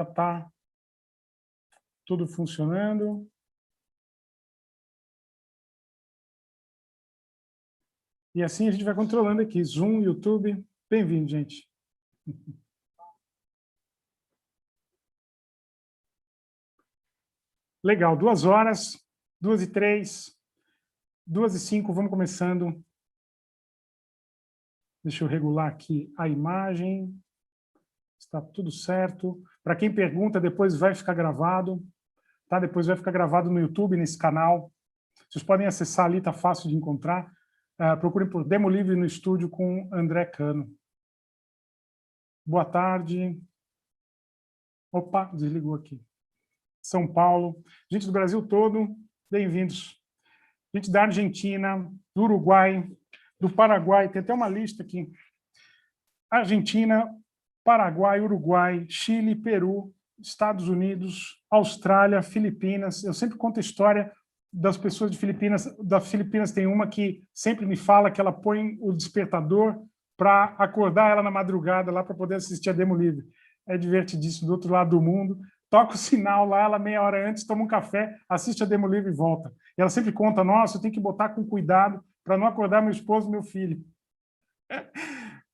está tudo funcionando. E assim a gente vai controlando aqui. Zoom, YouTube. Bem-vindo, gente. Legal, 2 horas, 2h03, 2h05, vamos começando. Deixa eu regular aqui a imagem. Está tudo certo. Para quem pergunta, depois vai ficar gravado. Tá? Depois vai ficar gravado no YouTube, nesse canal. Vocês podem acessar ali, está fácil de encontrar. Procurem por Demo Livre no Estúdio com André Cano. Boa tarde. Opa, desligou aqui. São Paulo. Gente do Brasil todo, bem-vindos. Gente da Argentina, do Uruguai, do Paraguai, tem até uma lista aqui. Argentina, Paraguai, Uruguai, Chile, Peru, Estados Unidos, Austrália, Filipinas. Eu sempre conto a história das pessoas de Filipinas. Da Filipinas tem uma que sempre me fala que ela põe o despertador para acordar ela na madrugada lá para poder assistir a Demo Livre. É divertidíssimo, do outro lado do mundo. Toca o sinal lá, ela meia hora antes, toma um café, assiste a Demo Livre e volta. E ela sempre conta, nossa, eu tenho que botar com cuidado para não acordar meu esposo e meu filho.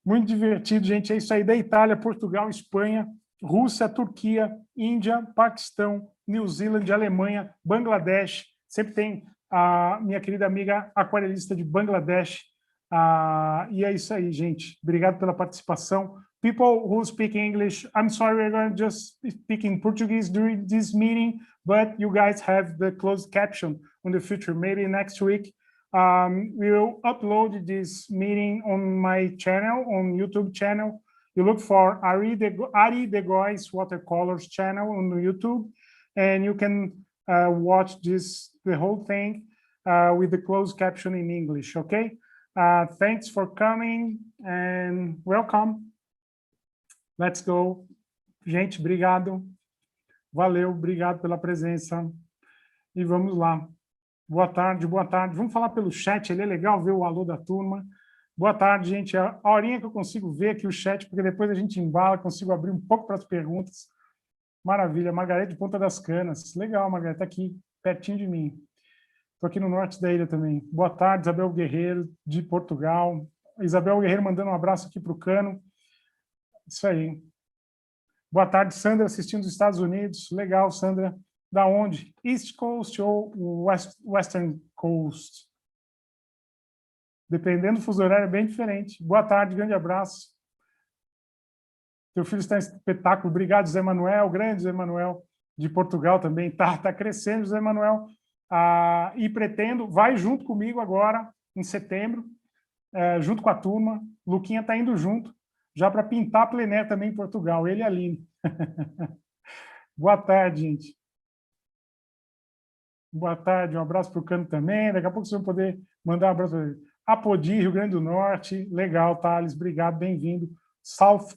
Muito divertido, gente. É isso aí, da Itália, Portugal, Espanha, Rússia, Turquia, Índia, Paquistão, New Zealand, Alemanha, Bangladesh. Sempre tem a minha querida amiga aquarelista de Bangladesh. E é isso aí, gente. Obrigado pela participação. People who speak English, I'm sorry, we're going to just speak in Portuguese during this meeting, but you guys have the closed caption in the future. Maybe next week we will upload this meeting on my channel, on YouTube channel. You look for Ari De Gois Watercolors channel on YouTube, and you can watch the whole thing with the closed caption in English, okay? Thanks for coming and welcome. Let's go. Gente, obrigado. Valeu, obrigado pela presença. E vamos lá. Boa tarde, boa tarde. Vamos falar pelo chat, ele é legal ver o alô da turma. Boa tarde, gente. A horinha que eu consigo ver aqui o chat, porque depois a gente embala, consigo abrir um pouco para as perguntas. Maravilha. Margarete de Ponta das Canas. Legal, Margarete, está aqui, pertinho de mim. Estou aqui no norte da ilha também. Boa tarde, Isabel Guerreiro, de Portugal. Isabel Guerreiro mandando um abraço aqui para o Cano. Isso aí. Boa tarde, Sandra, assistindo dos Estados Unidos. Legal, Sandra. Da onde? East Coast ou Western Coast? Dependendo do fuso horário, é bem diferente. Boa tarde, grande abraço. Teu filho está em espetáculo. Obrigado, José Manuel. Grande José Manuel, de Portugal também. Tá crescendo, José Manuel. E pretendo, vai junto comigo agora, em setembro, junto com a turma. Luquinha está indo junto, já para pintar plené também em Portugal, ele e a Aline. Boa tarde, gente. Boa tarde, um abraço para o Cano também. Daqui a pouco vocês vão poder mandar um abraço para ele. Apodi, Rio Grande do Norte. Legal, Thales, obrigado, bem-vindo. South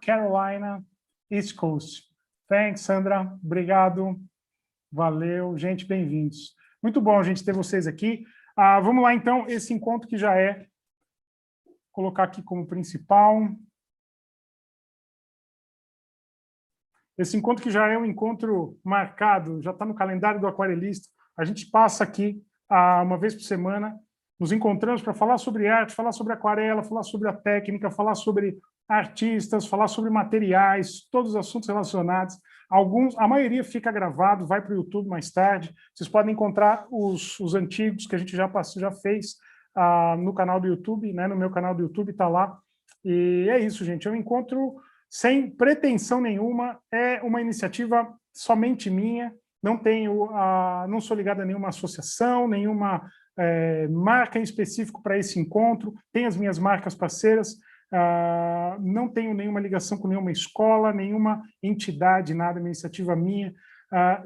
Carolina, East Coast. Thanks, Sandra, obrigado. Valeu, gente, bem-vindos. Muito bom, gente, ter vocês aqui. Vamos lá, então, esse encontro que já é, vou colocar aqui como principal. Esse encontro que já é um encontro marcado, já está no calendário do aquarelista. A gente passa aqui uma vez por semana, nos encontramos para falar sobre arte, falar sobre aquarela, falar sobre a técnica, falar sobre artistas, falar sobre materiais, todos os assuntos relacionados. A maioria fica gravado, vai para o YouTube mais tarde. Vocês podem encontrar os antigos que a gente já fez no canal do YouTube, né? No meu canal do YouTube está lá. E é isso, gente. É um encontro sem pretensão nenhuma, é uma iniciativa somente minha. Não sou ligado a nenhuma associação, nenhuma marca em específico para esse encontro. Tenho as minhas marcas parceiras. Não tenho nenhuma ligação com nenhuma escola, nenhuma entidade, nada, uma iniciativa minha.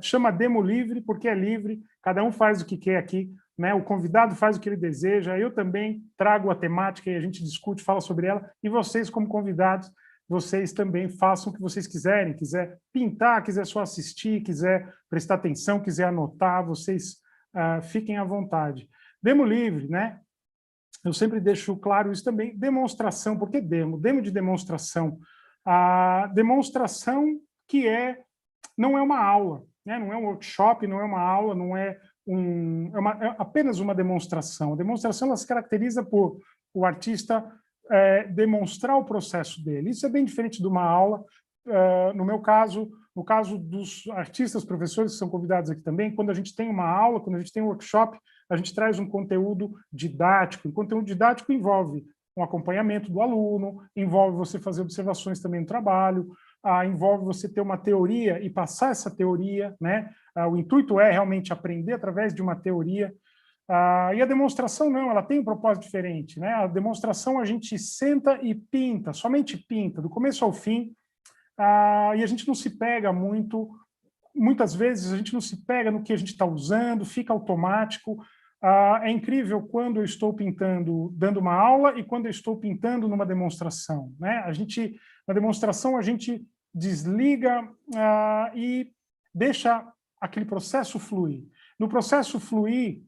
Chama Demo Livre, porque é livre, cada um faz o que quer aqui, né? O convidado faz o que ele deseja, eu também trago a temática e a gente discute, fala sobre ela, e vocês, como convidados, vocês também façam o que vocês quiserem, quiser pintar, quiser só assistir, quiser prestar atenção, quiser anotar, vocês fiquem à vontade. Demo Livre, né? Eu sempre deixo claro isso também. Demonstração, por que demo? Demo de demonstração. A demonstração que não é uma aula, né? Não é um workshop, não é uma aula, não é é apenas uma demonstração. A demonstração ela se caracteriza por o artista demonstrar o processo dele. Isso é bem diferente de uma aula. No meu caso, no caso dos artistas, professores que são convidados aqui também, quando a gente tem uma aula, quando a gente tem um workshop, a gente traz um conteúdo didático. O conteúdo didático envolve um acompanhamento do aluno, envolve você fazer observações também no trabalho, envolve você ter uma teoria e passar essa teoria, né? O intuito é realmente aprender através de uma teoria. E a demonstração não, ela tem um propósito diferente, né? A demonstração a gente senta e pinta, somente pinta, do começo ao fim, e a gente não se pega muito, muitas vezes a gente não se pega no que a gente está usando, fica automático. É incrível quando eu estou pintando dando uma aula e quando eu estou pintando numa demonstração, né? Na demonstração a gente desliga e deixa aquele processo fluir. No processo fluir,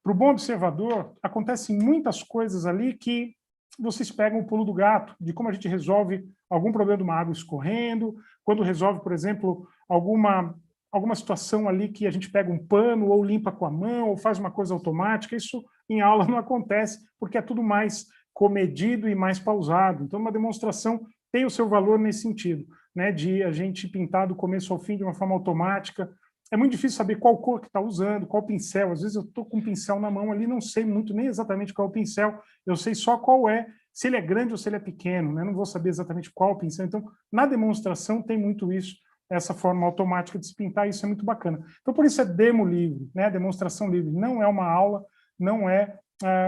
para o bom observador, acontecem muitas coisas ali que vocês pegam o pulo do gato, de como a gente resolve algum problema de uma água escorrendo, quando resolve, por exemplo, alguma situação ali que a gente pega um pano ou limpa com a mão ou faz uma coisa automática. Isso em aula não acontece, porque é tudo mais comedido e mais pausado. Então, uma demonstração tem o seu valor nesse sentido, né, de a gente pintar do começo ao fim de uma forma automática. É muito difícil saber qual cor que está usando, qual pincel. Às vezes eu estou com um pincel na mão ali, não sei muito nem exatamente qual é o pincel, eu sei só qual é, se ele é grande ou se ele é pequeno, né? Não vou saber exatamente qual o pincel. Então, na demonstração tem muito isso, essa forma automática de se pintar, isso é muito bacana. Então, por isso é demo livre, né? Demonstração livre. Não é uma aula, não é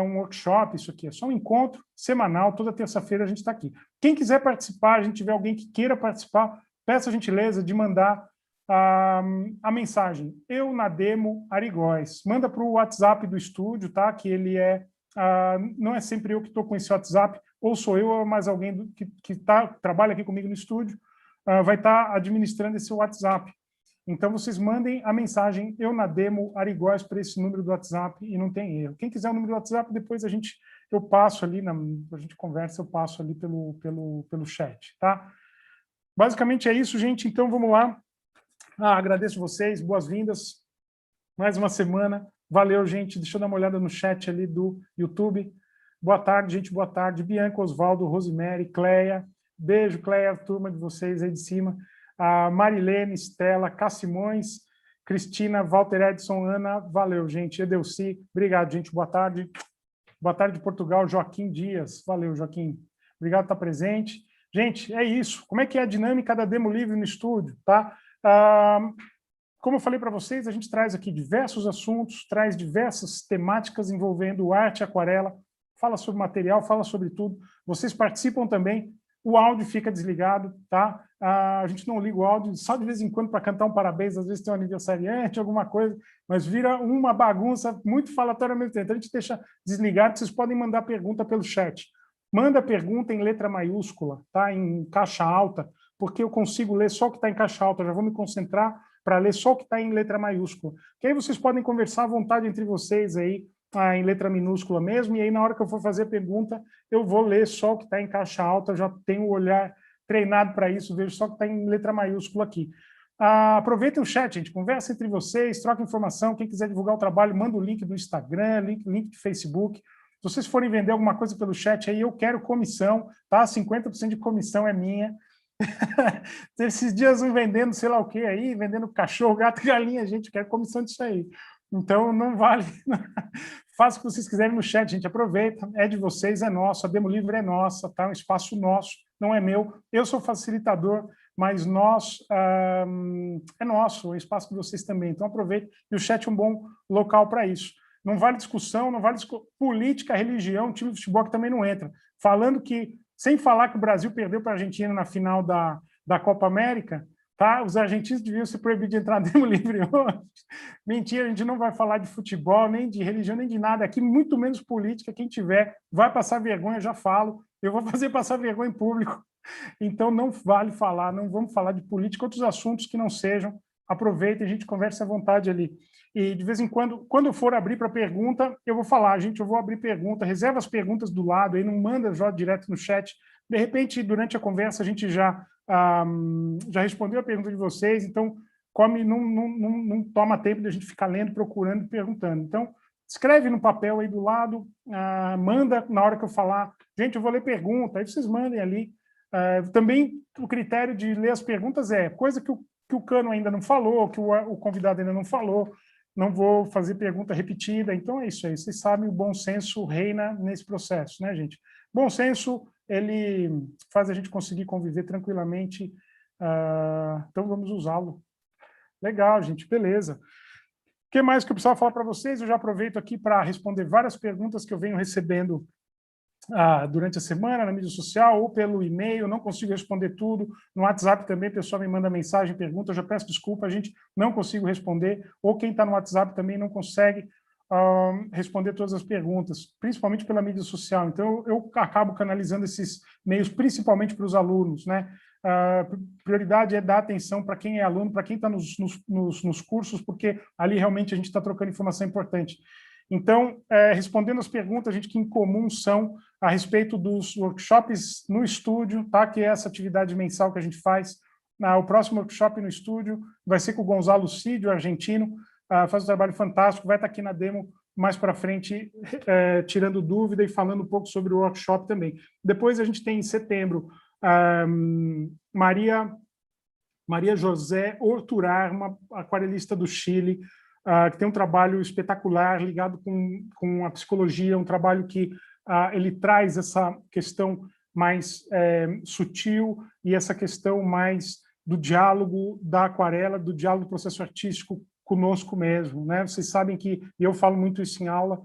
um workshop, isso aqui é só um encontro semanal, toda terça-feira a gente está aqui. Quem quiser participar, a gente tiver alguém que queira participar, peça a gentileza de mandar a mensagem, eu na demo Arigóis. Manda para o WhatsApp do estúdio, tá? Que ele não é sempre eu que estou com esse WhatsApp, ou sou eu, ou mais alguém que trabalha aqui comigo no estúdio, vai estar administrando esse WhatsApp. Então, vocês mandem a mensagem, eu na demo Arigóis, para esse número do WhatsApp e não tem erro. Quem quiser o número do WhatsApp, depois eu passo ali, a gente conversa, eu passo ali pelo chat, tá? Basicamente é isso, gente. Então, vamos lá. Agradeço vocês, boas-vindas. Mais uma semana. Valeu, gente. Deixa eu dar uma olhada no chat ali do YouTube. Boa tarde, gente. Boa tarde. Bianca, Osvaldo, Rosemary, Cleia. Beijo, Cleia, turma de vocês aí de cima. Marilene, Estela, Cassimões, Cristina, Walter Edson, Ana. Valeu, gente. Edelci. Obrigado, gente. Boa tarde. Boa tarde, Portugal. Joaquim Dias. Valeu, Joaquim. Obrigado por estar presente. Gente, é isso. Como é que é a dinâmica da Demo Livre no estúdio, tá? Como eu falei para vocês, a gente traz aqui diversos assuntos, traz diversas temáticas envolvendo arte, aquarela, fala sobre material, fala sobre tudo. Vocês participam também, o áudio fica desligado, tá? A gente não liga o áudio só de vez em quando para cantar um parabéns, às vezes tem um aniversariante, alguma coisa, mas vira uma bagunça muito falatória ao mesmo tempo. Então a gente deixa desligado, vocês podem mandar pergunta pelo chat. Manda pergunta em letra maiúscula, tá? Em caixa alta, porque eu consigo ler só o que está em caixa alta, eu já vou me concentrar para ler só o que está em letra maiúscula. Que aí vocês podem conversar à vontade entre vocês aí, em letra minúscula mesmo, e aí na hora que eu for fazer a pergunta, eu vou ler só o que está em caixa alta, eu já tenho o olhar treinado para isso, vejo só o que está em letra maiúscula aqui. Aproveitem o chat, gente, conversa entre vocês, troca informação, quem quiser divulgar o trabalho, manda o link do Instagram, link do Facebook. Se vocês forem vender alguma coisa pelo chat aí, eu quero comissão, tá? 50% de comissão é minha. Esses dias um vendendo sei lá o que aí, vendendo cachorro, gato, galinha, gente, quer comissão disso aí. Então não vale. Faça o que vocês quiserem no chat, gente, aproveita, é de vocês, é nosso, a Demo Livre é nossa, tá? Um espaço nosso, não é meu. Eu sou facilitador, mas é nosso, é o espaço de vocês também. Então aproveita, e o chat é um bom local para isso. Não vale discussão, não vale política, religião, time de futebol que também não entra. Falando que, sem falar que o Brasil perdeu para a Argentina na final da Copa América, tá? Os argentinos deviam ser proibidos de entrar no Demo Livre hoje. Mentira, a gente não vai falar de futebol, nem de religião, nem de nada. Aqui, muito menos política. Quem tiver vai passar vergonha, eu já falo. Eu vou fazer passar vergonha em público. Então, não vale falar, não vamos falar de política, outros assuntos que não sejam. Aproveitem, a gente conversa à vontade ali. E, de vez em quando eu for abrir para pergunta, eu vou falar, gente, eu vou abrir pergunta, reserva as perguntas do lado, aí não manda já direto no chat. De repente, durante a conversa, a gente já já respondeu a pergunta de vocês, então não toma tempo de a gente ficar lendo, procurando e perguntando. Então, escreve no papel aí do lado, manda na hora que eu falar, gente, eu vou ler pergunta, aí vocês mandem ali. Também o critério de ler as perguntas é coisa que o Cano ainda não falou, que o convidado ainda não falou, não vou fazer pergunta repetida, então é isso aí, vocês sabem, o bom senso reina nesse processo, né, gente? Bom senso, ele faz a gente conseguir conviver tranquilamente, então vamos usá-lo. Legal, gente, beleza. O que mais que eu precisava falar para vocês? Eu já aproveito aqui para responder várias perguntas que eu venho recebendo durante a semana, na mídia social, ou pelo e-mail, não consigo responder tudo. No WhatsApp também, o pessoal me manda mensagem, pergunta, eu já peço desculpa, a gente não consigo responder, ou quem está no WhatsApp também não consegue responder todas as perguntas, principalmente pela mídia social. Então, eu acabo canalizando esses meios principalmente para os alunos, né? Prioridade é dar atenção para quem é aluno, para quem está nos cursos, porque ali realmente a gente está trocando informação importante. Então, respondendo as perguntas, gente, que em comum são a respeito dos workshops no estúdio, tá? Que é essa atividade mensal que a gente faz. O próximo workshop no estúdio vai ser com o Gonzalo Cid, o argentino, faz um trabalho fantástico, vai estar aqui na demo mais para frente, tirando dúvida e falando um pouco sobre o workshop também. Depois a gente tem em setembro Maria José Orturar, uma aquarelista do Chile, que tem um trabalho espetacular ligado com a psicologia, um trabalho que ele traz essa questão mais sutil e essa questão mais do diálogo da aquarela, do diálogo do processo artístico conosco mesmo, né? Vocês sabem que, e eu falo muito isso em aula,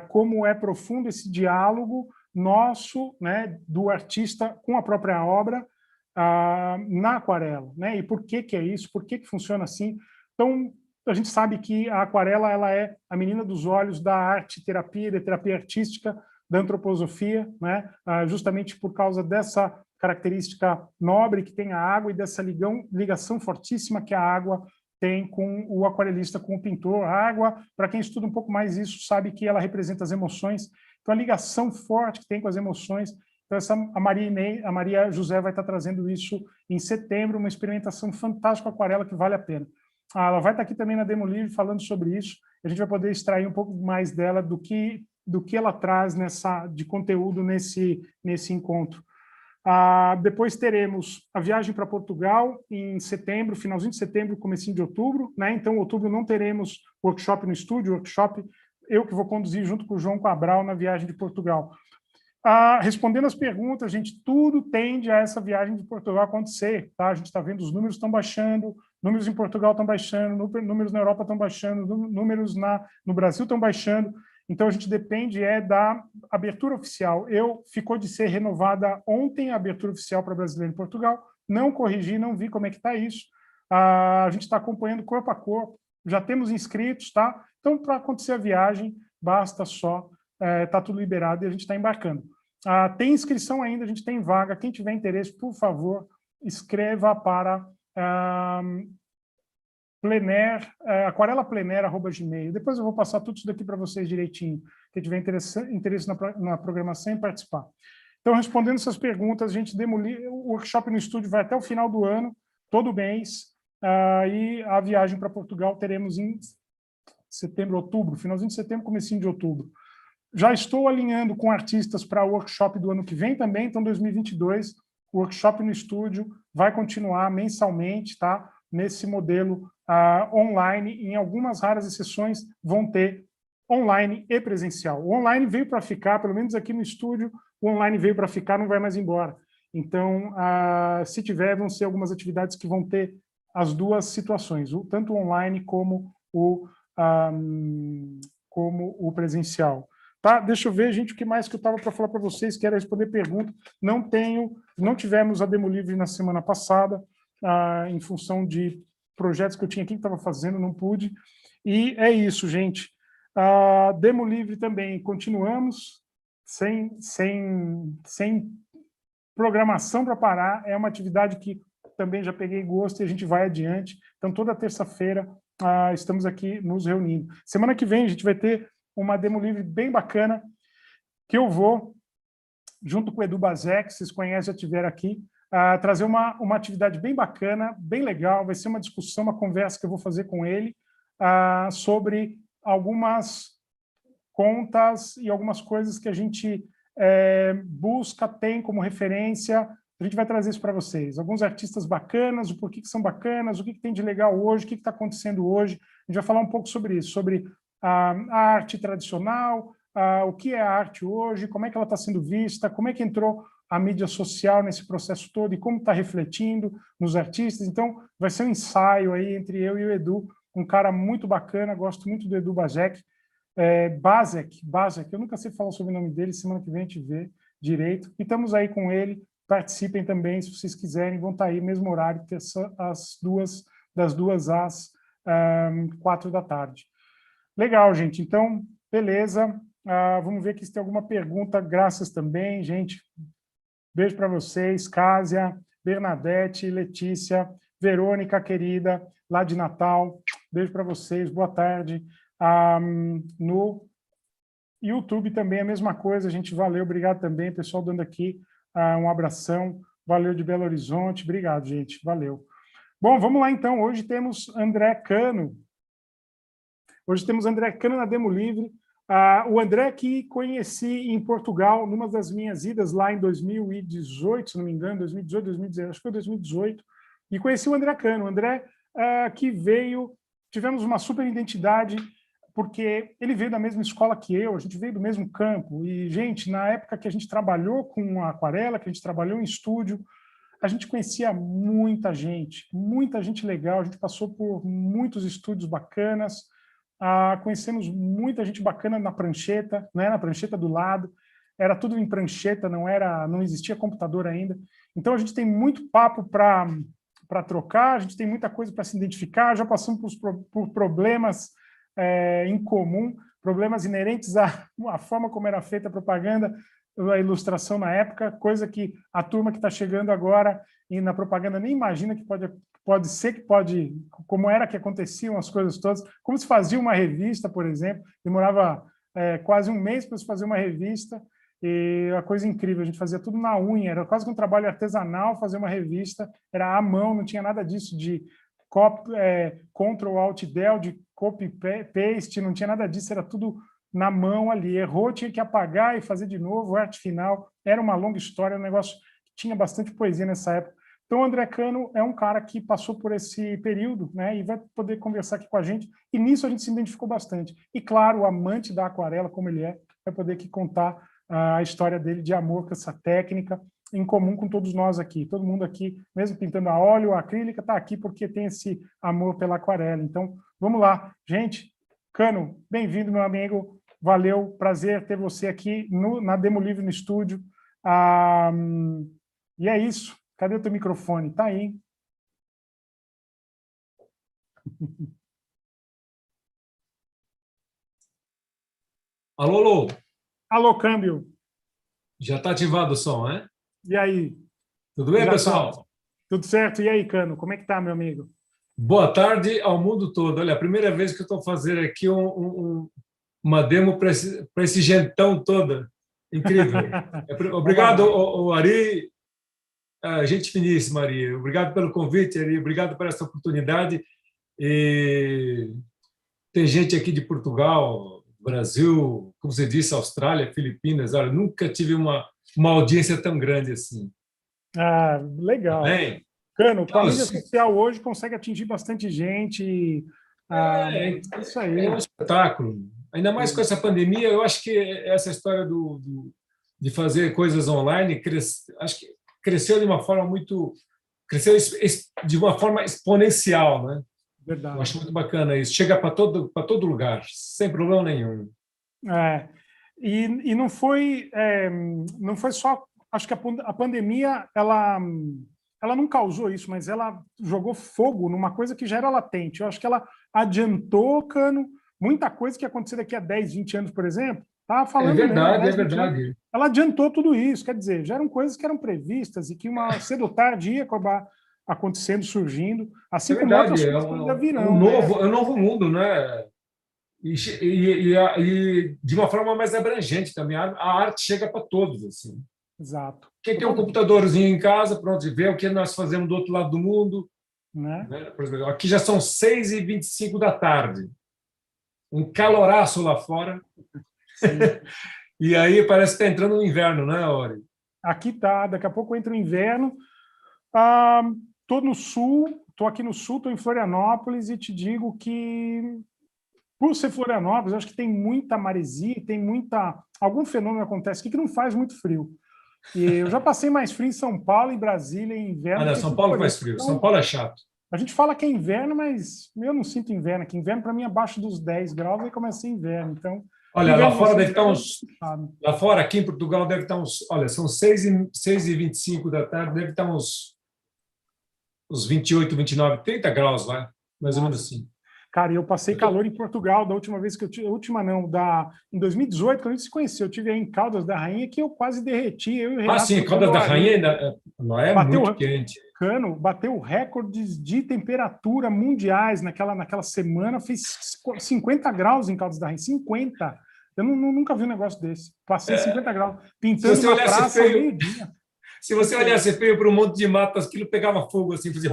como é profundo esse diálogo nosso, né, do artista com a própria obra na aquarela, né? E por que é isso? Por que funciona assim? Então, a gente sabe que a aquarela ela é a menina dos olhos da arte-terapia, da terapia artística, da antroposofia, né? Justamente por causa dessa característica nobre que tem a água e dessa ligação fortíssima que a água tem com o aquarelista, com o pintor. A água, para quem estuda um pouco mais isso, sabe que ela representa as emoções. Então, a ligação forte que tem com as emoções. Então, a Maria José vai estar trazendo isso em setembro, uma experimentação fantástica com aquarela que vale a pena. Ela vai estar aqui também na Demo Livre falando sobre isso. A gente vai poder extrair um pouco mais dela do que ela traz de conteúdo nesse encontro. Depois teremos a viagem para Portugal em setembro, finalzinho de setembro, comecinho de outubro, né? Então, em outubro não teremos workshop no estúdio, workshop eu que vou conduzir junto com o João Cabral na viagem de Portugal. Respondendo as perguntas, gente, tudo tende a essa viagem de Portugal acontecer, tá? A gente está vendo os números estão baixando, números em Portugal estão baixando, números na Europa estão baixando, números no Brasil estão baixando. Então, a gente depende da abertura oficial. Ficou de ser renovada ontem a abertura oficial para brasileiro em Portugal. Não corrigi, não vi como é que está isso. A gente está acompanhando corpo a corpo. Já temos inscritos, tá? Então, para acontecer a viagem, basta só, está tudo liberado e a gente está embarcando. Tem inscrição ainda, a gente tem vaga. Quem tiver interesse, por favor, escreva para aquarelaplener@gmail. Depois eu vou passar tudo isso daqui para vocês direitinho, quem tiver interesse na programação e participar. Então, respondendo essas perguntas, a gente o workshop no estúdio vai até o final do ano, todo mês, e a viagem para Portugal teremos em setembro, outubro, finalzinho de setembro, comecinho de outubro. Já estou alinhando com artistas para o workshop do ano que vem também, então 2022, o workshop no estúdio vai continuar mensalmente, tá? Nesse modelo online, em algumas raras exceções vão ter online e presencial. O online veio para ficar, pelo menos aqui no estúdio, o online veio para ficar, não vai mais embora. Então, se tiver, vão ser algumas atividades que vão ter as duas situações, tanto o online como o presencial. Tá? Deixa eu ver, gente, o que mais que eu estava para falar para vocês, quero responder pergunta. Não tivemos a Demo Livre na semana passada, em função de projetos que eu tinha aqui que estava fazendo, não pude. E é isso, gente. Demo Livre também, continuamos sem programação para parar, é uma atividade que também já peguei gosto e a gente vai adiante. Então, toda terça-feira estamos aqui nos reunindo. Semana que vem a gente vai ter uma Demo Livre bem bacana, que eu vou, junto com o Edu Bazek, que vocês conhecem, já estiveram aqui, trazer uma atividade bem bacana, bem legal. Vai ser uma discussão, uma conversa que eu vou fazer com ele sobre algumas contas e algumas coisas que a gente busca, tem como referência. A gente vai trazer isso para vocês. Alguns artistas bacanas, o porquê que são bacanas, o que tem de legal hoje, o que está acontecendo hoje. A gente vai falar um pouco sobre isso, sobre a arte tradicional, o que é a arte hoje, como é que ela está sendo vista, como é que entrou a mídia social nesse processo todo e como está refletindo nos artistas. Então, vai ser um ensaio aí entre eu e o Edu, um cara muito bacana, gosto muito do Edu Bazek. Bazek, eu nunca sei falar sobre o nome dele, semana que vem a gente vê direito. E estamos aí com ele, participem também, se vocês quiserem, vão estar aí, mesmo horário, das 2 às 4 da tarde. Legal, gente, então, beleza. Vamos ver aqui se tem alguma pergunta, graças também, gente. Beijo para vocês, Cásia, Bernadette, Letícia, Verônica, querida, lá de Natal. Beijo para vocês, boa tarde. No YouTube também a mesma coisa, gente, valeu, obrigado também, pessoal dando aqui um abração, valeu de Belo Horizonte, obrigado, gente, valeu. Bom, vamos lá então, hoje temos André Cano. Hoje temos André Cano na Demo Livre. O André que conheci em Portugal, numa das minhas idas lá em 2018, se não me engano, 2018, 2019, acho que foi 2018, e conheci o André Cano. O André que veio, tivemos uma super identidade, porque ele veio da mesma escola que eu, a gente veio do mesmo campo, e, gente, na época que a gente trabalhou com a aquarela, que a gente trabalhou em estúdio, a gente conhecia muita gente legal, a gente passou por muitos estúdios bacanas, conhecemos muita gente bacana na prancheta, né, na prancheta do lado, era tudo em prancheta, não existia computador ainda, então a gente tem muito papo para trocar, a gente tem muita coisa para se identificar, já passamos por problemas em comum, problemas inerentes à forma como era feita a propaganda, a ilustração na época, coisa que a turma que está chegando agora e na propaganda nem imagina que pode, como era que aconteciam as coisas todas, como se fazia uma revista, por exemplo, demorava quase um mês para se fazer uma revista, e a coisa incrível, a gente fazia tudo na unha, era quase que um trabalho artesanal fazer uma revista, era à mão, não tinha nada disso de Ctrl, Alt, Del, de copy, paste, não tinha nada disso, era tudo na mão ali, errou, tinha que apagar e fazer de novo, arte final, era uma longa história, um negócio que tinha bastante poesia nessa época. Então, o André Cano é um cara que passou por esse período, né, e vai poder conversar aqui com a gente, e nisso a gente se identificou bastante. E, claro, o amante da aquarela, como ele vai poder aqui contar a história dele de amor com essa técnica, em comum com todos nós aqui. Todo mundo aqui, mesmo pintando a óleo, a acrílica, está aqui porque tem esse amor pela aquarela. Então, vamos lá. Gente, Cano, bem-vindo, meu amigo. Valeu, prazer ter você aqui na Demo Livre no estúdio. E é isso. Cadê o teu microfone? Tá aí. Alô, alô. Alô, câmbio. Já está ativado o som, né? E aí? Tudo bem, Já pessoal? Tá. Tudo certo. E aí, Cano? Como é que tá, meu amigo? Boa tarde ao mundo todo. Olha, a primeira vez que eu estou fazendo aqui uma demo para esse gentão toda. Incrível. Obrigado, Ari. Gente finíssima, Ari. Obrigado pelo convite, Ari. Obrigado por essa oportunidade. E tem gente aqui de Portugal, Brasil, como você disse, Austrália, Filipinas. Olha, nunca tive uma audiência tão grande assim. Legal. Tá bem? Cano, com a mídia social hoje consegue atingir bastante gente. Isso aí. É um espetáculo. Ainda mais com essa pandemia, eu acho que essa história de fazer coisas online acho que cresceu de uma forma exponencial, né? Verdade. Eu acho muito bacana isso. Chega para todo lugar, sem problema nenhum. E não foi só. Acho que a pandemia ela não causou isso, mas ela jogou fogo numa coisa que já era latente. Eu acho que ela adiantou, Cano, muita coisa que ia acontecer daqui a 10, 20 anos, por exemplo. Estava falando verdade, mesmo, 10, verdade. Ela adiantou tudo isso, quer dizer, já eram coisas que eram previstas e que cedo ou tarde ia acabar acontecendo, surgindo, assim como outras coisas que ainda virão. É um novo mundo, né? E de uma forma mais abrangente também. A arte chega para todos, assim. Exato. Quem tem um computadorzinho em casa, pronto, vê o que nós fazemos do outro lado do mundo. Né? Por exemplo, aqui já são 6h25 da tarde. Um caloraço lá fora. E aí parece que está entrando no inverno, né, Ori? Aqui tá, daqui a pouco entra o inverno. Estou no sul, estou aqui no sul, estou em Florianópolis e te digo que, por ser Florianópolis, eu acho que tem muita maresia, tem algum fenômeno acontece aqui que não faz muito frio. E eu já passei mais frio em São Paulo, em Brasília, em inverno. Não, São Paulo faz frio. São Paulo é chato. A gente fala que é inverno, mas eu não sinto inverno aqui. Inverno, para mim, abaixo dos 10 graus, aí começa a ser inverno. Então, olha, lá fora deve estar uns... Lá fora, aqui em Portugal, deve estar uns... Olha, são 6h25 da tarde, deve estar uns 28, 29, 30 graus lá, mais ou menos assim. Cara, eu passei calor em Portugal da última vez que eu tive... Em 2018, quando a gente se conheceu, eu tive aí em Caldas da Rainha, que eu quase derreti. Eu e o Renato, sim, Caldas da Rainha lá é muito quente. Bateu recordes de temperatura mundiais naquela semana, fez 50 graus em Caldas da Rainha, 50. Eu nunca vi um negócio desse. Passei 50 graus, pintando uma praça ao meio-dia. Se você olhasse feio para um monte de matas, aquilo pegava fogo, assim, fazia...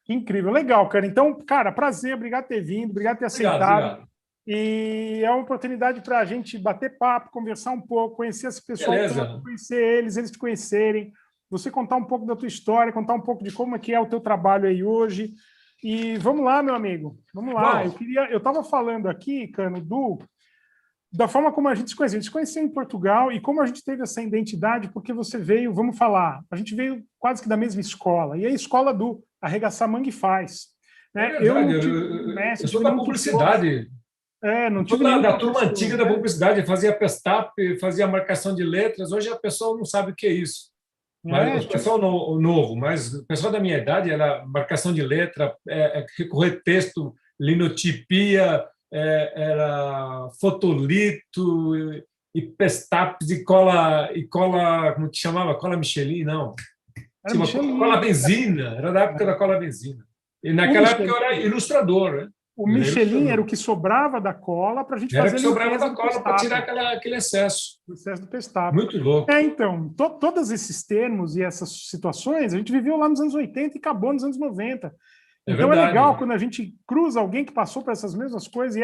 Incrível, legal, cara. Então, cara, prazer, obrigado por ter vindo, obrigado por ter aceitado. Obrigado. E é uma oportunidade para a gente bater papo, conversar um pouco, conhecer esse pessoal, conhecer eles te conhecerem, você contar um pouco da tua história, contar um pouco de como é que é o teu trabalho aí hoje. E vamos lá, meu amigo, vamos lá. Eu estava falando aqui, Cano, da forma como a gente se conheceu. A gente se conheceu em Portugal e como a gente teve essa identidade, porque você veio, vamos falar, a gente veio quase que da mesma escola, e a escola do Arregaçar Mangue faz. Né? Eu sou da publicidade. Não tive da turma antiga da publicidade, fazia Pestap, fazia marcação de letras. Hoje a pessoa não sabe o que é isso. Mas o pessoal novo, mas o pessoal da minha idade era marcação de letra, recorrer texto, linotipia, era fotolito e Pestaps e cola, como que chamava? Cola Michelin, não. Cola benzina, era da época da cola benzina. E naquela época eu era ilustrador, né? O Michelin era o que sobrava da cola para a gente fazer. Era o que sobrava da cola para tirar aquele excesso. O excesso do Pestap. Muito louco. Então, todos esses termos e essas situações a gente viveu lá nos anos 80 e acabou nos anos 90. Então é legal quando a gente cruza alguém que passou por essas mesmas coisas e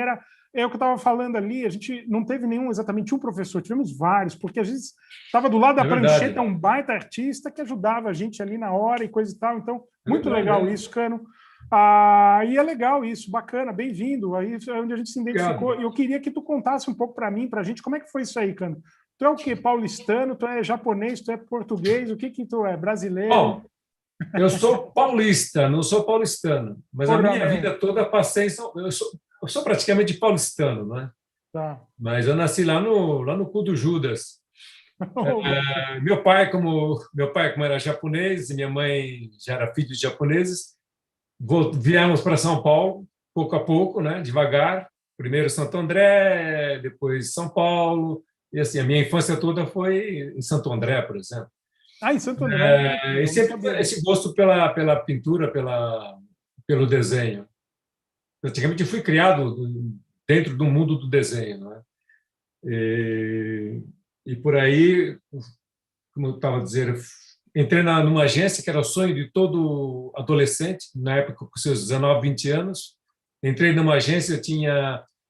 é o que eu estava falando ali, a gente não teve exatamente um professor, tivemos vários, porque às vezes estava do lado da prancheta um baita artista que ajudava a gente ali na hora e coisa e tal. Então, muito legal isso, Cano. E é legal isso, bacana, bem-vindo. Aí é onde a gente se identificou. E eu queria que tu contasse um pouco para mim, para a gente, como é que foi isso aí, Cano? Tu é o quê? Paulistano? Tu é japonês? Tu é português? O que tu é? Brasileiro? Bom, eu sou paulista, não sou paulistano, mas a minha vida toda passei em São Paulo. Eu sou praticamente paulistano, né? Tá. Mas eu nasci lá no cu do Judas. Meu pai, como era japonês e minha mãe já era filho de japoneses, viemos para São Paulo, pouco a pouco, né? Devagar. Primeiro Santo André, depois São Paulo. E assim, a minha infância toda foi em Santo André, por exemplo. Em Santo André. E sempre esse gosto pela pintura, pelo desenho. Praticamente fui criado dentro do mundo do desenho, né? E por aí, como eu estava dizendo, entrei numa agência que era o sonho de todo adolescente, na época com seus 19, 20 anos. Entrei numa agência,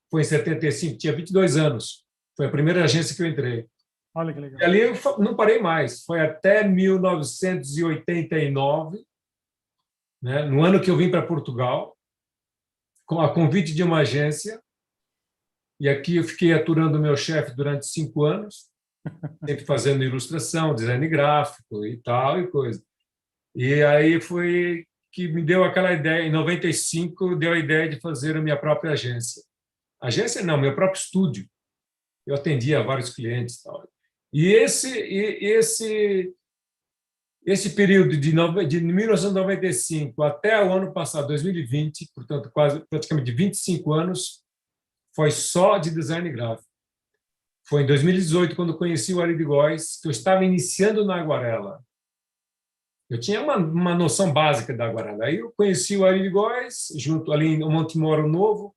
foi em 75, tinha 22 anos. Foi a primeira agência que eu entrei. Olha que legal. E ali eu não parei mais. Foi até 1989, né, no ano que eu vim para Portugal, a convite de uma agência, e aqui eu fiquei aturando o meu chefe durante 5 anos, sempre fazendo ilustração, design gráfico e tal, e coisa. E aí foi que me deu aquela ideia, em 95, deu a ideia de fazer a minha própria agência. Agência não, meu próprio estúdio. Eu atendia vários clientes e tal. E esse período de 1995 até o ano passado, 2020, portanto, praticamente 25 anos, foi só de design gráfico. Foi em 2018, quando conheci o Ari de Góes, que eu estava iniciando na aguarela. Eu tinha uma noção básica da aguarela. Aí eu conheci o Ari de Góes, junto ali em Montemoro Novo,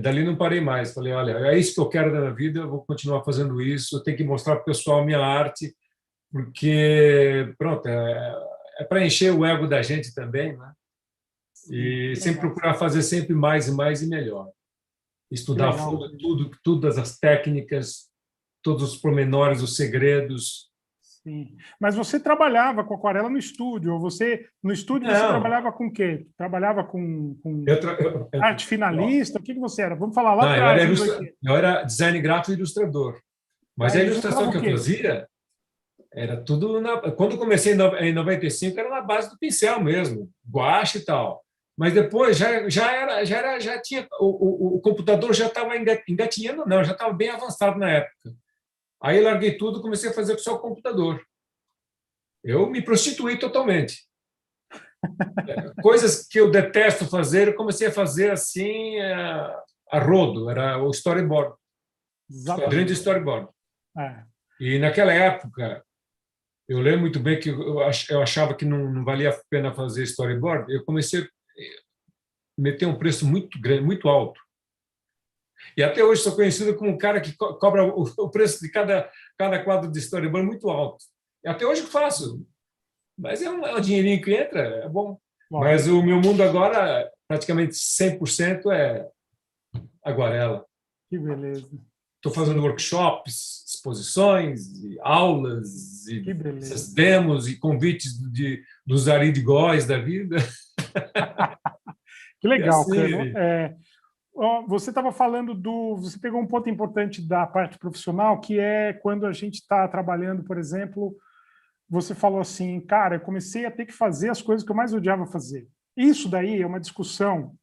dali não parei mais. Falei, olha, é isso que eu quero da minha vida, eu vou continuar fazendo isso, eu tenho que mostrar para o pessoal a minha arte, porque, pronto, é para encher o ego da gente também, né? E sempre Legal, procurar fazer sempre mais e mais e melhor. que Estudar a legal. fundo tudo, todas as técnicas, todos os pormenores, os segredos. Sim. Mas você trabalhava com aquarela no estúdio, ou no estúdio você Não, trabalhava com o quê? Trabalhava com eu, tra- arte finalista? O que você era? Vamos falar lá não, atrás, anos 80. eu era design gráfico e ilustrador. Mas Tá? a Ilustrava ilustração o que eu quê? fazia era tudo quando eu comecei em 95 era na base do pincel mesmo, guache e tal. Mas depois já tinha o computador já estava engatinhando, não, já estava bem avançado na época. Aí eu larguei tudo e comecei a fazer só o computador. Eu me prostituí totalmente. Coisas que eu detesto fazer, eu comecei a fazer assim a rodo, era o storyboard, os quadrinhos de Exatamente. storyboard. É. E naquela época, eu lembro muito bem que eu achava que não valia a pena fazer storyboard, eu comecei a meter um preço muito grande, muito alto. E até hoje sou conhecido como um cara que cobra o preço de cada quadro de storyboard muito alto. E até hoje eu faço, mas é um dinheirinho que entra, é bom. Mas Lógico. o meu mundo agora, praticamente 100% é aguarela. Que beleza. Estou fazendo workshops, exposições, e aulas, e Que essas beleza. demos e convites dos Ari de Góes da vida. Que E legal, Cano. assim, Ó, você estava falando Você pegou um ponto importante da parte profissional, que é quando a gente está trabalhando, por exemplo, você falou assim, cara, eu comecei a ter que fazer as coisas que eu mais odiava fazer. Isso daí é uma discussão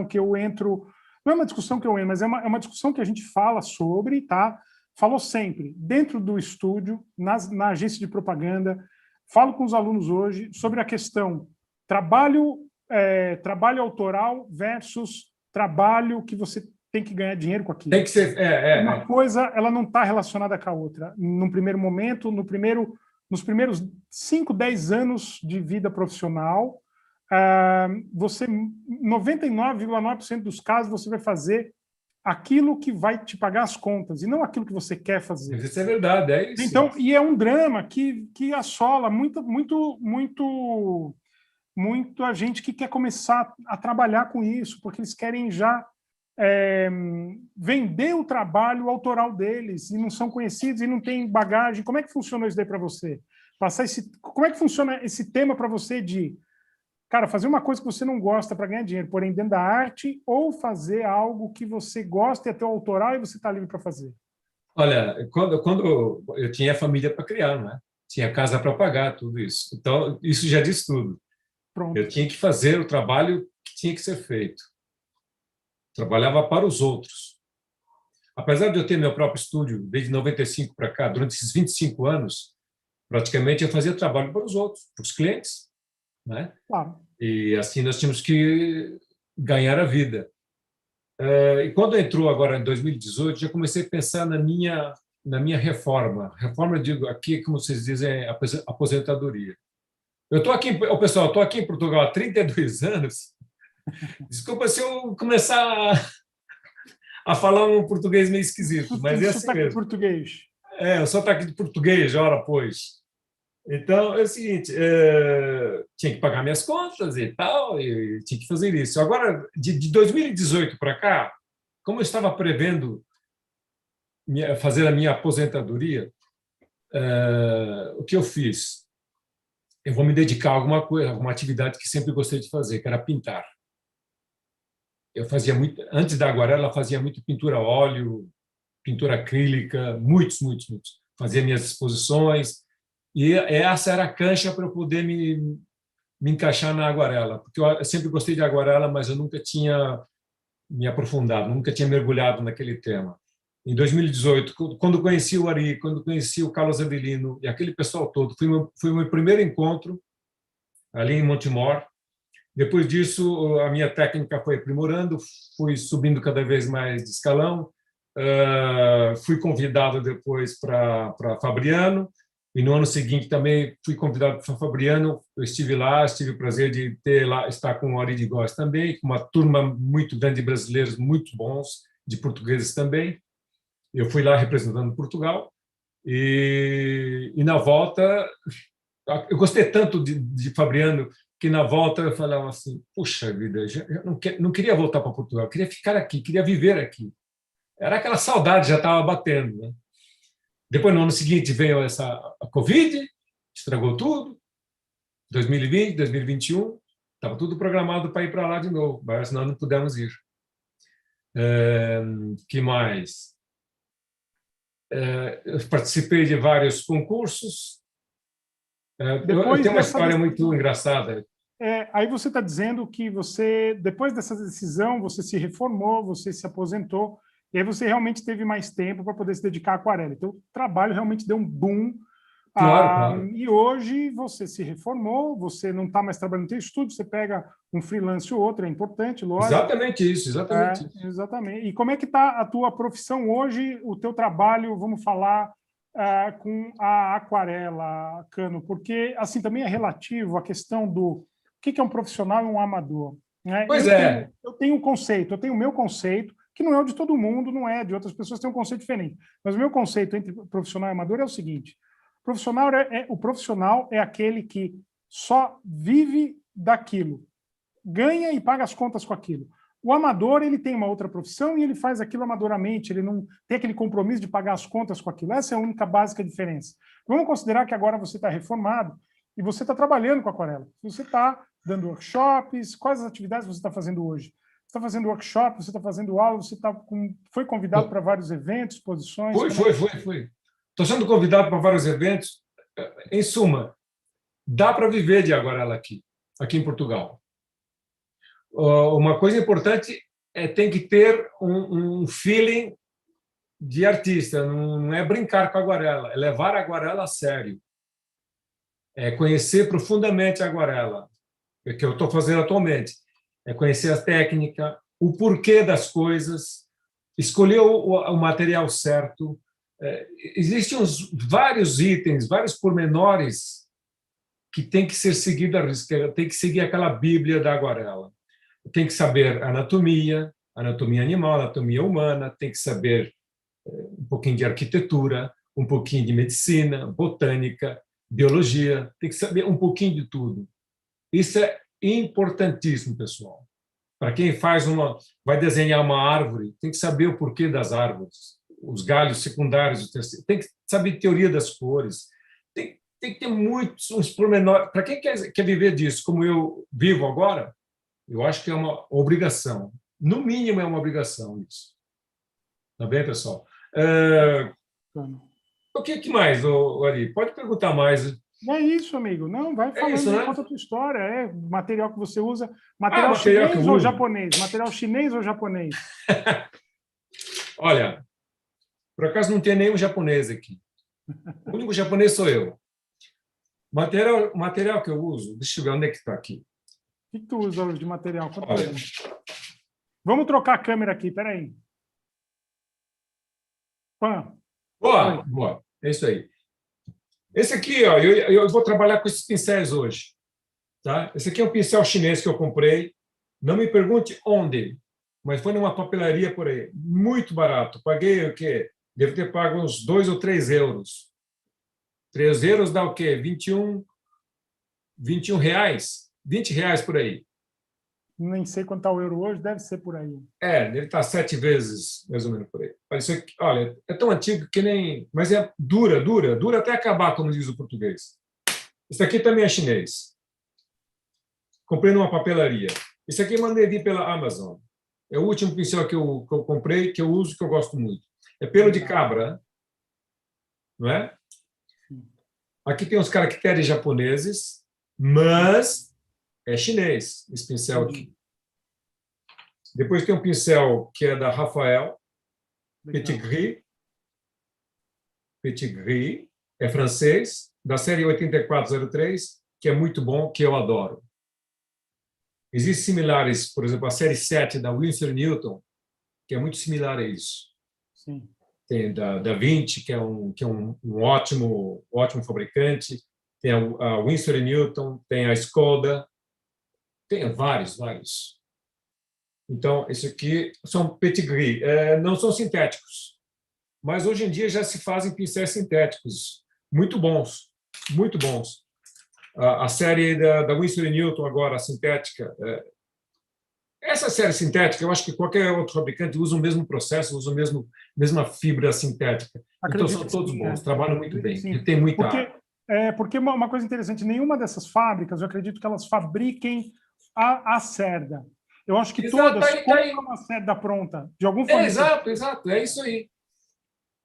que eu entro, não é uma discussão que eu entro, mas é uma discussão que a gente fala sobre, tá? Falou sempre, dentro do estúdio, na agência de propaganda, falo com os alunos hoje sobre a questão trabalho autoral versus trabalho que você tem que ganhar dinheiro com tem aquilo. que ser. Uma coisa, ela não está relacionada com a outra. Num primeiro momento, nos primeiros 5, 10 anos de vida profissional, você, 99,9% dos casos, você vai fazer aquilo que vai te pagar as contas, e não aquilo que você quer fazer. Mas isso é verdade, é isso. Então, e é um drama que assola muito a gente que quer começar a trabalhar com isso, porque eles querem já vender o trabalho autoral deles e não são conhecidos e não têm bagagem. Como é que funciona isso daí para você? Como é que funciona esse tema para você de, cara, fazer uma coisa que você não gosta para ganhar dinheiro, porém dentro da arte, ou fazer algo que você gosta e é teu autoral e você está livre para fazer? Olha, quando eu tinha família para criar, né? Tinha casa para pagar, tudo isso. Então, isso já diz tudo. Eu Pronto. tinha que fazer o trabalho que tinha que ser feito. Trabalhava para os outros. Apesar de eu ter meu próprio estúdio desde 95 para cá, durante esses 25 anos, praticamente eu fazia trabalho para os outros, para os clientes, né? Claro. E assim nós tínhamos que ganhar a vida. E quando entrou agora em 2018, já comecei a pensar na minha reforma. Reforma, eu digo aqui, como vocês dizem, é aposentadoria. Eu estou aqui, pessoal, estou aqui em Portugal há 32 anos. Desculpa se eu começar a falar um português meio esquisito, mas é assim Sotaque mesmo. português. Eu sou aqui de português, ora pois. Então, é o seguinte, tinha que pagar minhas contas e tal, e tinha que fazer isso. Agora, de 2018 para cá, como eu estava prevendo fazer a minha aposentadoria, o que eu fiz? Eu vou me dedicar a alguma coisa, alguma atividade que sempre gostei de fazer, que era pintar. Eu fazia muito, antes da aguarela, eu fazia muito pintura a óleo, pintura acrílica, muitos. Fazia minhas exposições, e essa era a cancha para eu poder me encaixar na aguarela, porque eu sempre gostei de aguarela, mas eu nunca tinha me aprofundado, nunca tinha mergulhado naquele tema. Em 2018, quando conheci o Ari, quando conheci o Carlos Avelino e aquele pessoal todo, foi o meu primeiro encontro ali em Montemor. Depois disso, a minha técnica foi aprimorando, fui subindo cada vez mais de escalão, fui convidado depois para Fabriano, E no ano seguinte também fui convidado para São Fabriano, eu estive lá, tive o prazer de estar com o Ari de Góes também, com uma turma muito grande de brasileiros muito bons, de portugueses também. Eu fui lá representando Portugal e na volta eu gostei tanto de Fabriano que na volta eu falava assim, puxa vida, eu não queria voltar para Portugal, eu queria ficar aqui, queria viver aqui. Era aquela saudade, já estava batendo, né? Depois, no ano seguinte, veio a Covid, estragou tudo. 2020, 2021, estava tudo programado para ir para lá de novo, mas nós não pudemos ir. Que mais? Eu participei de vários concursos. Eu tenho uma história muito engraçada. Aí você está dizendo que você, depois dessa decisão, você se reformou, você se aposentou, e aí você realmente teve mais tempo para poder se dedicar à aquarela. Então, o trabalho realmente deu um boom. Claro. E hoje você se reformou, você não está mais trabalhando no seu estúdio, você pega um freelance ou outro, é importante, lógico. Exatamente isso, exatamente isso. Exatamente. E como é que está a tua profissão hoje, o teu trabalho, vamos falar, com a aquarela, Cano? Porque, assim, também é relativo a questão do o que é um profissional e um amador. Né? Pois eu tenho um conceito, eu tenho o meu conceito, que não é o de todo mundo, não é de outras pessoas, têm um conceito diferente. Mas o meu conceito entre profissional e amador é o seguinte: o profissional é aquele que só vive daquilo, ganha e paga as contas com aquilo. O amador, ele tem uma outra profissão e ele faz aquilo amadoramente, ele não tem aquele compromisso de pagar as contas com aquilo. Essa é a única básica diferença. Vamos considerar que agora você está reformado e você está trabalhando com aquarela. Você está dando workshops, quais as atividades você está fazendo hoje? Você está fazendo workshop, você está fazendo aula, você foi convidado para vários eventos, exposições? Foi. Estou sendo convidado para vários eventos. Em suma, dá para viver de aquarela aqui em Portugal. Uma coisa importante tem que ter um feeling de artista, não é brincar com a aquarela, é levar a aquarela a sério. É conhecer profundamente a aquarela, que eu estou fazendo atualmente. É conhecer a técnica, o porquê das coisas, escolher o material certo. Existem vários itens, vários pormenores que tem que ser seguido à risca, tem que seguir aquela Bíblia da aquarela. Tem que saber anatomia animal, anatomia humana, tem que saber um pouquinho de arquitetura, um pouquinho de medicina, botânica, biologia, tem que saber um pouquinho de tudo. Isso é importantíssimo, pessoal. Para quem vai desenhar uma árvore, tem que saber o porquê das árvores, os galhos secundários, tem que saber teoria das cores, tem que ter muitos uns pormenores. Para quem quer viver disso, como eu vivo agora, eu acho que é uma obrigação. No mínimo, é uma obrigação isso. Tá bem, pessoal? O que mais, Ari? Pode perguntar mais. É isso, amigo. Não, vai falando, isso, né? Conta a tua história. Material que você usa. Material chinês ou japonês? Material chinês ou japonês? Olha, por acaso não tem nenhum japonês aqui. O único japonês sou eu. Material que eu uso, deixa eu ver onde é que está aqui. O que tu usa hoje de material? Olha. Vamos trocar a câmera aqui, peraí. Boa. É isso aí. Esse aqui, ó, eu vou trabalhar com esses pincéis hoje. Tá? Esse aqui é um pincel chinês que eu comprei. Não me pergunte onde, mas foi numa papelaria por aí. Muito barato. Paguei o quê? Devo ter pago uns 2 ou 3 euros. 3 euros dá o quê? 21 reais? 20 reais por aí. Nem sei quanto está o euro hoje, deve ser por aí. Deve estar 7 vezes, mais ou menos por aí. Olha, é tão antigo que nem... Mas é dura até acabar, como diz o português. Esse aqui também é chinês. Comprei numa papelaria. Esse aqui mandei vir pela Amazon. É o último pincel que eu comprei, que eu uso, que eu gosto muito. É pelo de cabra, não é? Aqui tem os caracteres japoneses, mas é chinês, esse pincel aqui. Depois tem um pincel que é da Rafael, Petit Gris, é francês, da série 8403, que é muito bom, que eu adoro. Existem similares, por exemplo, a série 7 da Winsor Newton, que é muito similar a isso. Sim. tem da Vinci, que é um ótimo fabricante, tem a Winsor & Newton, tem a Skoda, tem vários. Então, esse aqui são pedigree, não são sintéticos, mas hoje em dia já se fazem pincéis sintéticos, muito bons, muito bons. A série da Winsor & Newton agora, a sintética, essa série sintética, eu acho que qualquer outro fabricante usa o mesmo processo, usa a mesma fibra sintética. Então, são todos bons, trabalham muito bem, e tem muita água. Porque uma coisa interessante, nenhuma dessas fábricas, eu acredito que elas fabriquem a cerda. Eu acho que todas compram uma cerda pronta, de algum fabricante. Exato, é isso aí.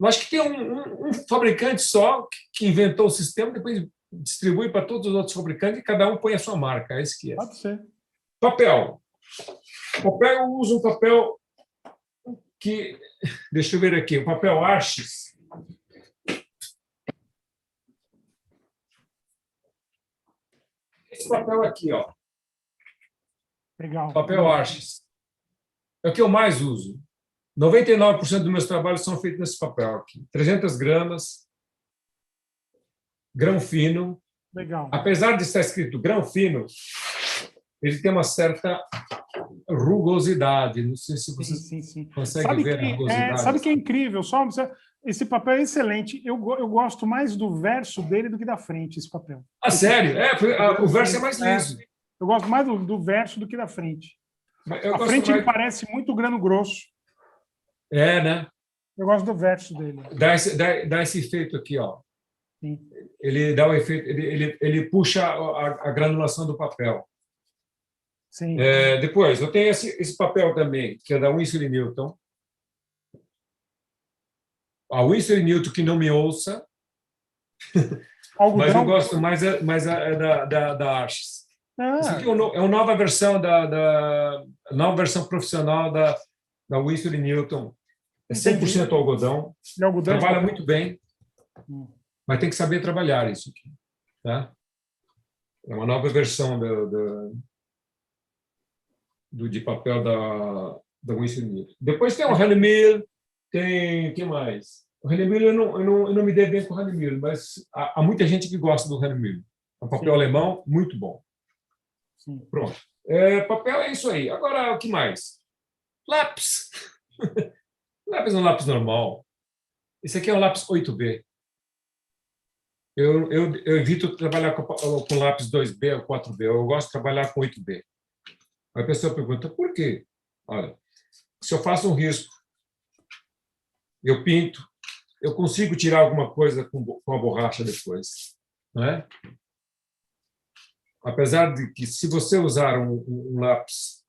Eu acho que tem um fabricante só que inventou o sistema, depois distribui para todos os outros fabricantes e cada um põe a sua marca. É isso que é. Pode ser. Papel. Eu uso um papel que... Deixa eu ver aqui. O papel Arches. Esse papel aqui, ó. Legal. Papel Arches. É o que eu mais uso. 99% dos meus trabalhos são feitos nesse papel aqui. 300 gramas, grão fino. Legal. Apesar de estar escrito grão fino, ele tem uma certa rugosidade. Não sei se você consegue ver a rugosidade. Sabe que é incrível? Esse papel é excelente. Eu gosto mais do verso dele do que da frente, esse papel. Sério? O verso é mais liso. Eu gosto mais do verso do que da frente. A frente me parece muito grano grosso. Né? Eu gosto do verso dele. Dá esse efeito aqui, ó. Sim. Ele dá o efeito, ele puxa a granulação do papel. Sim. Depois, eu tenho esse papel também, que é da Winsor & Newton. A Winsor & Newton, que não me ouça, mas eu gosto mais da Arches. Esse aqui é uma nova versão nova versão profissional da Winsor & Newton. É 100% algodão. Trabalha muito bem, mas tem que saber trabalhar isso aqui. Tá? É uma nova versão de papel da Winsor & Newton. Depois tem o Hahnemühle, tem mais? O Hahnemühle, eu não me dei bem com o Hahnemühle, mas há muita gente que gosta do Hahnemühle. É um papel alemão muito bom. Sim. Pronto. Papel é isso aí. Agora, o que mais? Lápis. Lápis é um lápis normal. Esse aqui é um lápis 8B. Eu evito trabalhar com lápis 2B ou 4B. Eu gosto de trabalhar com 8B. Aí a pessoa pergunta, por quê? Olha, se eu faço um risco, eu pinto, eu consigo tirar alguma coisa com a borracha depois. Não é? Apesar de que, se você usar um lápis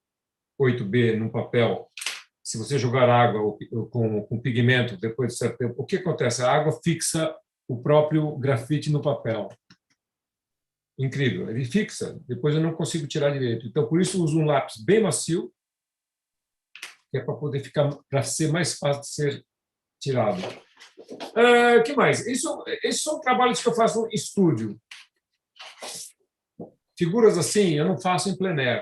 8B num papel, se você jogar água com pigmento depois de certo tempo, o que acontece? A água fixa o próprio grafite no papel. Incrível, ele fixa, depois eu não consigo tirar direito. Então, por isso, eu uso um lápis bem macio, que é para ser mais fácil de ser tirado. O que mais? Esses são trabalhos que eu faço em estúdio. Figuras assim, eu não faço em plein air.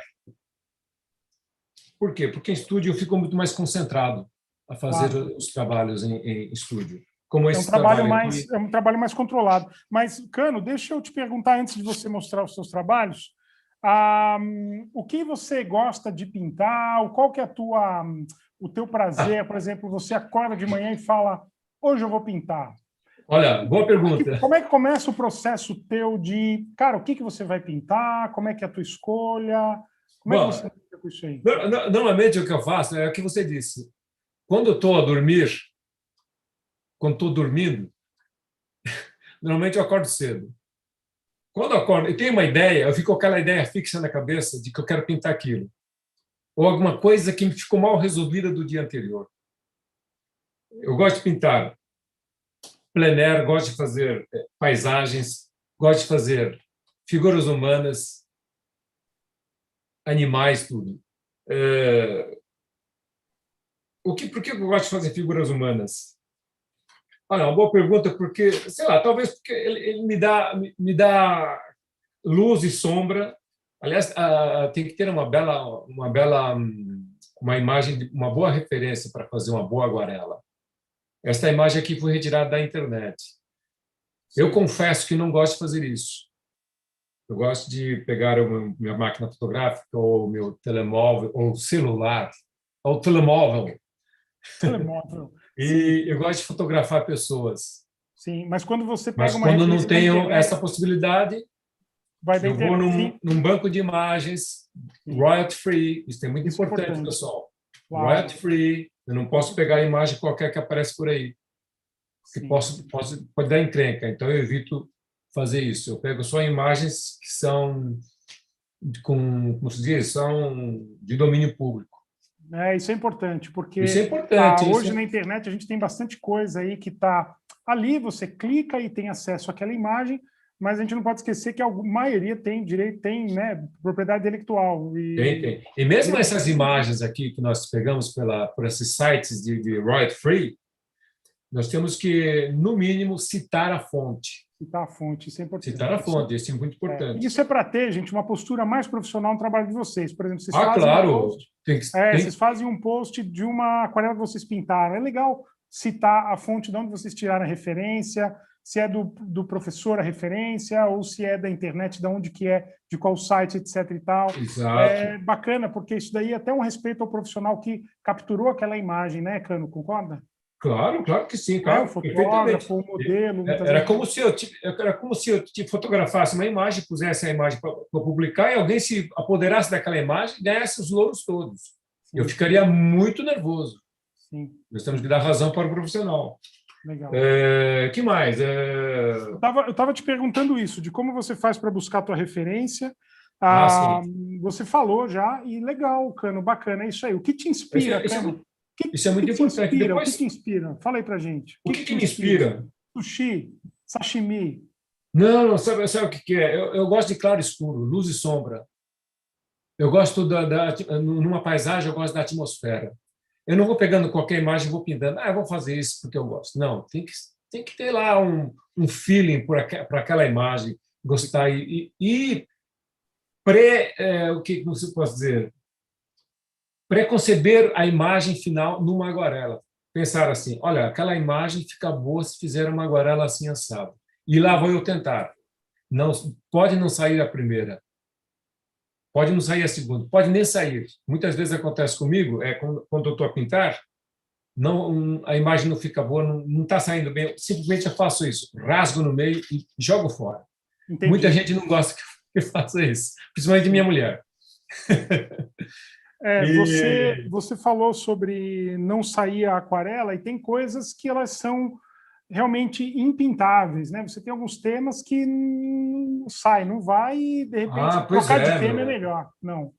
Por quê? Porque em estúdio eu fico muito mais concentrado a fazer os trabalhos em estúdio. Como esse é um trabalho mais controlado. Mas, Cano, deixa eu te perguntar, antes de você mostrar os seus trabalhos, o que você gosta de pintar? Qual que é o teu prazer? Por exemplo, você acorda de manhã e fala, hoje eu vou pintar. Olha, boa pergunta. Como é que começa o processo teu de, cara, o que você vai pintar? Como é que é a tua escolha? Como é que você fica com isso aí? Normalmente o que eu faço é o que você disse. Quando eu estou a dormir, quando estou dormindo, normalmente eu acordo cedo. Quando eu acordo e tenho uma ideia, eu fico com aquela ideia fixa na cabeça de que eu quero pintar aquilo. Ou alguma coisa que me ficou mal resolvida do dia anterior. Eu gosto de pintar plein air, gosto de fazer paisagens, gosto de fazer figuras humanas, animais, tudo. Por que eu gosto de fazer figuras humanas? Olha, uma boa pergunta, porque, sei lá, talvez porque ele me dá luz e sombra. Aliás, tem que ter uma imagem, uma boa referência para fazer uma boa aguarela. Esta imagem aqui foi retirada da internet. Eu confesso que não gosto de fazer isso. Eu gosto de pegar minha máquina fotográfica, ou meu telemóvel, ou celular, ou telemóvel, Telemóvel. Sim, e eu gosto de fotografar pessoas. sim. Mas quando você Mas pega uma quando não referência da tenho internet, essa possibilidade, vai da eu vou internet. Sim, num banco de imagens sim. royalty free. Isso é muito Isso é importante, importante. pessoal. Uau. Royalty free. Eu não posso pegar a imagem qualquer que aparece por aí, porque Sim. pode dar encrenca. Então, eu evito fazer isso. Eu pego só imagens que são como se diz, são de domínio público. Isso é importante, Isso é porque importante. hoje na internet a gente tem bastante coisa aí que está ali, você clica e tem acesso àquela imagem, mas a gente não pode esquecer que a maioria tem direito, tem, né, propriedade intelectual. Tem. E mesmo essas imagens aqui que nós pegamos por esses sites de royalty free, nós temos que, no mínimo, citar a fonte. Citar a fonte, isso é importante. Citar a fonte, isso é muito importante. Isso é para ter, gente, uma postura mais profissional no trabalho de vocês. Por exemplo, vocês Ah, fazem um claro. post, vocês fazem um post de uma aquarela que vocês pintaram. É legal citar a fonte de onde vocês tiraram a referência, se é do professor a referência, ou se é da internet, de onde que é, de qual site, etc. e tal. Exato. É bacana, porque isso daí é até um respeito ao profissional que capturou aquela imagem, né, Cano? Concorda? Claro que sim, O claro, fotógrafo, o modelo, muitas era vezes. como se eu te fotografasse uma imagem, pusesse a imagem para publicar e alguém se apoderasse daquela imagem e ganhasse os louros todos. Sim. Eu ficaria muito nervoso. Sim. Nós temos que dar razão para o profissional. Legal. Que mais? Eu estava te perguntando isso, de como você faz para buscar a tua referência. Sim. Você falou já, e legal, Cano, bacana, é isso aí. O que te inspira, Cano? Isso é muito importante. O que te inspira? Fala aí pra gente. O que me inspira? Sushi, sashimi. Não, sabe o que é? Eu gosto de claro e escuro, luz e sombra. Eu gosto numa paisagem, eu gosto da atmosfera. Eu não vou pegando qualquer imagem e vou pintando. Eu vou fazer isso porque eu gosto. Não, tem que ter lá um feeling para aquela imagem, gostar o que você pode dizer? Preconceber a imagem final numa aguarela. Pensar assim, olha, aquela imagem fica boa se fizer uma aguarela assim assado. E lá vou eu tentar. Não, pode não sair a primeira. Pode não sair a segunda. Pode nem sair. Muitas vezes acontece comigo, quando eu estou a pintar, a imagem não fica boa, não está saindo bem. Simplesmente eu faço isso. Rasgo no meio e jogo fora. Entendi. Muita gente não gosta que eu faça isso. Principalmente minha mulher. Você falou sobre não sair a aquarela e tem coisas que elas são realmente impintáveis, né? Você tem alguns temas que não sai, não vai e de repente trocar de tema é melhor. Não.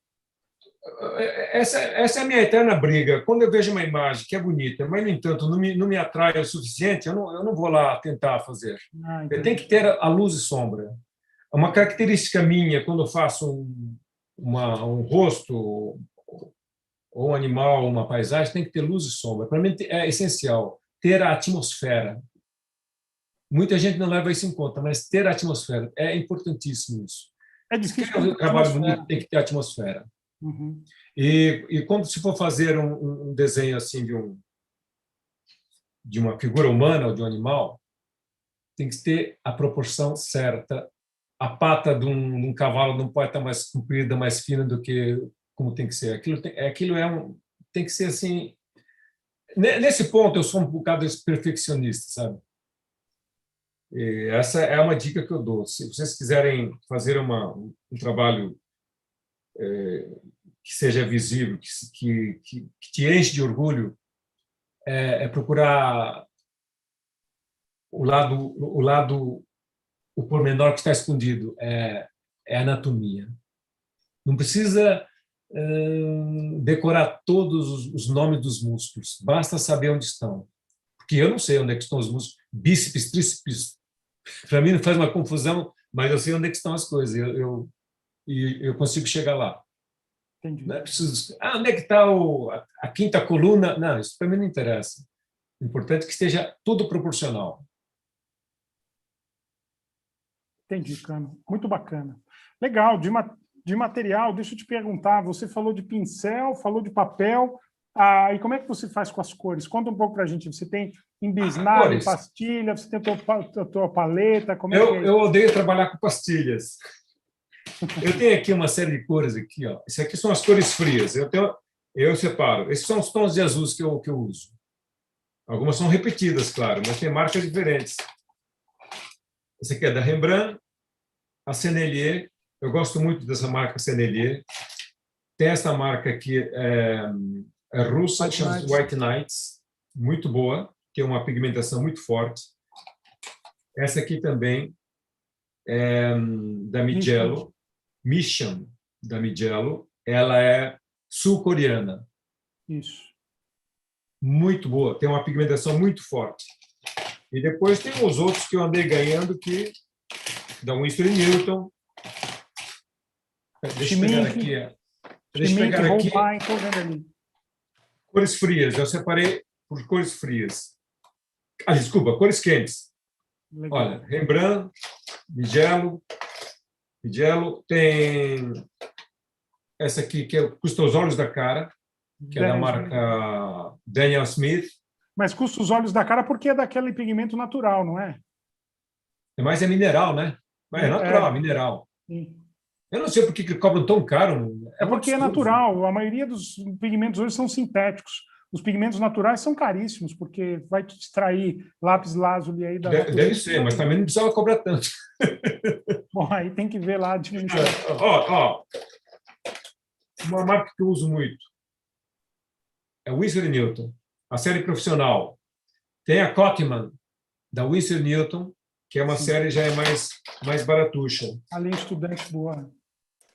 Essa é a minha eterna briga. Quando eu vejo uma imagem que é bonita, mas no entanto não me atrai o suficiente, eu não vou lá tentar fazer. Eu tenho que ter a luz e sombra. Uma característica minha quando eu faço um rosto ou um animal, uma paisagem, tem que ter luz e sombra. Para mim é essencial ter a atmosfera. Muita gente não leva isso em conta, mas ter a atmosfera é importantíssimo isso. É difícil. Se quer um trabalho bonito, tem que ter atmosfera. Uhum. E quando se for fazer um desenho assim de uma figura humana ou de um animal, tem que ter a proporção certa. A pata de um cavalo não pode estar mais comprida, mais fina do que como tem que ser. Tem que ser assim. Nesse ponto, eu sou um bocado perfeccionista, sabe? E essa é uma dica que eu dou. Se vocês quiserem fazer um trabalho que seja visível, que te enche de orgulho, é procurar o pormenor que está escondido, é a anatomia. Não precisa decorar todos os nomes dos músculos, basta saber onde estão. Porque eu não sei onde é que estão os músculos, bíceps, tríceps, para mim não faz uma confusão, mas eu sei onde é que estão as coisas, eu consigo chegar lá. Entendi. Não é preciso, onde é que está a quinta coluna? Não, isso para mim não interessa. O importante é que esteja tudo proporcional. Entendi, Cano. Muito bacana. Legal. De material, deixa eu te perguntar, você falou de pincel, falou de papel, e como é que você faz com as cores? Conta um pouco para a gente. Você tem Em bisnaga, em Cores. pastilha, você tem a tua paleta, como é que é? Eu odeio trabalhar com pastilhas. Eu tenho aqui uma série de cores aqui, ó. Isso aqui são as cores frias. Eu separo. Esses são os tons de azul que eu uso. Algumas são repetidas, claro, mas tem marcas diferentes. Esse aqui é da Rembrandt, a Sennelier. Eu gosto muito dessa marca Sennelier. Tem essa marca aqui, é russa, chama-se White Nights, muito boa, tem uma pigmentação muito forte. Essa aqui também é da Mijello, Mission, da Mijello. Ela é sul-coreana. Isso. Muito boa, tem uma pigmentação muito forte. E depois tem os outros que eu andei ganhando, que da Winsor & Newton. Deixa eu pegar aqui. Deixa eu pegar aqui. Estou vendo ali. Cores frias, eu separei por cores frias. Desculpa, cores quentes. Legal. Olha, Rembrandt, Mijello, tem essa aqui que custa os olhos da cara, que é da marca Daniel Smith. Mas custa os olhos da cara porque é daquele pigmento natural, não é? Mas é mineral, né? É natural, mineral. Sim. Eu não sei por que cobram tão caro. É porque é natural. A maioria dos pigmentos hoje são sintéticos. Os pigmentos naturais são caríssimos, porque vai te extrair lápis lazuli aí da natureza. Deve ser, mas também não precisava cobrar tanto. Bom, aí tem que ver lá a diminuição. Uma marca que eu uso muito é Winsor & Newton, a série profissional. Tem a Cockman, da Winsor & Newton, que é uma série já é mais baratuxa. A linha estudante boa.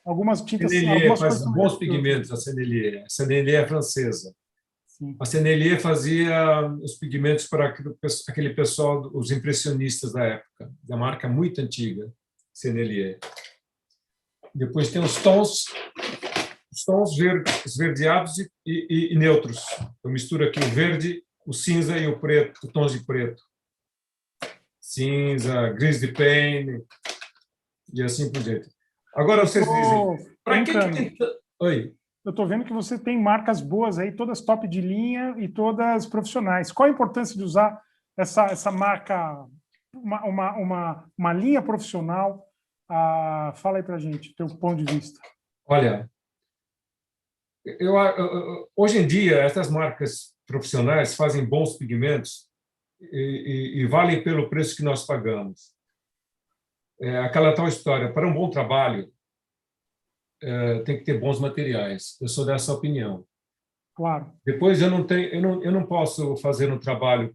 Algumas tintas... Sennelier faz bons pigmentos, a Sennelier. A Sennelier é francesa. Sim. A Sennelier fazia os pigmentos para aquele pessoal, os impressionistas da época, da marca muito antiga, Sennelier. Depois tem os tons esverdeados e neutros. Eu misturo aqui o verde, o cinza e o preto, os tons de preto. Cinza, gris de pain e assim por diante. Agora vocês dizem, para que tem... Oi. Eu estou vendo que você tem marcas boas aí, todas top de linha e todas profissionais. Qual a importância de usar essa marca, uma linha profissional? Fala aí para a gente, teu ponto de vista. Olha, hoje em dia, essas marcas profissionais fazem bons pigmentos e valem pelo preço que nós pagamos. Aquela tal história, para um bom trabalho, tem que ter bons materiais. Eu sou dessa opinião. Claro. Depois, eu não posso fazer um trabalho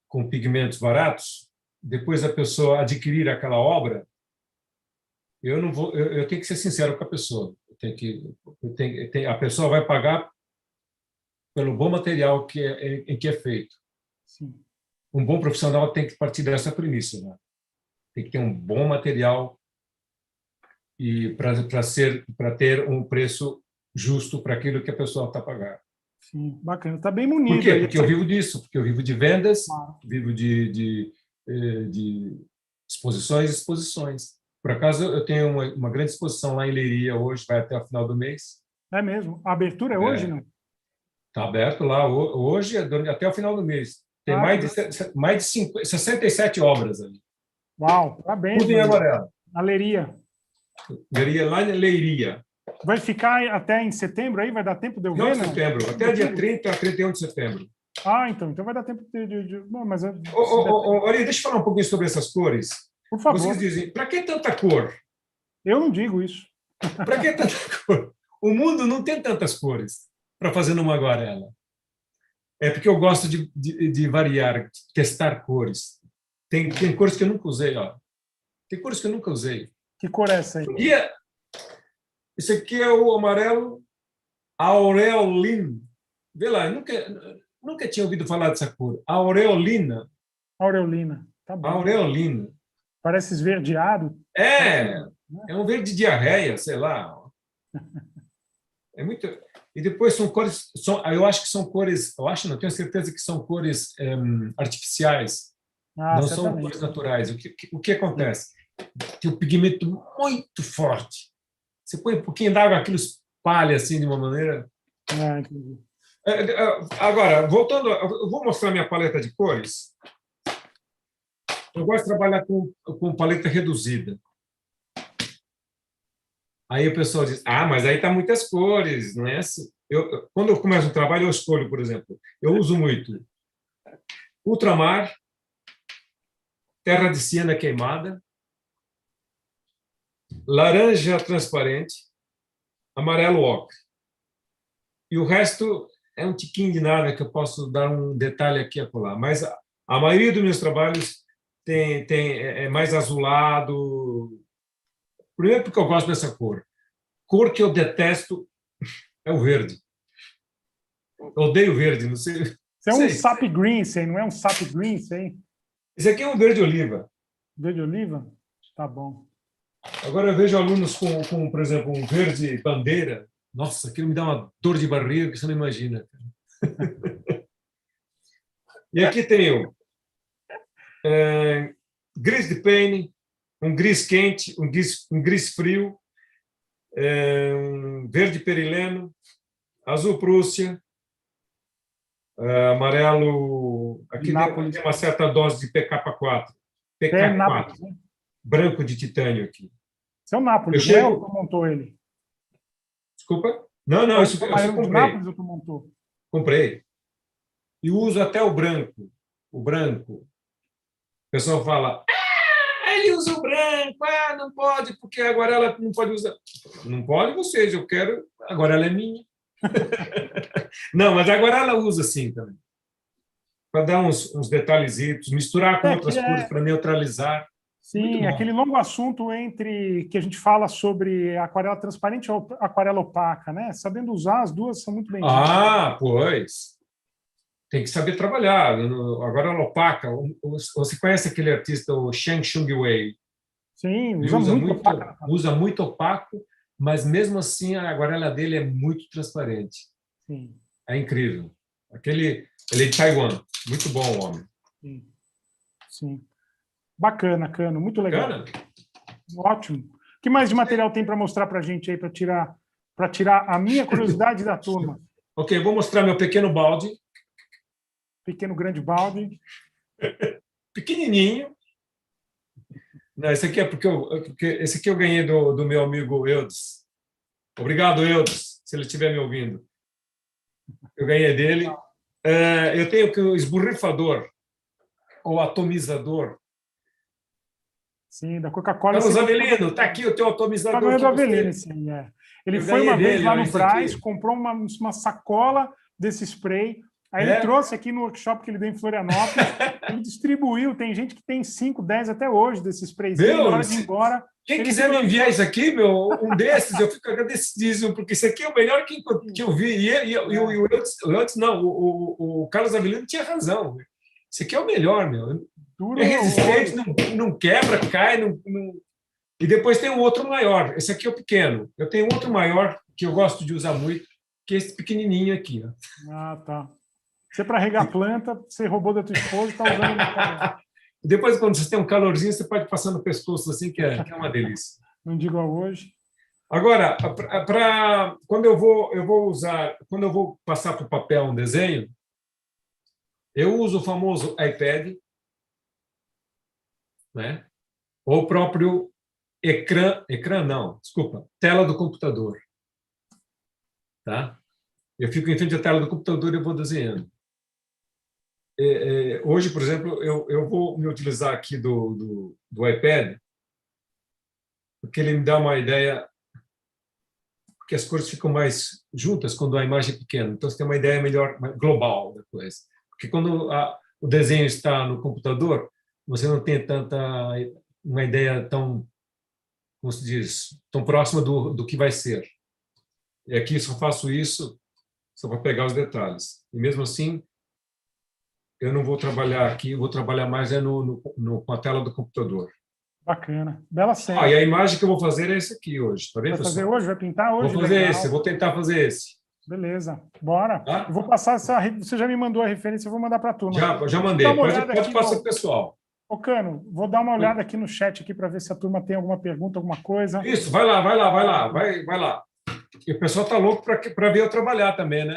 com pigmentos baratos, depois a pessoa adquirir aquela obra, eu tenho que ser sincero com a pessoa. A pessoa vai pagar pelo bom material em que é feito. Sim. Um bom profissional tem que partir dessa premissa, né? Tem que ter um bom material e para ter um preço justo para aquilo que a pessoa está pagando. Sim, bacana. Está bem munido. Por quê? Porque eu vivo disso, porque eu vivo de vendas, vivo de exposições e exposições. Por acaso, eu tenho uma grande exposição lá em Leiria hoje, vai até o final do mês. É mesmo? A abertura é hoje, não? Está aberto lá hoje, até o final do mês. Tem mais de 67 obras ali. Uau, parabéns. Tudo em amarelo. Na Leiria. Leiria, lá em Leiria. Vai ficar até em setembro aí? Vai dar tempo de eu ver? Não, setembro. Até dia 30 a 31 de setembro. Então vai dar tempo de... Bom, mas... Ari, deixa eu falar um pouquinho sobre essas cores. Por favor. Vocês dizem, para que tanta cor? Eu não digo isso. Para que tanta cor? O mundo não tem tantas cores para fazer numa aquarela. É porque eu gosto de variar, de testar cores. Tem cores que eu nunca usei. Ó. Tem cores que eu nunca usei. Que cor é essa aí? Esse aqui é o amarelo Aureolin. Vê lá, eu nunca tinha ouvido falar dessa cor. Aureolina. Aureolina. Tá bom. Aureolina. Parece esverdeado. É um verde diarreia, sei lá. É muito. E depois são cores. Eu acho que são cores. Eu acho, não tenho certeza que são cores artificiais. Não certamente. são cores naturais. O que acontece? Tem um pigmento muito forte. Você põe um pouquinho d'água, aquilo espalha assim de uma maneira. Entendi. Agora, voltando, eu vou mostrar minha paleta de cores. Eu gosto de trabalhar com paleta reduzida. Aí o pessoal diz, mas aí tá muitas cores, não é assim? Quando eu começo o trabalho, eu escolho, por exemplo, eu uso muito ultramar, terra de siena queimada, laranja transparente, amarelo ocre. E o resto é um tiquinho de nada que eu posso dar um detalhe aqui e acolá. Mas a maioria dos meus trabalhos é mais azulado. Primeiro porque eu gosto dessa cor. Cor que eu detesto é o verde. Eu odeio verde, não sei. Isso é um sap green, isso aí, não é um sap green, isso aí? Esse aqui é um verde oliva. Verde oliva? Tá bom. Agora eu vejo alunos com, por exemplo, um verde bandeira. Nossa, aquilo me dá uma dor de barriga que você não imagina. E aqui tenho gris de pene, um gris quente, um gris frio, um verde perileno, azul Prússia, amarelo... Aqui tem uma certa dose de PK4. PK4, né? Branco de titânio aqui. Esse é o Nápoles, né? Ou tu montou ele? Desculpa? Não, isso eu de Nápoles ou tu montou? Comprei. E uso até o branco. O branco. O pessoal fala, ele usa o branco, não pode, porque agora ela não pode usar. Não pode vocês, eu quero, agora ela é minha. Não, mas agora ela usa sim também. Para dar uns detalhezitos, misturar com outras cores para neutralizar. Sim, aquele longo assunto entre que a gente fala sobre aquarela transparente ou aquarela opaca, né? Sabendo usar, as duas são muito bem-vindas. Pois. Tem que saber trabalhar. Agora, a opaca, você conhece aquele artista, o Shang Chung Wei? Sim, usa muito opaco, mas mesmo assim a aquarela dele é muito transparente. Sim. É incrível. Ele é de Taiwan. Muito bom o homem. Sim. Bacana, Cano. Muito legal. Bacana? Ótimo. O que mais de material tem para mostrar para a gente aí, para tirar a minha curiosidade da turma? Ok, vou mostrar meu pequeno balde. Pequeno, grande balde. Pequenininho. Não, esse aqui é porque esse aqui eu ganhei do meu amigo Eudes. Obrigado, Eudes, se ele estiver me ouvindo. Eu ganhei dele. Eu tenho que o esborrifador, ou atomizador. Sim, da Coca-Cola. Carlos Avelino, está aqui o teu atomizador. Do Avelino, sim, Ele foi uma vez lá no Brás, comprou uma sacola desse spray. Aí ele trouxe aqui no workshop que ele deu em Florianópolis, ele distribuiu, tem gente que tem 5, 10 até hoje desses sprays. Na hora de ir embora... Quem quiser me enviar isso aqui, um desses, eu fico agradecidíssimo, porque isso aqui é o melhor que eu vi. O Carlos Avelino tinha razão. Isso aqui é o melhor, meu. É resistente, não quebra, cai, E depois tem um outro maior. Esse aqui é o pequeno. Eu tenho outro maior que eu gosto de usar muito, que é esse pequenininho aqui. Tá. Você, para regar planta, você roubou da tua esposa e está usando no Depois, quando você tem um calorzinho, você pode passar no pescoço assim, que é uma delícia. Não digo a hoje. Agora, quando eu vou passar para o papel um desenho, eu uso o famoso iPad, né? Ou o próprio tela do computador. Tá? Eu fico em frente à tela do computador e eu vou desenhando. Hoje, por exemplo, eu vou me utilizar aqui do iPad, porque ele me dá uma ideia, porque as cores ficam mais juntas quando a imagem é pequena, então você tem uma ideia melhor, global da coisa. Porque quando o desenho está no computador, você não tem uma ideia tão, como se diz, tão próxima do que vai ser. E aqui só faço isso só para pegar os detalhes. E mesmo assim, eu não vou trabalhar aqui, eu vou trabalhar mais com a tela do computador. Bacana. Bela série. E a imagem que eu vou fazer é esse aqui hoje. Tá bem, vai fazer hoje? Vai pintar hoje? Vou fazer esse, eu vou tentar fazer esse. Beleza, bora. Tá? Eu vou passar você já me mandou a referência, eu vou mandar para a turma. Já mandei. Pode passar para o pessoal. Ô, Cano, vou dar uma olhada aqui no chat aqui para ver se a turma tem alguma pergunta, alguma coisa. Isso, vai lá. E o pessoal está louco para ver eu trabalhar também, né?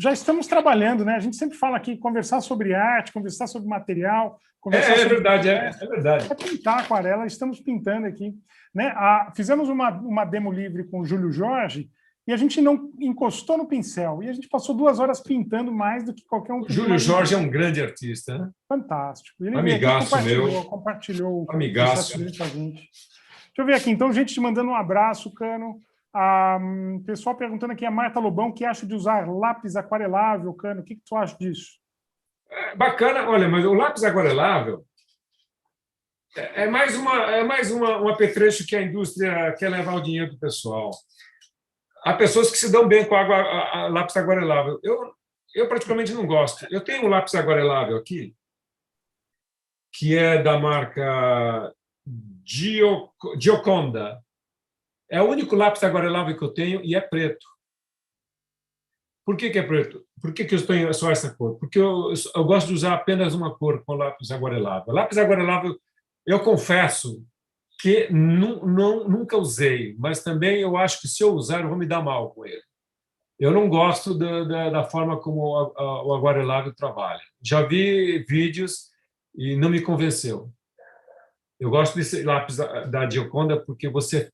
já estamos trabalhando, né? A gente sempre fala aqui, conversar sobre arte, conversar sobre material, conversar sobre... verdade, é verdade. É pintar aquarela, estamos pintando aqui. Né? Fizemos uma demo livre com o Júlio Jorge e a gente não encostou no pincel. E a gente passou 2 horas pintando mais do que qualquer um. O Júlio Jorge é um grande artista, né? Fantástico. Ele amigaço compartilhou o amigaço. processo dele com a gente. Deixa eu ver aqui. Então, gente te mandando um abraço, Cano. Pessoal perguntando aqui, a Marta Lobão, o que acha de usar lápis aquarelável, Cano? O que tu acha disso? Bacana. Olha, mas o lápis aquarelável é mais um apetrecho que a indústria quer levar o dinheiro do pessoal. Há pessoas que se dão bem com a lápis aquarelável. Eu particularmente não gosto. Eu tenho um lápis aquarelável aqui, que é da marca Gioconda. É o único lápis aquarelável que eu tenho e é preto. Por que é preto? Por que eu tenho só essa cor? Porque eu gosto de usar apenas uma cor com lápis aquarelável. Lápis aquarelável, eu confesso que nunca usei, mas também eu acho que se eu usar, eu vou me dar mal com ele. Eu não gosto da forma como o aquarelável trabalha. Já vi vídeos e não me convenceu. Eu gosto desse lápis da Gioconda porque você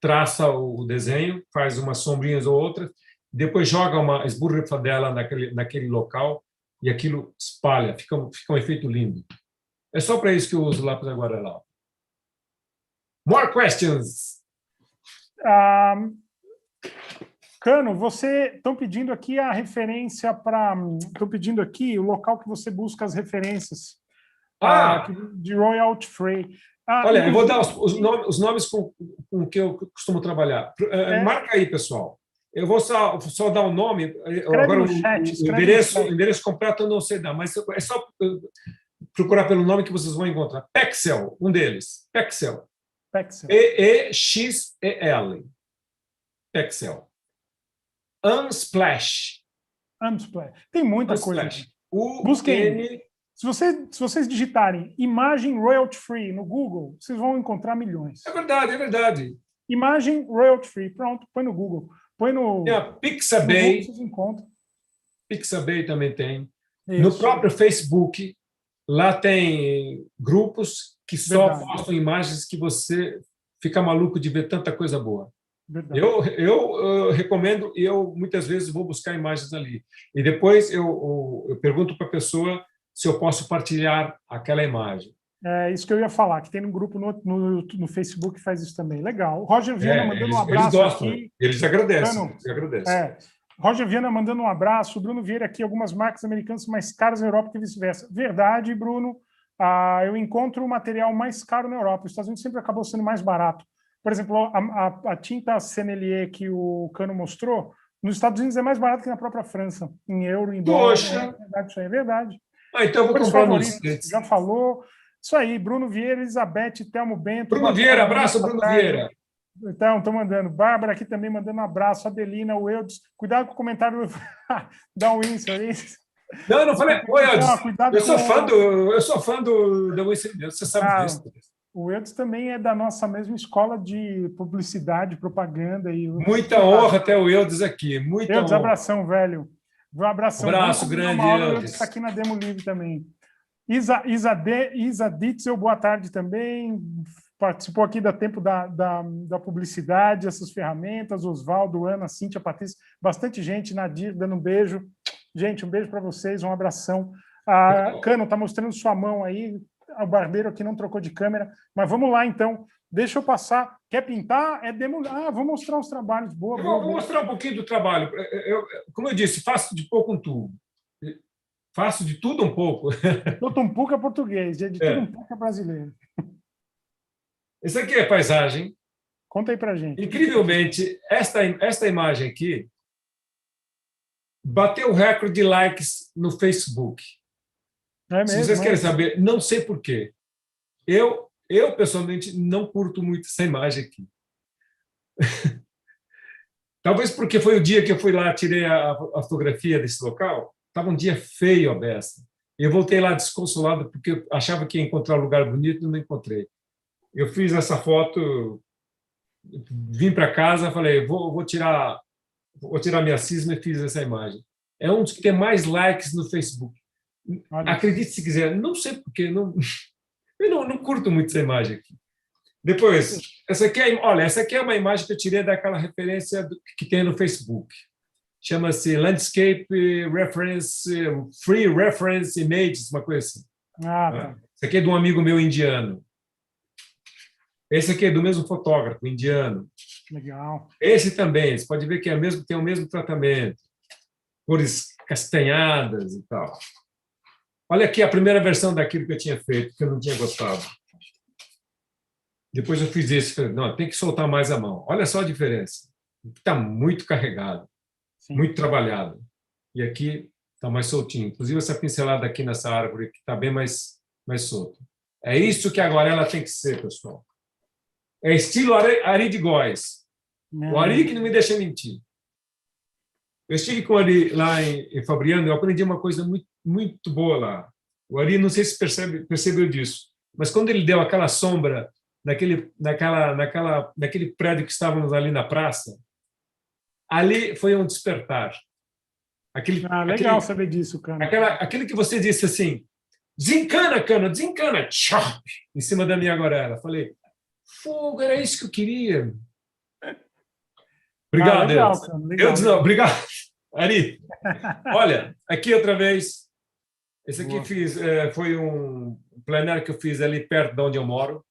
traça o desenho, faz umas sombrinhas ou outras, depois joga uma esborrifadela naquele local e aquilo espalha, fica um efeito lindo. É só para isso que eu uso o lápis aquarelável. More questions. Cano, estão pedindo aqui a referência para... Estão pedindo aqui o local que você busca as referências de royalty free. Olha, eu vou dar os nomes com que eu costumo trabalhar. Marca aí, pessoal. Eu vou só dar o nome. Agora, o endereço completo eu não sei dar, mas é só procurar pelo nome que vocês vão encontrar. Pexel, um deles. Pexel. Pexel. Pexel. Unsplash. Tem muita coisa. Busquem. Se vocês digitarem imagem royalty free no Google, vocês vão encontrar milhões. É verdade. Imagem royalty free. Pronto, põe no Google. Põe no... Tem a Pixabay. Vocês encontram. Pixabay também tem. Isso. No próprio Facebook, lá tem grupos que só postam imagens que você fica maluco de ver tanta coisa boa. Eu recomendo e eu muitas vezes vou buscar imagens ali. E depois eu pergunto para a pessoa se eu posso partilhar aquela imagem. É isso que eu ia falar, que tem um grupo no Facebook que faz isso também. Legal. O Roger Viana mandando um abraço. Eles gostam, aqui. Eles agradecem. Roger Viana mandando um abraço. O Bruno Vieira aqui, algumas marcas americanas são mais caras na Europa que vice-versa. Verdade, Bruno. Eu encontro o material mais caro na Europa. Os Estados Unidos sempre acabou sendo mais barato. Por exemplo, a tinta Sennelier que o Cano mostrou, nos Estados Unidos é mais barato que na própria França, em euro, em dólar. Poxa! Isso aí é verdade. Então eu vou comprar nos já falou. Isso aí, Bruno Vieira, Elizabeth, Telmo Bento. Bruno Vieira, abraço, Bruno Vieira. Então, estou mandando. Bárbara aqui também mandando um abraço. Adelina, o Eudes. Cuidado com o comentário da Winsor aí. Não falei. Oi, Eudes. Eu sou fã da Winsor, você sabe disso. O Eudes também é da nossa mesma escola de publicidade, propaganda. Muita honra ter o Eudes aqui. Muita Eudes, honra. Abração, velho. Um abração. Abraço grande, Eudes. O Eudes está aqui na Demo Livre também. Isa Ditzel, boa tarde também. Participou aqui da tempo da publicidade, essas ferramentas. Oswaldo, Ana, Cíntia, Patrícia. Bastante gente. Nadir, dando um beijo. Gente, um beijo para vocês, um abração. Cano, está mostrando sua mão aí. O barbeiro aqui não trocou de câmera, mas vamos lá então. Deixa eu passar. Quer pintar? Vou mostrar os trabalhos. Vou mostrar um pouquinho do trabalho. Como eu disse, faço de pouco um tudo. Faço de tudo um pouco. Tudo um pouco é português, de tudo um pouco é brasileiro. Esse aqui é paisagem. Conta aí pra gente. Incrivelmente, esta imagem aqui bateu o recorde de likes no Facebook. Se vocês querem saber, não sei por quê. Eu pessoalmente, não curto muito essa imagem aqui. Talvez porque foi o dia que eu fui lá, tirei a fotografia desse local, estava um dia feio a beça. Eu voltei lá desconsolado, porque eu achava que ia encontrar um lugar bonito e não encontrei. Eu fiz essa foto, vim para casa, falei, vou tirar minha cisma e fiz essa imagem. é um dos que tem mais likes no Facebook. Olha. Acredite se quiser, não sei porque, eu não curto muito essa imagem aqui. Depois, olha, essa aqui é uma imagem que eu tirei daquela referência que tem no Facebook. Chama-se Landscape Reference, Free Reference Images, uma coisa assim. Tá. Esse aqui é de um amigo meu indiano. Esse aqui é do mesmo fotógrafo indiano. Legal. Esse também, você pode ver que tem o mesmo tratamento. Cores castanhadas e tal. Olha aqui a primeira versão daquilo que eu tinha feito, que eu não tinha gostado. Depois eu fiz isso. Falei, não, tem que soltar mais a mão. Olha só a diferença. Está muito carregado, Sim. muito trabalhado. E aqui está mais soltinho. Inclusive essa pincelada aqui nessa árvore, que está bem mais solta. É isso que a aguarela tem que ser, pessoal. É estilo Ari de Góes. O Ari que não me deixa mentir. Eu estive com o Ari lá em Fabriano, eu aprendi uma coisa muito, muito boa lá. O Ari, não sei se percebeu disso, mas quando ele deu aquela sombra naquele prédio que estávamos ali na praça, ali foi um despertar. Legal saber disso, cara. Aquele que você disse assim, desencana, Cano, desencana, chop, em cima da minha aguarela. Falei, fogo, era isso que eu queria. Obrigado, legal, Deus. Cano, legal. Não, obrigado, Ari. Olha, aqui outra vez. Esse aqui foi um plenário que eu fiz ali perto de onde eu moro.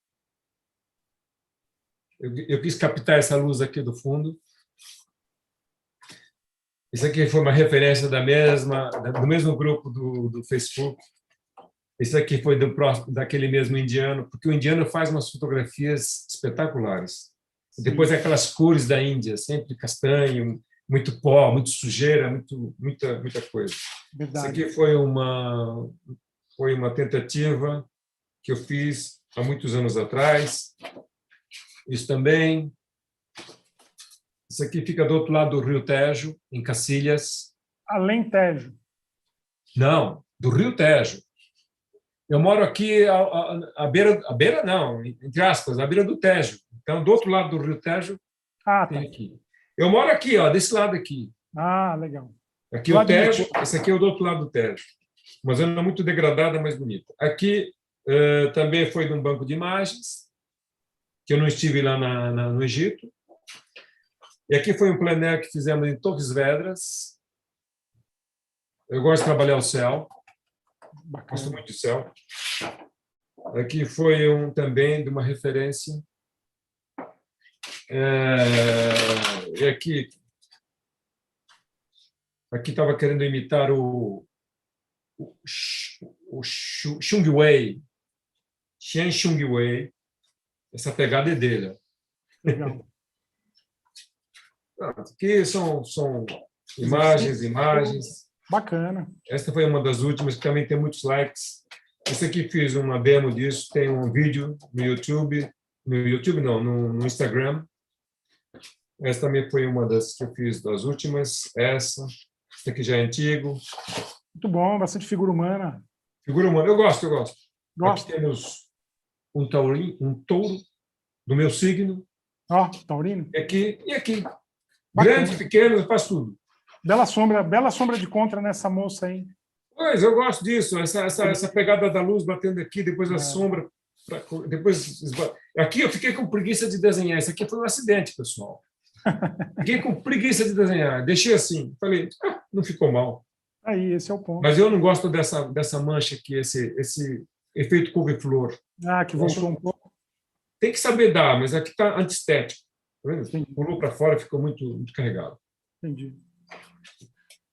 Eu quis captar essa luz aqui do fundo. Isso aqui foi uma referência do mesmo grupo do Facebook. Esse aqui foi daquele mesmo indiano, porque o indiano faz umas fotografias espetaculares. Depois aquelas cores da Índia, sempre castanho, muito pó, muito sujeira, muita coisa. Verdade. Isso aqui foi uma tentativa que eu fiz há muitos anos atrás. Isso também. Isso aqui fica do outro lado do Rio Tejo, em Cacilhas. Alentejo. Não, do Rio Tejo. Eu moro aqui à beira não, entre aspas, à beira do Tejo. Então, do outro lado do Rio Tejo, tem aqui. Eu moro aqui, desse lado aqui. Legal. Aqui o Tejo, esse aqui é o do outro lado do Tejo. Uma zona muito degradada, mas bonita. Aqui também foi de um banco de imagens, que eu não estive lá no Egito. E aqui foi um plein air que fizemos em Torres Vedras. Eu gosto de trabalhar o céu. Bacana. Gosto muito do céu. Aqui foi também de uma referência. E aqui estava querendo imitar o Chung Wei, Xian Chung Wei. Essa pegada é dele. Legal. Aqui são imagens. Bacana. Esta foi uma das últimas, que também tem muitos likes. Esse aqui fiz uma demo disso, tem um vídeo no YouTube. No Instagram. Essa também foi uma das que eu fiz das últimas. Essa aqui já é antigo. Muito bom, bastante figura humana. Figura humana, eu gosto. Gosto. Aqui temos um touro do meu signo. Taurino. E aqui. Bacana. Grande, pequeno, faz tudo. Bela sombra de contra nessa moça aí. Pois, eu gosto disso, essa pegada da luz batendo aqui, depois a sombra. Aqui eu fiquei com preguiça de desenhar. Isso aqui foi um acidente, pessoal. Fiquei com preguiça de desenhar. Deixei assim. Falei, não ficou mal. Aí, esse é o ponto. Mas eu não gosto dessa mancha aqui, esse efeito couve-flor. Que voltou um pouco. Tem que saber dar, mas aqui está antiestético. Pulou para fora, ficou muito, muito carregado. Entendi.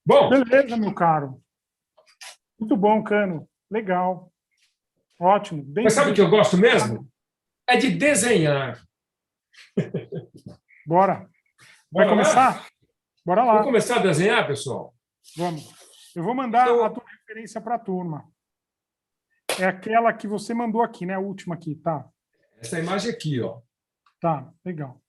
Bom. Beleza, meu caro. Muito bom, Cano. Legal. Ótimo. Mas sabe o que eu gosto mesmo? É de desenhar. Bora. Vai começar? Bora lá. Vamos começar a desenhar, pessoal? Vamos. Eu vou mandar a tua referência para a turma. É aquela que você mandou aqui, né? A última aqui, tá? Essa imagem aqui, ó. Tá, legal.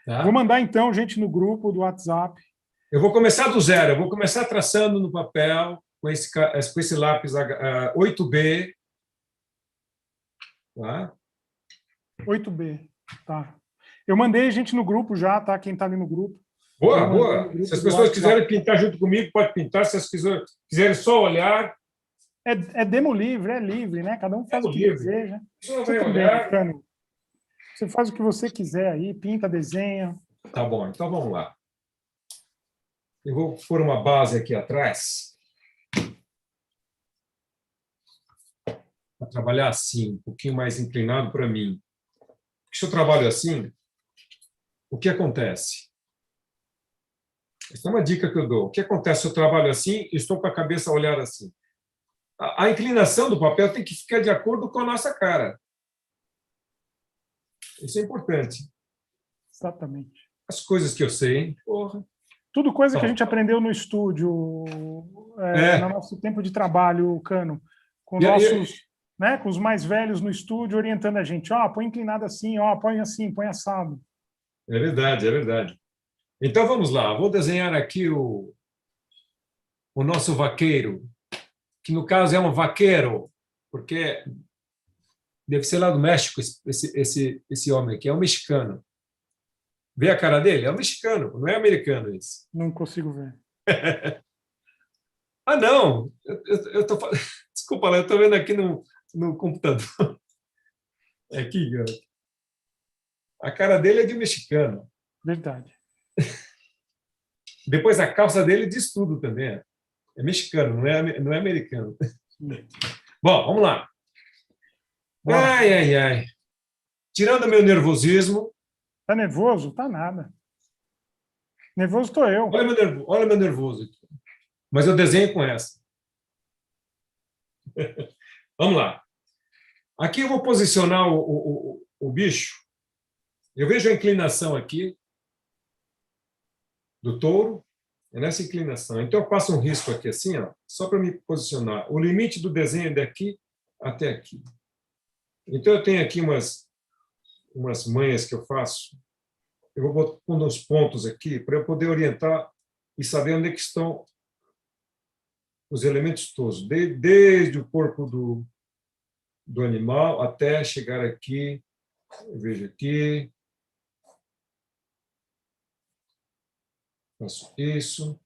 Tá? Vou mandar, então, gente, no grupo do WhatsApp. Eu vou começar do zero. Eu vou começar traçando no papel com esse lápis 8B. Tá? 8B, tá. Eu mandei gente no grupo já, tá? Quem tá ali no grupo. Boa, Eu mandei no boa. grupo Se as do pessoas WhatsApp. quiserem pintar junto comigo, pode pintar. Se as quiserem só olhar, É demo livre, é livre, né? Cada um é faz o o que livre. deseja. Só Você vai também, olhar. Cano. Você faz o que você quiser aí, pinta, desenha. Tá bom, então vamos lá. Eu vou pôr uma base aqui atrás para trabalhar assim, um pouquinho mais inclinado para mim. Se eu trabalho assim, o que acontece? Essa é uma dica que eu dou. O que acontece se eu trabalho assim e estou com a cabeça a olhar assim? A inclinação do papel tem que ficar de acordo com a nossa cara. Isso é importante. Exatamente. As coisas que eu sei, porra. Tudo coisa que a Não. gente aprendeu no estúdio, no É. nosso tempo de trabalho, Cano, com E, nossos, né, com os mais velhos no estúdio orientando a gente, ó, põe inclinado assim, ó, põe assim, põe assado. é verdade, é verdade. Então vamos lá. Vou desenhar aqui o nosso vaqueiro, que no caso é um vaqueiro, porque deve ser lá do México esse homem aqui, é um mexicano. Vê a cara dele? É um mexicano, não é americano esse. Não consigo ver. Ah, não! Eu tô, desculpa lá, eu estou vendo aqui no computador. É aqui, cara. A cara dele é de mexicano. Verdade. Depois a calça dele diz tudo também. É mexicano, não é americano. Bom, vamos lá. Bora. Ai, ai, ai. Tirando meu nervosismo, Tá nervoso? Tá nada. Nervoso estou eu. olha meu nervoso aqui. Mas eu desenho com essa. Vamos lá. Aqui eu vou posicionar o bicho. Eu vejo a inclinação aqui do touro, é nessa inclinação. Então eu passo um risco aqui assim, ó, só para me posicionar. O limite do desenho é daqui até aqui. Então eu tenho aqui umas manhas que eu faço. Eu vou pondo uns pontos aqui para eu poder orientar e saber onde é que estão os elementos todos, desde o corpo do animal até chegar aqui. Eu vejo aqui, faço isso,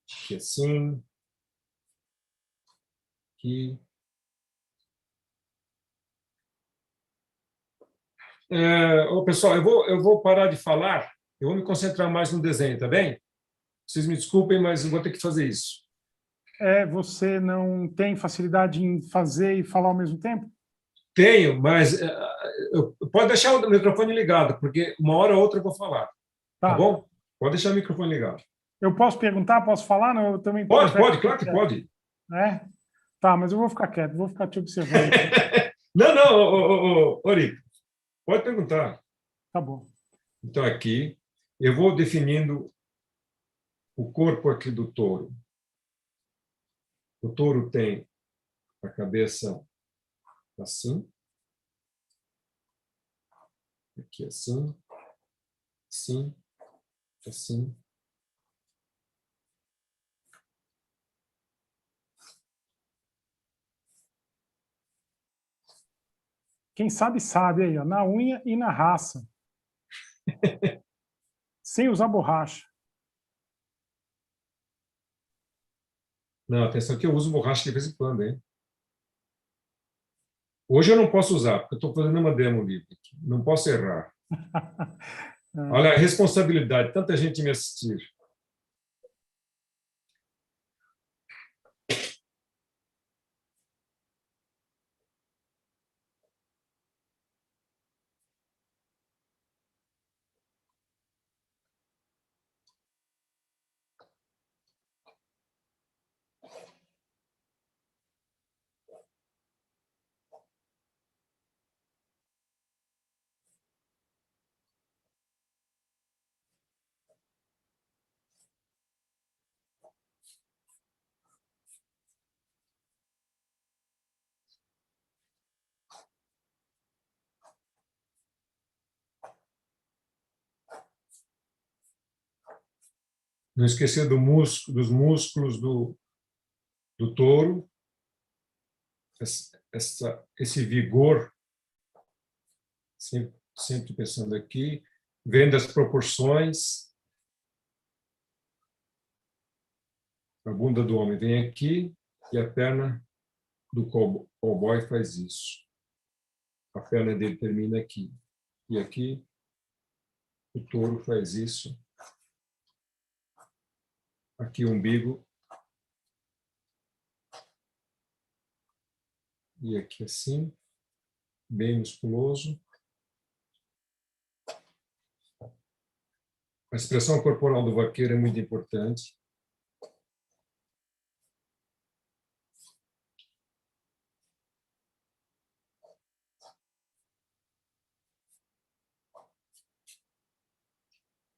aqui assim, aqui. Pessoal, eu vou parar de falar, eu vou me concentrar mais no desenho, tá bem? Vocês me desculpem, mas eu vou ter que fazer isso. Você não tem facilidade em fazer e falar ao mesmo tempo? Tenho, mas pode deixar o microfone ligado, porque uma hora ou outra eu vou falar, tá Tá. bom? Pode deixar o microfone ligado. Eu posso perguntar, posso falar? Não, eu também prefiro Pode, ficar claro que quieto. pode. É? Tá, mas eu vou ficar quieto, vou ficar te observando aqui. Não, Ori, pode perguntar. Tá bom. Então, aqui, eu vou definindo o corpo aqui do touro. O touro tem a cabeça assim, aqui assim, assim, assim. Quem sabe, sabe aí, ó, na unha e na raça. Sem usar borracha. Não, atenção que eu uso borracha de vez em quando, hein? Hoje eu não posso usar, porque eu estou fazendo uma demo livre aqui. Não posso errar. Olha a responsabilidade, tanta gente me assistir. Não esquecer dos músculos do touro, esse vigor, sempre pensando aqui. vendo as proporções. A bunda do homem vem aqui e a perna do cowboy faz isso. A perna dele termina aqui. E aqui o touro faz isso. Aqui o umbigo. E aqui assim, bem musculoso. A expressão corporal do vaqueiro é muito importante.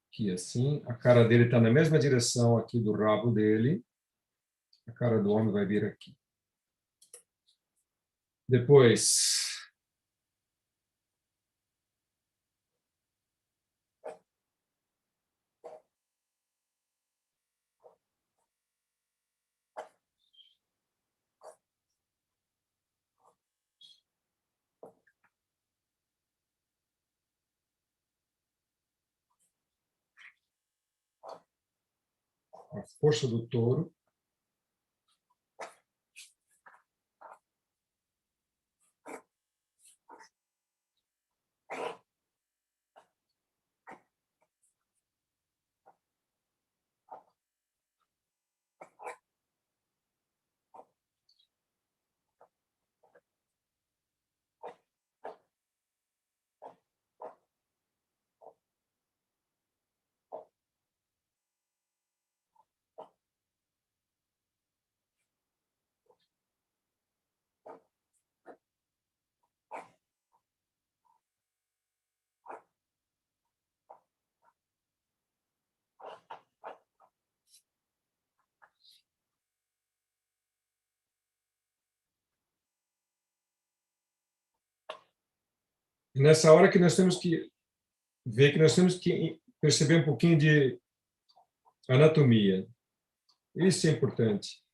Aqui assim, a cara dele está na mesma direção aqui do rabo dele. A cara do homem vai vir aqui. Depois, a força do touro. E nessa hora que nós temos que ver que nós temos que perceber um pouquinho de anatomia. Isso é importante.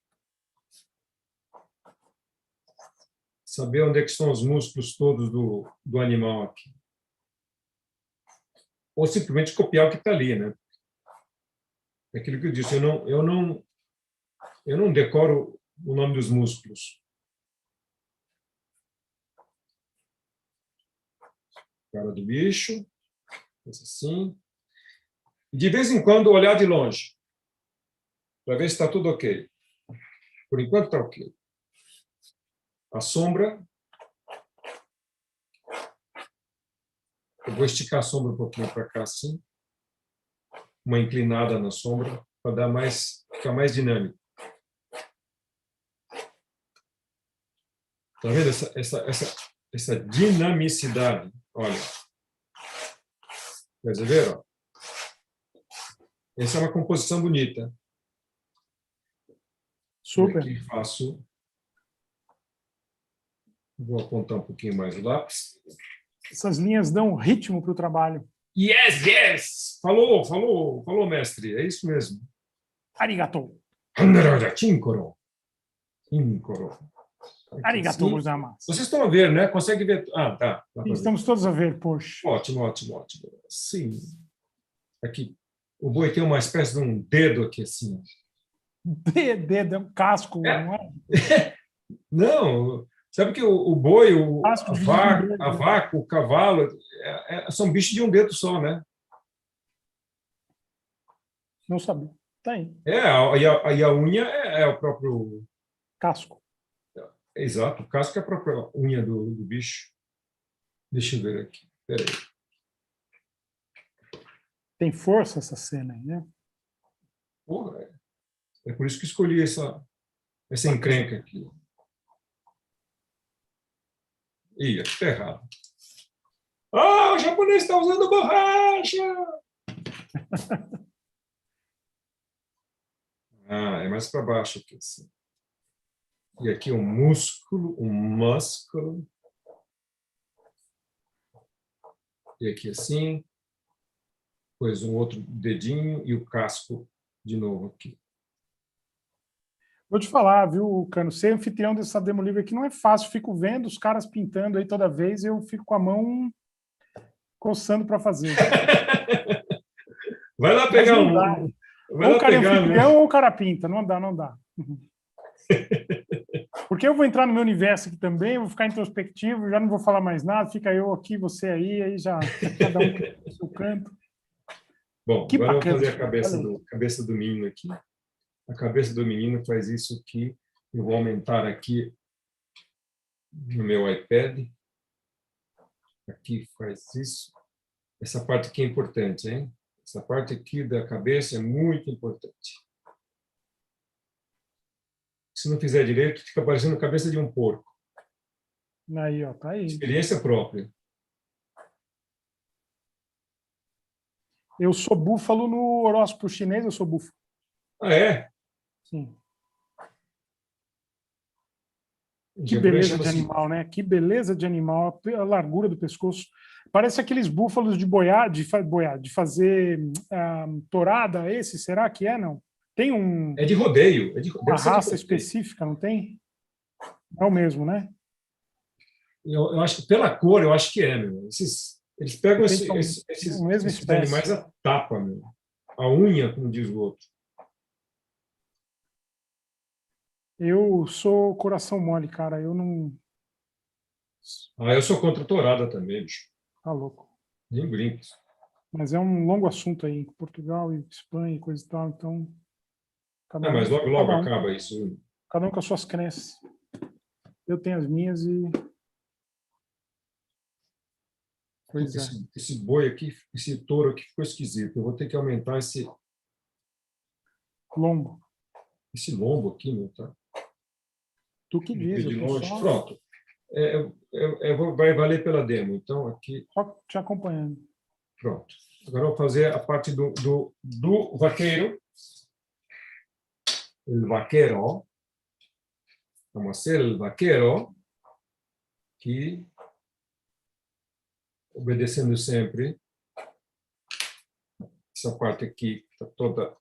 Saber onde é que estão os músculos todos do animal aqui. Ou simplesmente copiar o que está ali, né? É aquilo que eu disse, eu não decoro o nome dos músculos. Cara do bicho, assim. De vez em quando, olhar de longe, para ver se está tudo ok. Por enquanto está ok. A sombra. Eu vou esticar a sombra um pouquinho para cá, assim. Uma inclinada na sombra, para dar ficar mais dinâmico. Está vendo essa dinamicidade? Olha. Vocês viram? Essa é uma composição bonita. Super. Aqui faço. Vou apontar um pouquinho mais o lápis. Essas linhas dão ritmo para o trabalho. Yes, yes! Falou, mestre. É isso mesmo. Arigatou. Chinkoro. Arigatou gozaimasu. Vocês estão a ver, né? Consegue ver? Ah, tá. Estamos todos a ver, poxa. Ótimo. Sim. Aqui. O boi tem uma espécie de um dedo aqui, assim. Dedo, é um casco, É. não é? Não. Sabe que o boi, a né? vaca, o cavalo, são bichos de um dedo só, né? Não sabia. Tá aí. E a unha é o próprio... Casco. Exato, o casco é a própria unha do bicho. Deixa eu ver aqui. Espera aí. Tem força essa cena aí, né? Porra, é por isso que escolhi essa encrenca aqui. Ih, acho que tá errado. Ah, o japonês está usando borracha! Ah, é mais para baixo aqui, assim. E aqui um músculo. E aqui assim. Depois um outro dedinho e o casco de novo aqui. Vou te falar, viu, Cano? Ser anfitrião dessa Demo Livre aqui não é fácil. Fico vendo os caras pintando aí toda vez e eu fico com a mão coçando para fazer. Vai lá Mas pegar não dá. Vai Ou lá o cara é pegar, anfitrião ou o cara pinta. Não dá, não dá. Porque eu vou entrar no meu universo aqui também, vou ficar introspectivo, já não vou falar mais nada, fica eu aqui, você aí já cada um no seu canto. Bom, Que agora eu vou bacana. fazer a cabeça do menino aqui. A cabeça do menino faz isso aqui. Eu vou aumentar aqui no meu iPad. Aqui faz isso. Essa parte aqui é importante, hein? Essa parte aqui da cabeça é muito importante. Se não fizer direito, fica parecendo a cabeça de um porco. Aí, ó, tá aí. Experiência própria. Eu sou búfalo no horóscopo chinês, eu sou búfalo. Ah, é? Sim. Em Que japonês beleza de chama-se... animal, né? Que beleza de animal, a largura do pescoço. Parece aqueles búfalos de boiar, de fazer tourada, esse, será que é, não? Tem É de rodeio. uma Deve ser de raça rodeio. específica, não tem? É o mesmo, né? Eu acho que pela cor, eu acho que é, meu. Eles pegam Tem que a mesma esses espécie. animais a tapa, meu. A unha, como diz o outro. Eu sou coração mole, cara. Eu não. Ah, eu sou contra a tourada também, bicho. Tá louco. Nem brinco. Mas é um longo assunto aí, Portugal e Espanha e coisa e tal, então. Ah, mas logo, logo cada um, acaba isso. cada um com as suas crenças. Eu tenho as minhas e. Pois é. Esse boi aqui, esse touro aqui ficou esquisito. Eu vou ter que aumentar esse Lombo. lombo aqui, meu, tá? Tu que diz, De eu tô longe. só Pronto. Vai valer pela demo. Então, aqui, te acompanhando. pronto. Agora eu vou fazer a parte do vaqueiro. El vaquero. Vamos ser el vaquero. Que, obedecendo sempre. Essa parte aqui está toda...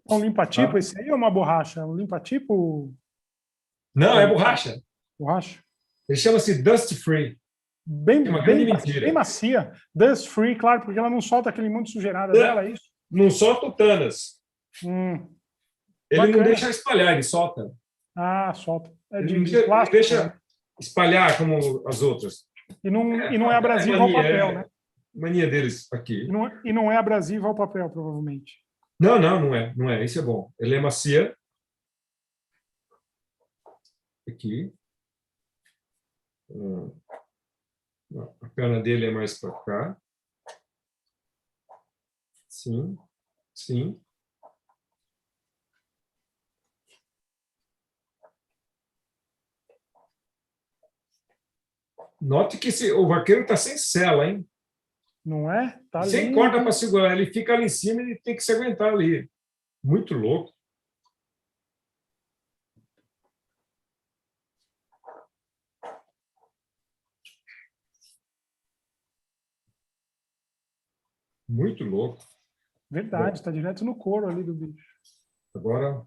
É um limpa-tipo esse aí ou uma borracha? Um limpa-tipo Não, é borracha. borracha? Ele chama-se Dust Free. Bem, É uma grande bem, mentira. bem macia. Dust free, claro, porque ela não solta aquele monte de sujeirada dela, é isso? Não solta o Thanos. Ele Bacana. não deixa espalhar, ele solta. Ah, solta. É Ele de não plástico, deixa né? espalhar como as outras. E não é abrasivo ao papel, né? Mania deles aqui. E não é abrasivo ao papel, provavelmente. Não é. Não é. Isso é bom. Ele é macia. Aqui. A perna dele é mais para cá. Sim. Sim. Note que o vaqueiro está sem sela, hein? Não é? Tá Sem lindo. corda para segurar. Ele fica ali em cima e ele tem que se aguentar ali. Muito louco. Muito louco. Verdade, está direto no couro ali do bicho. Agora,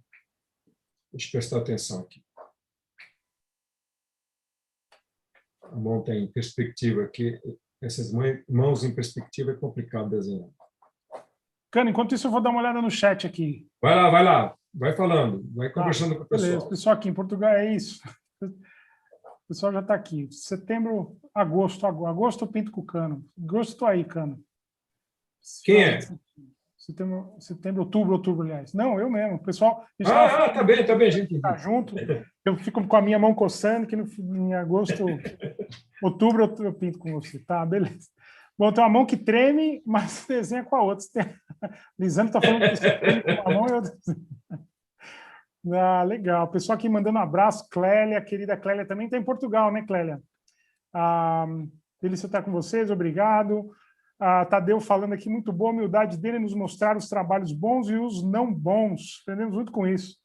deixa eu prestar atenção aqui. A mão está em perspectiva aqui. Essas mãos em perspectiva é complicado desenhar. Cano, enquanto isso eu vou dar uma olhada no chat aqui. Vai lá, vai lá. Vai falando. Vai conversando com o pessoal. Beleza, pessoal aqui em Portugal é isso. O pessoal já está aqui. Setembro, agosto. Agosto eu pinto com o Cano. Agosto estou aí, Cano. Quem é? Setembro, outubro, aliás. Não, eu mesmo. O pessoal... Tá bem, gente. Tá junto. Eu fico com a minha mão coçando, que em agosto, outubro eu pinto com você. Tá, beleza. Bom, tem uma mão que treme, mas desenha com a outra. Lisandro está falando que você treme com uma mão e eu desenho. Ah, legal. O pessoal aqui mandando um abraço. Clélia, querida Clélia, também está em Portugal, né, Clélia? Delícia estar com vocês, obrigado. Tadeu falando aqui, muito boa a humildade dele nos mostrar os trabalhos bons e os não bons. Aprendemos muito com isso.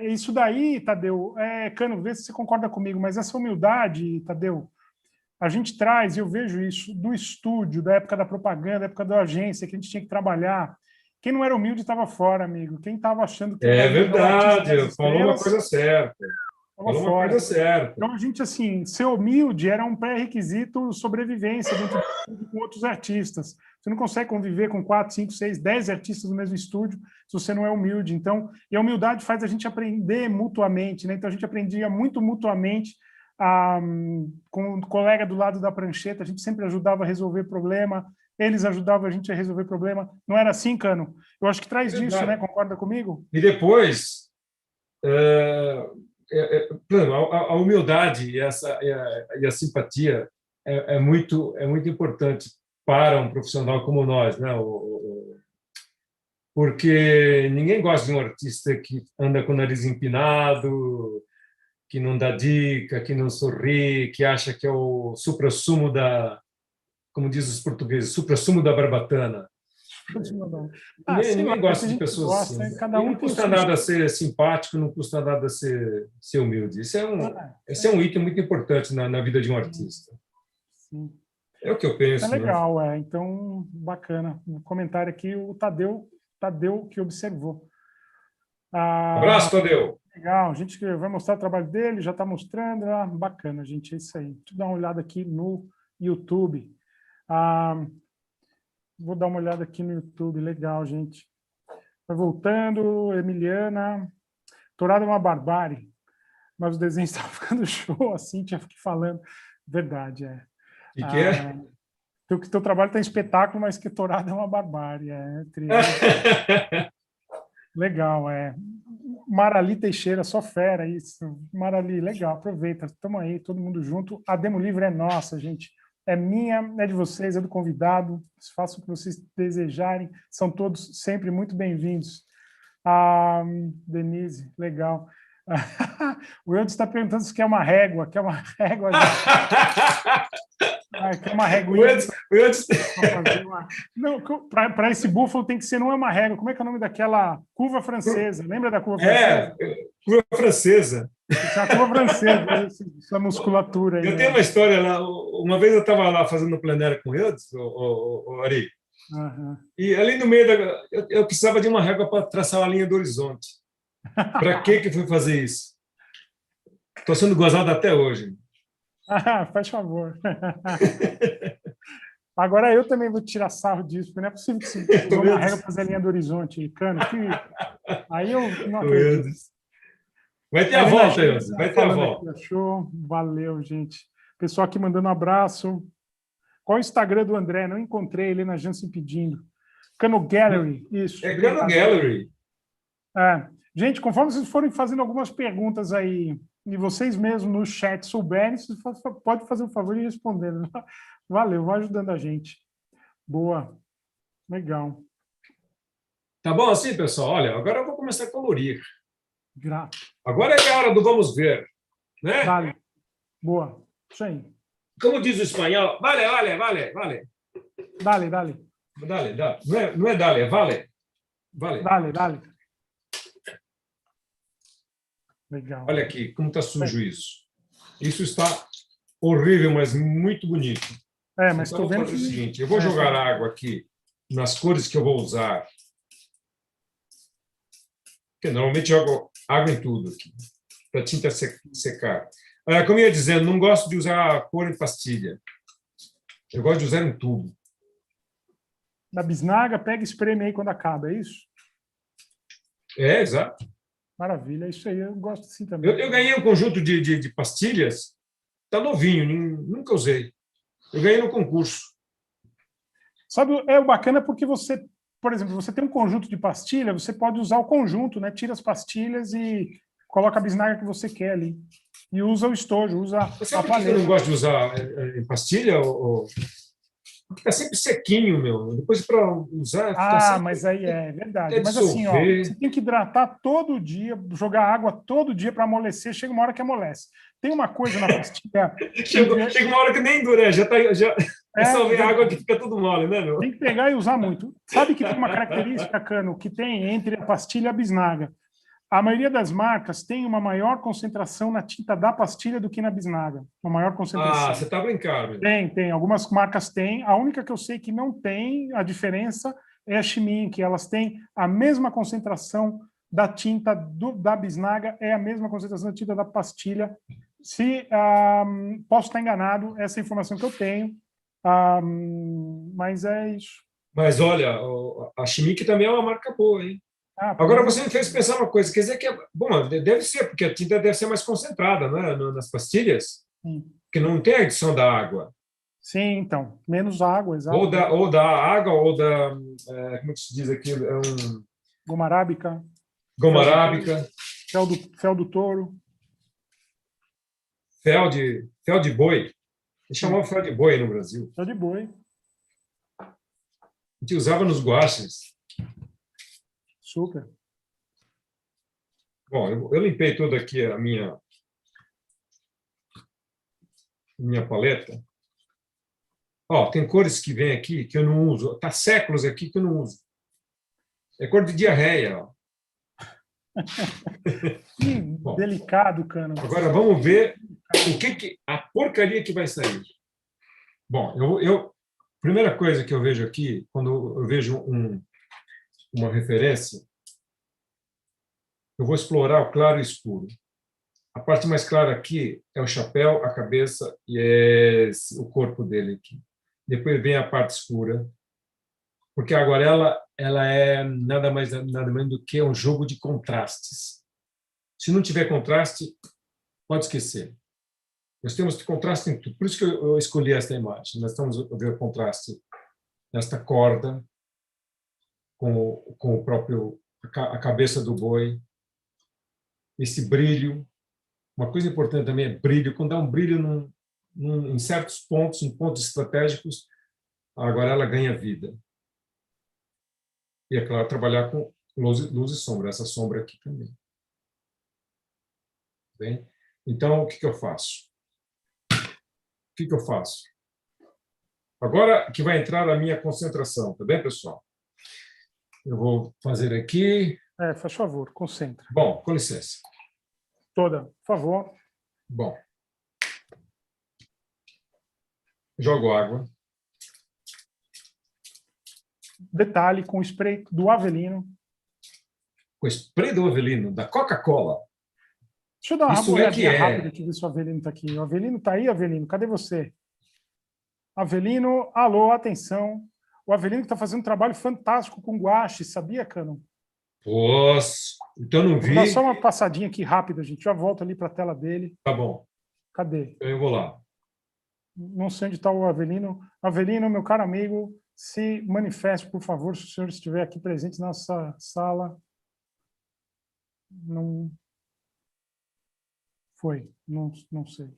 Isso daí, Tadeu, Cano, vê se você concorda comigo, mas essa humildade, Tadeu, a gente traz, e eu vejo isso, do estúdio, da época da propaganda, da época da agência, que a gente tinha que trabalhar. Quem não era humilde estava fora, amigo. Quem estava achando que... É verdade, falou uma coisa certa. Falou uma coisa certa. Então, a gente, assim, ser humilde era um pré-requisito sobrevivência dentro com outros artistas. Você não consegue conviver com 4, 5, 6, 10 artistas no mesmo estúdio se você não é humilde. Então, e a humildade faz a gente aprender mutuamente, né? Então, a gente aprendia muito mutuamente com o colega do lado da prancheta, a gente sempre ajudava a resolver problema, eles ajudavam a gente a resolver problema. Não era assim, Cano? Eu acho que traz disso, né? Concorda comigo? E depois... a humildade e a simpatia é muito importante para um profissional como nós, né? Porque ninguém gosta de um artista que anda com o nariz empinado, que não dá dica, que não sorri, que acha que é o suprassumo da, como diz os portugueses, suprassumo da barbatana. Ninguém gosta de pessoas assim. Cada um não custa nada ser simpático, não custa nada ser humilde. Esse é um item muito importante na vida de um artista. Sim. É o que eu penso. É legal, né? Então, bacana. Um comentário aqui, o Tadeu que observou. Abraço, Tadeu. Legal, a gente vai mostrar o trabalho dele, já está mostrando. Bacana, gente, é isso aí. Deixa eu dar uma olhada aqui no YouTube. Vou dar uma olhada aqui no YouTube, legal, gente. Vai voltando, Emiliana. Torada é uma barbárie, mas os desenhos estavam ficando show, assim, tinha que falando. Verdade, é. E que é? Teu trabalho está em espetáculo, mas que Torada é uma barbárie. Legal, é. Marali Teixeira, só fera, isso. Marali, legal, aproveita, estamos aí, todo mundo junto. A Demo Livre é nossa, gente. É minha, é de vocês, é do convidado. Façam o que vocês desejarem. São todos sempre muito bem-vindos. Denise, legal. O Eudes está perguntando se quer uma régua. Quer uma régua? Quer uma régua? Para esse búfalo tem que ser, não é uma régua. Como é que é o nome daquela curva francesa? Lembra da curva francesa? Curva francesa. É a curva francesa, essa musculatura aí. Eu tenho uma história lá. Uma vez eu estava lá fazendo plein air com eles, o Ari. E ali no meio eu precisava de uma régua para traçar a linha do horizonte. Para que fui fazer isso? Estou sendo gozado até hoje. Faz favor. Agora eu também vou tirar sarro disso, porque não é possível que você usou uma régua para fazer a linha do horizonte, Cano. Aí eu não acredito. Vai ter a volta, Elza. Vai ter a volta. Show. Valeu, gente. Pessoal aqui mandando um abraço. Qual é o Instagram do André? Não encontrei ele na Jansen pedindo. Cano Gallery, isso. É Cano Gallery. Gente, conforme vocês forem fazendo algumas perguntas aí, e vocês mesmos no chat souberem, vocês podem fazer um favor e responder. Valeu, vai ajudando a gente. Boa. Legal. Tá bom assim, pessoal? Olha, agora eu vou começar a colorir. Grato. Agora é a hora do vamos ver. Né? Vale. Boa. Isso aí. Como diz o espanhol, vale. Dale. Dale. Não é dale, é vale. Dale. Legal. Olha aqui, como está sujo isso. Isso está horrível, mas muito bonito. Mas então, estou vendo o seguinte, eu vou jogar água aqui nas cores que eu vou usar. Porque normalmente jogo água em tudo aqui, para a tinta secar. Como eu ia dizendo, não gosto de usar a cor em pastilha. Eu gosto de usar em tubo. Na bisnaga, pega e espreme aí quando acaba, é isso? Exato. Maravilha, isso aí, eu gosto assim também. Eu ganhei um conjunto de pastilhas, está novinho, nunca usei. Eu ganhei no concurso. Sabe, é bacana porque você, por exemplo, você tem um conjunto de pastilha, você pode usar o conjunto, né? Tira as pastilhas e coloca a bisnaga que você quer ali. E usa o estojo, usa a paleta. Eu não gosto de usar em pastilha? Fica sempre sequinho, meu. Depois para usar... sempre... mas aí é verdade. Mas assim, você tem que hidratar todo dia, jogar água todo dia para amolecer. Chega uma hora que amolece. Tem uma coisa na pastilha... Chega uma hora que nem endurece. É só ver a água que fica tudo mole, né, meu? Tem que pegar e usar muito. Sabe que tem uma característica, Cano, que tem entre a pastilha e a bisnaga. A maioria das marcas tem uma maior concentração na tinta da pastilha do que na bisnaga. Uma maior concentração. Você está brincando. Tem. Algumas marcas têm. A única que eu sei que não tem a diferença é a Shimin, que elas têm a mesma concentração da tinta da bisnaga é a mesma concentração da tinta da pastilha. Se posso estar enganado, essa é a informação que eu tenho, mas é isso. Mas olha, a Chimique também é uma marca boa, hein? Agora você me fez pensar uma coisa, quer dizer que, bom, deve ser, porque a tinta deve ser mais concentrada, não é? Nas pastilhas, porque não tem a adição da água. Sim, então, menos água, exato. Ou da água, ou da, como é que se diz aqui? Goma arábica. Goma arábica. Fel do touro. Fel de boi. Eles chamavam fel de boi no Brasil. Fel de boi. A gente usava nos guaches. Super. Bom, eu limpei toda aqui a minha paleta. Ó, tem cores que vêm aqui que eu não uso. Está séculos aqui que eu não uso. É cor de diarreia. Ó. Que Bom, delicado, Cano. Agora vamos ver a porcaria que vai sair. Bom, primeira coisa que eu vejo aqui, quando eu vejo uma referência, eu vou explorar o claro e escuro. A parte mais clara aqui é o chapéu, a cabeça e é o corpo dele aqui. Depois vem a parte escura, porque a aguarela ela é nada mais nada menos do que um jogo de contrastes. Se não tiver contraste, pode esquecer. Nós temos contraste em tudo. Por isso que eu escolhi esta imagem. Nós estamos a ver o contraste nesta corda com o próprio a cabeça do boi, esse brilho. Uma coisa importante também é brilho. Quando dá um brilho em certos pontos, em pontos estratégicos, agora ela ganha vida. E, é claro, trabalhar com luz e sombra, essa sombra aqui também. Bem? Então, o que eu faço? O que eu faço? Agora que vai entrar a minha concentração, tá bem, pessoal? Eu vou fazer aqui. Faz favor, concentra. Bom, com licença. Toda, por favor. Bom. Jogo água. Detalhe, com o spray do Avelino. Com o spray do Avelino, da Coca-Cola. Deixa eu dar uma Isso olhadinha é. rápida aqui, ver se o Avelino está aqui. O Avelino está aí, Avelino? Cadê você? Avelino, alô, atenção. O Avelino está fazendo um trabalho fantástico com guache, sabia, Cano? Poxa, então não vi. Vou dar só uma passadinha aqui rápida, gente. Já volto ali para a tela dele. Tá bom. Cadê? Eu vou lá. Não sei onde está o Avelino. Avelino, meu caro amigo, se manifeste, por favor, se o senhor estiver aqui presente nessa sala. Não foi, não sei.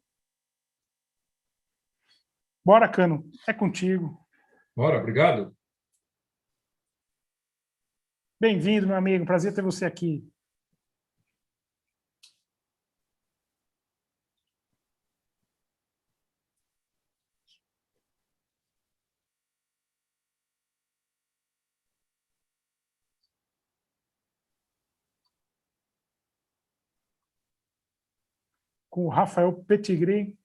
Bora, Cano, é contigo. Bora, obrigado. Bem-vindo, meu amigo, prazer ter você aqui. Com o Rafael Pettigrew.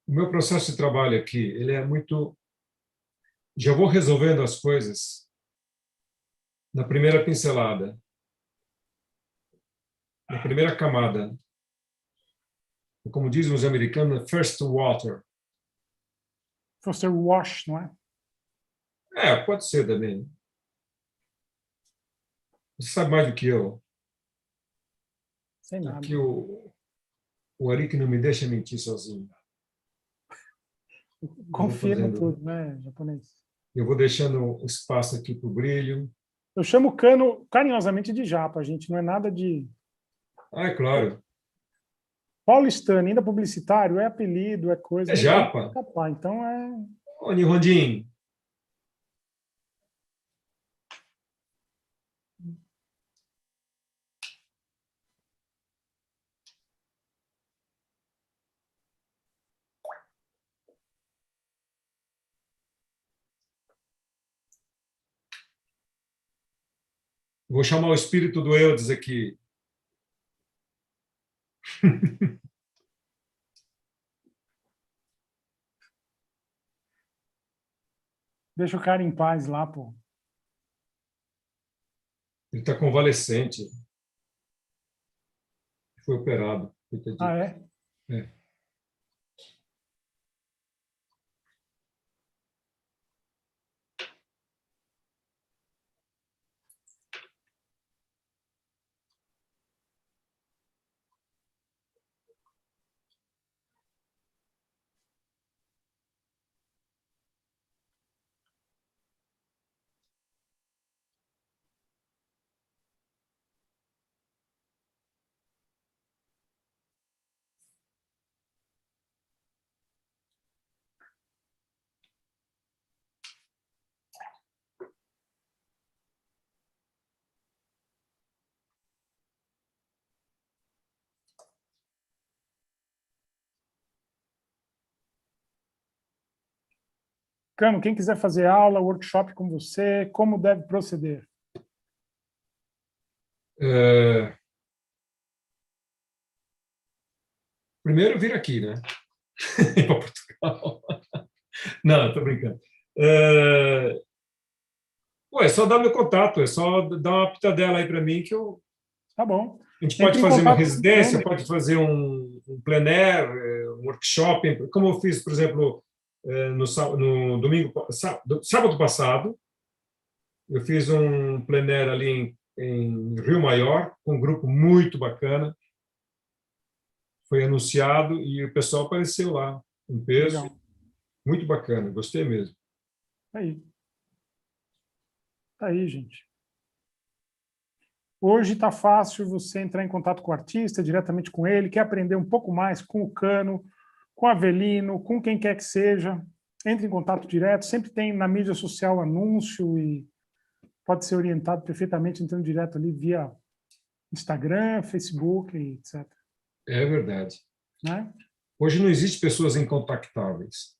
O meu processo de trabalho aqui, ele é muito... Já vou resolvendo as coisas na primeira pincelada, na primeira camada. Como dizem os americanos, first water. First wash, não é? Pode ser também. Você sabe mais do que eu. Sem nada. Aqui o Ari que não me deixa mentir sozinho. Confia em tudo, né, japonês? Eu vou deixando espaço aqui para o brilho. Eu chamo o Cano carinhosamente de japa, gente, não é nada de... É claro. Paulistano, ainda publicitário, é apelido, é coisa. É japa. Então é... Ô, Nihondin. Vou chamar o espírito do Eudes aqui. Deixa o cara em paz lá, pô. Ele está convalescente. Foi operado. Ah, é? É. Cano, quem quiser fazer aula, workshop com você, como deve proceder? Primeiro vir aqui, né? Para Portugal. Não, estou brincando. É só dar meu contato, é só dar uma pitadela aí para mim que eu... Tá bom. A gente Entre pode em fazer uma contato com o residência, Cano. pode fazer um plein air, um workshop, como eu fiz, por exemplo, no domingo, sábado passado, eu fiz um plein air ali em Rio Maior, com um grupo muito bacana. Foi anunciado e o pessoal apareceu lá, em peso. Legal. Muito bacana, gostei mesmo. Tá aí. Tá aí, gente. Hoje está fácil você entrar em contato com o artista, diretamente com ele, quer aprender um pouco mais com o Cano, com o Avelino, com quem quer que seja. Entre em contato direto, sempre tem na mídia social anúncio e pode ser orientado perfeitamente entrando direto ali via Instagram, Facebook, etc. É verdade. Né? Hoje não existe pessoas incontactáveis.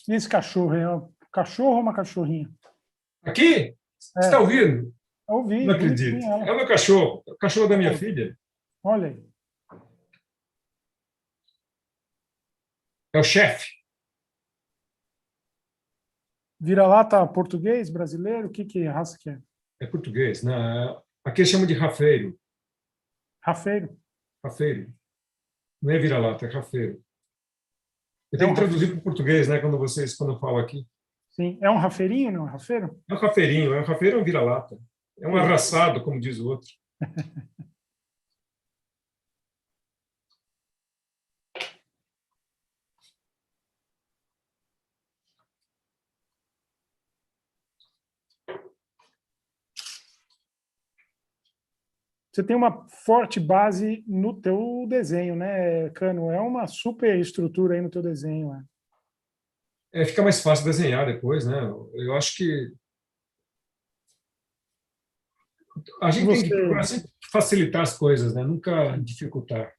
E esse cachorro é um cachorro ou uma cachorrinha? Aqui? Você está É, ouvindo? eu ouvi, Não bonitinha acredito. É ela. o meu cachorro, o cachorro da minha filha. Olha aí. É o chefe. Vira-lata português, brasileiro? Que raça que é? É português. Né? Aqui eles chamam de rafeiro. Rafeiro. Rafeiro. Não é vira-lata, é rafeiro. Eu É tenho um que traduzir rafeiro. para o português, né, quando eu falo aqui. Sim. É um rafeirinho, não? Rafeiro? É um rafeirinho, é um rafeiro ou um vira-lata. É um arraçado, como diz o outro. Você tem uma forte base no teu desenho, né, Cano? É uma super estrutura aí no teu desenho. Né? Fica mais fácil desenhar depois, né? Eu acho que a E gente tem que você, procurar sempre facilitar as coisas, né? Nunca o dificultar.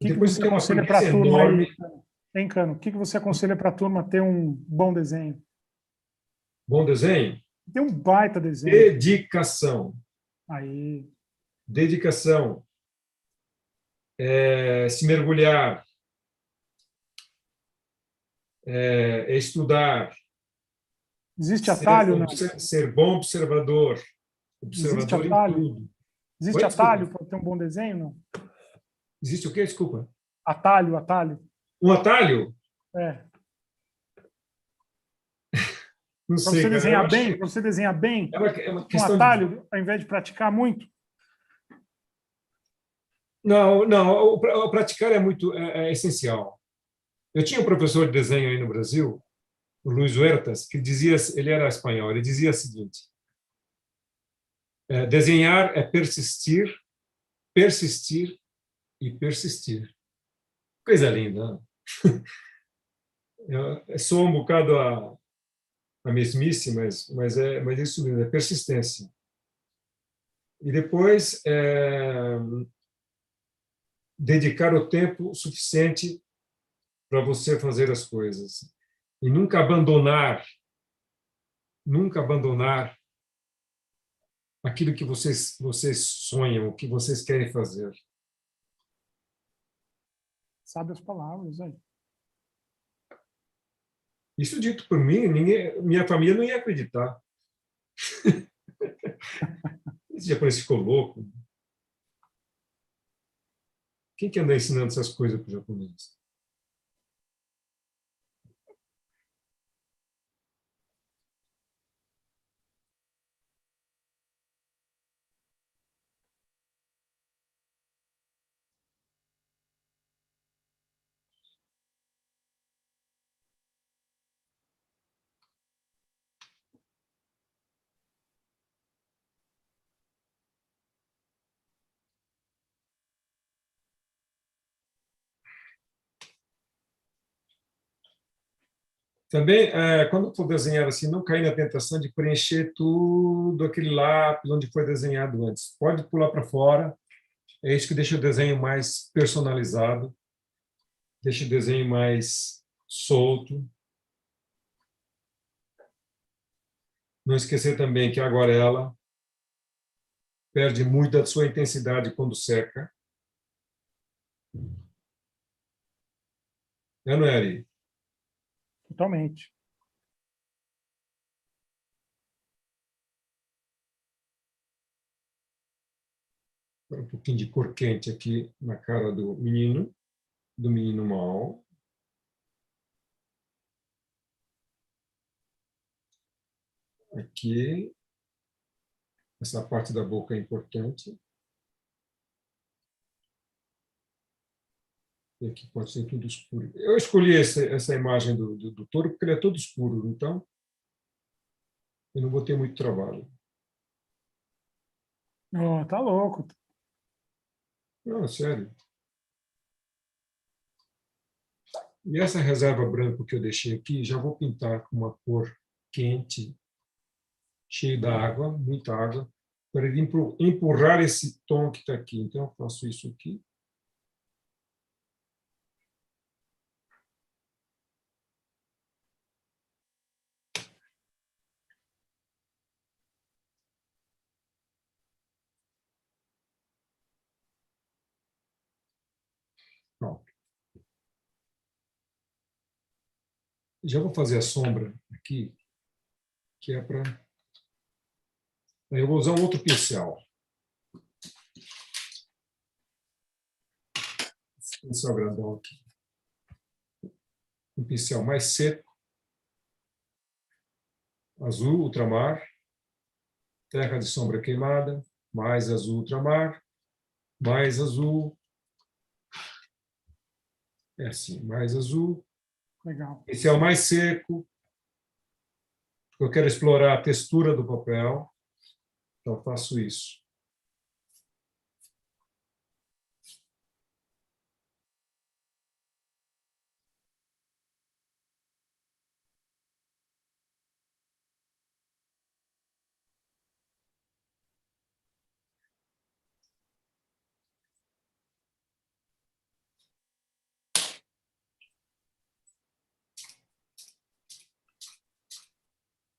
que Depois você você tem uma aconselha para a preguiça turma aí, enorme. hein, Cano? O que você aconselha para a turma ter um bom desenho? Bom desenho? Ter um baita desenho. Dedicação. Aí, Dedicação. Se mergulhar. Estudar. existe atalho, não? Ser bom observador. Existe Observador em atalho? tudo. Existe Oi, desculpa. atalho para ter um bom desenho, não? Existe o quê? Desculpa. Atalho, atalho. Um atalho? É. Não Para sei, você cara. Eu desenhar acho bem, que para você desenhar bem, é uma um questão de... atalho, ao invés de praticar muito. Não, não. O praticar é essencial. Eu tinha um professor de desenho aí no Brasil, o Luiz Huertas, que dizia, ele era espanhol, ele dizia o seguinte: desenhar é persistir, persistir e persistir. Coisa linda, né? Soa um bocado a mesmice, mas é isso mesmo, é persistência. E depois, dedicar o tempo suficiente para você fazer as coisas. E nunca abandonar aquilo que vocês sonham, o que vocês querem fazer. Sabe as palavras aí. Isso dito por mim, minha família não ia acreditar. Esse japonês ficou louco. Quem que anda ensinando essas coisas para o japonês? Também, quando for desenhar assim, não cair na tentação de preencher tudo aquele lápis onde foi desenhado antes. Pode pular para fora. É isso que deixa o desenho mais personalizado, deixa o desenho mais solto. Não esquecer também que a aguarela perde muito da sua intensidade quando seca. Não é, Ari? Totalmente. Um pouquinho de cor quente aqui na cara do menino mal. Aqui, essa parte da boca é importante. E aqui pode ser tudo escuro. Eu escolhi essa imagem do touro porque ele é todo escuro, então eu não vou ter muito trabalho. Oh, tá louco. Não, sério. E essa reserva branca que eu deixei aqui, já vou pintar com uma cor quente, cheio da água, muita água, para ele empurrar esse tom que está aqui. Então, eu faço isso aqui. Pronto. Já vou fazer a sombra aqui, que é para... Eu vou usar um outro pincel. Esse pincel grandão aqui. Um pincel mais seco, azul, ultramar, terra de sombra queimada, mais azul, ultramar, mais azul, é assim, mais azul, Legal. pincel mais seco, porque eu quero explorar a textura do papel, então eu faço isso.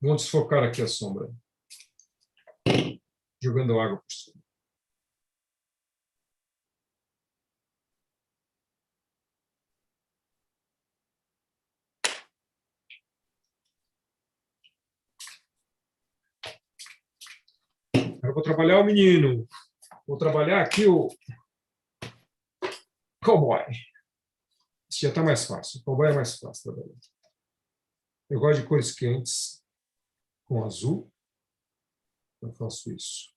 Vamos desfocar aqui a sombra, jogando água por cima. Agora eu vou trabalhar o menino. Vou trabalhar aqui o cowboy. Esse já está mais fácil. O cowboy é mais fácil trabalhar. Eu gosto de cores quentes com azul. Eu faço isso.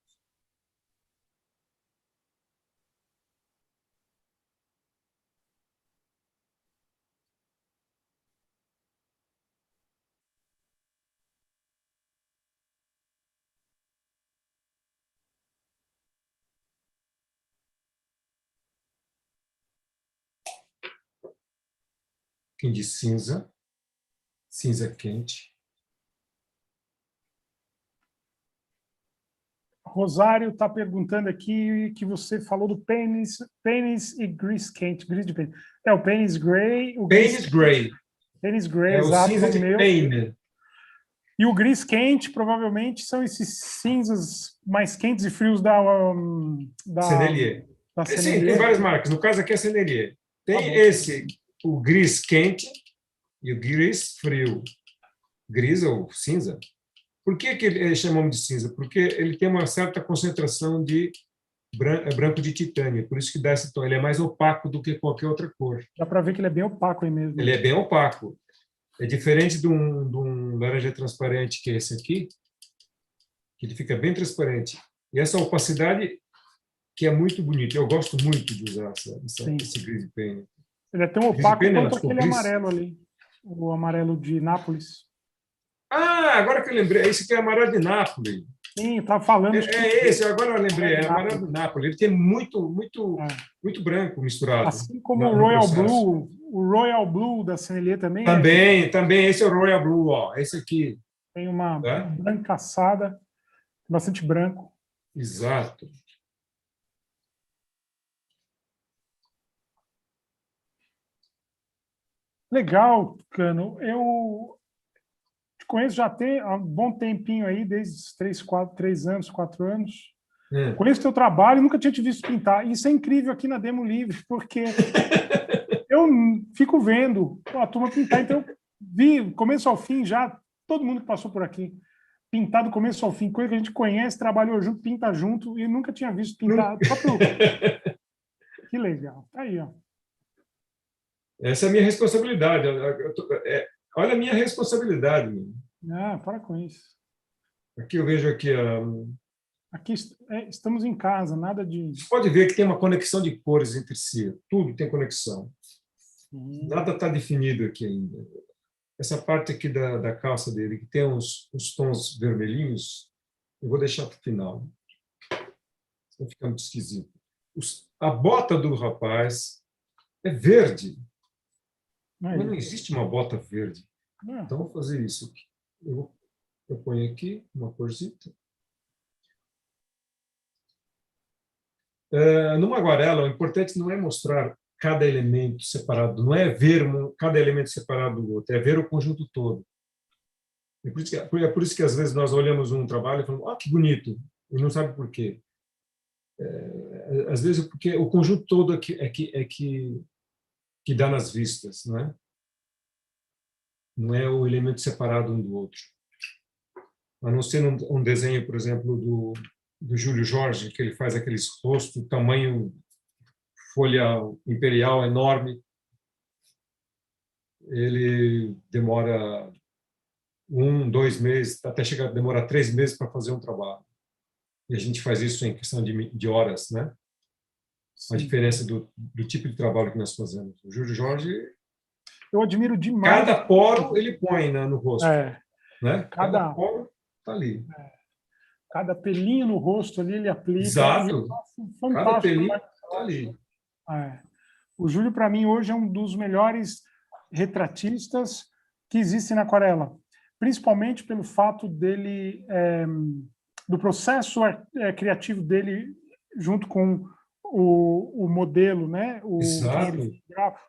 Um pouquinho de cinza. cinza quente. Rosário está perguntando aqui que você falou do pênis e gris quente. Gris de pênis. É o pênis gray, o Pênis gris gray. pênis gray, É o exato, cinza é o de meu. pênis. E o gris quente, provavelmente, são esses cinzas mais quentes e frios da, Sennelier. da Sim, tem Sennelier. várias marcas. No caso aqui é Sennelier. Tá Tem bom. esse, o gris quente e o gris frio. Gris ou cinza. Por que chamamos de cinza? Porque ele tem uma certa concentração de branco de titânio, por isso que dá esse tom. Ele é mais opaco do que qualquer outra cor. Dá para ver que ele é bem opaco aí mesmo. Ele é bem opaco. É diferente de um laranja transparente, que é esse aqui, que ele fica bem transparente. E essa opacidade que é muito bonita. Eu gosto muito de usar esse gris de pena. Ele é tão Gris de opaco pena, quanto desculpa, aquele gris. amarelo ali. O amarelo de Nápoles. Ah, agora que eu lembrei. Esse aqui é amarelo de Nápoles. Sim, estava falando. Esse, agora eu lembrei. É amarelo de Nápoles. Ele tem muito branco misturado. Assim como no o Royal processo. Blue. O Royal Blue da Sennelier também Também, esse é o Royal Blue, ó, esse aqui. tem uma Tá? brancaçada, bastante branco. Exato. Legal, Cano. Eu te conheço já tem há um bom tempinho aí, desde os 3 anos, 4 anos. Conheço teu trabalho e nunca tinha te visto pintar. Isso é incrível aqui na Demo Livre, porque eu fico vendo a turma pintar, então eu vi começo ao fim já, todo mundo que passou por aqui, pintar do começo ao fim, coisa que a gente conhece, trabalhou junto, pinta junto, e nunca tinha visto pintar. Que legal. Tá aí, ó. Essa é a minha responsabilidade. Olha a minha responsabilidade. Ah, para com isso. Aqui eu vejo aqui. Aqui estamos em casa, nada de. Você pode ver que tem uma conexão de cores entre si. Tudo tem conexão. Nada está definido aqui ainda. Essa parte aqui da calça dele, que tem uns tons vermelhinhos, eu vou deixar para o final. Senão fica muito esquisito. A bota do rapaz é verde. Mas não existe uma bota verde. Então, vou fazer isso aqui. Eu ponho aqui uma corzita. Numa aquarela, o importante não é mostrar cada elemento separado, não é ver cada elemento separado do outro, é ver o conjunto todo. É por isso que às vezes nós olhamos um trabalho e falamos, que bonito, e não sabe por quê. Às vezes porque o conjunto todo é que dá nas vistas, não é? Não é o elemento separado um do outro. A não ser um desenho, por exemplo, do Júlio Jorge, que ele faz aqueles rostos, tamanho folha imperial enorme. Ele demora 2 meses, até chegar, demora 3 meses para fazer um trabalho. E a gente faz isso em questão de horas, né? Sim. A diferença do tipo de trabalho que nós fazemos. O Júlio Jorge, eu admiro demais. Cada poro ele põe no rosto. Né? Cada poro está ali. Cada pelinho no rosto ali ele aplica. Exato. Fantástico. Cada pelinho está ali. O Júlio, para mim, hoje é um dos melhores retratistas que existem na aquarela. Principalmente pelo fato dele, do processo criativo dele junto com o modelo, né? Exato.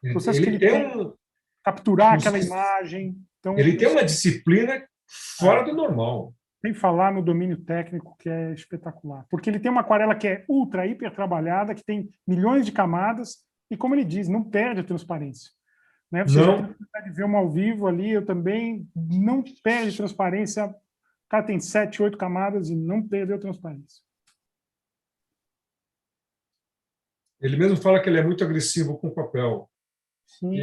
O processo que ele tem capturar aquela imagem. Então, ele tem uma disciplina fora do normal. Sem falar no domínio técnico, que é espetacular. Porque ele tem uma aquarela que é ultra, hiper trabalhada, que tem milhões de camadas, e como ele diz, não perde a transparência. Né? Você já pode ver uma ao vivo ali, eu também, não perde transparência. O cara tem 7, 8 camadas e não perdeu transparência. Ele mesmo fala que ele é muito agressivo com o papel. Sim.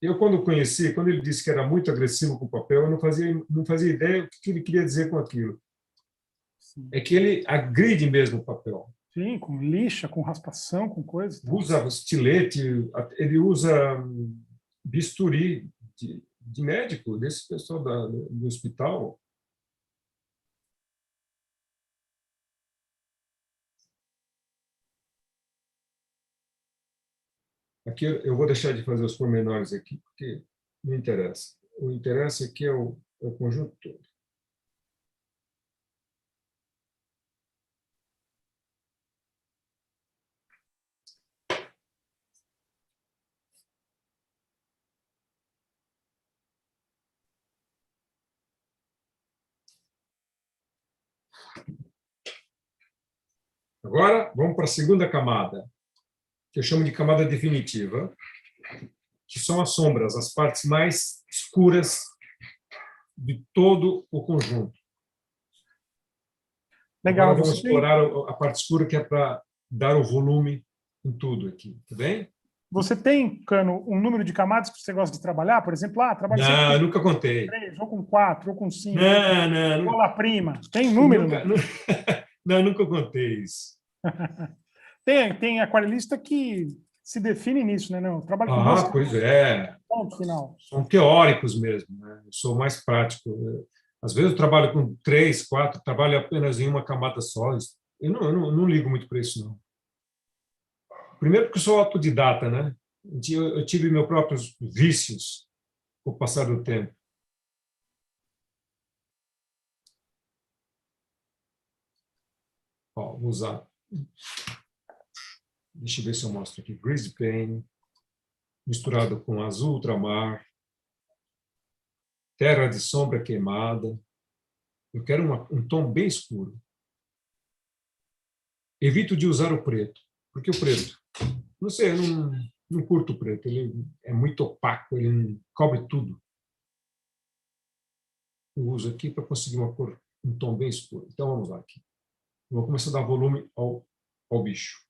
Eu, quando o conheci, quando ele disse que era muito agressivo com o papel, eu não fazia ideia do que ele queria dizer com aquilo. Sim. É que ele agride mesmo o papel. Sim, com lixa, com raspação, com coisas. Usa estilete, ele usa bisturi de médico, desse pessoal do hospital. Aqui eu vou deixar de fazer os pormenores aqui, porque Não interessa. O interessa aqui é o conjunto todo. Agora, vamos para a segunda camada, que eu chamo de camada definitiva, que são as sombras, as partes mais escuras de todo o conjunto. Legal. Agora vamos explorar a parte escura, que é para dar o volume em tudo aqui, tá bem? Você tem, Cano, um número de camadas que você gosta de trabalhar? Por exemplo, trabalho sempre Não, eu com nunca contei. 3, ou com 4, ou com 5. Não. Bola prima. Tem número? Nunca, não, nunca contei isso. Tem aquarelista que se define nisso, né? Não, eu trabalho com duas Pois é. ponto final. São teóricos mesmo, né? Eu sou mais prático. Às vezes eu trabalho com 3, 4, trabalho apenas em uma camada só. Eu não ligo muito para isso, não. Primeiro porque eu sou autodidata, né? Eu tive meus próprios vícios com o passar do tempo. Vou usar. Deixa eu ver se eu mostro aqui. Grease Paint, misturado com azul ultramar, terra de sombra queimada. Eu quero um tom bem escuro. Evito de usar o preto, porque o preto, não sei, eu não curto o preto, ele é muito opaco, ele cobre tudo. Eu uso aqui para conseguir uma cor, um tom bem escuro. Então vamos lá aqui. Eu vou começar a dar volume ao bicho.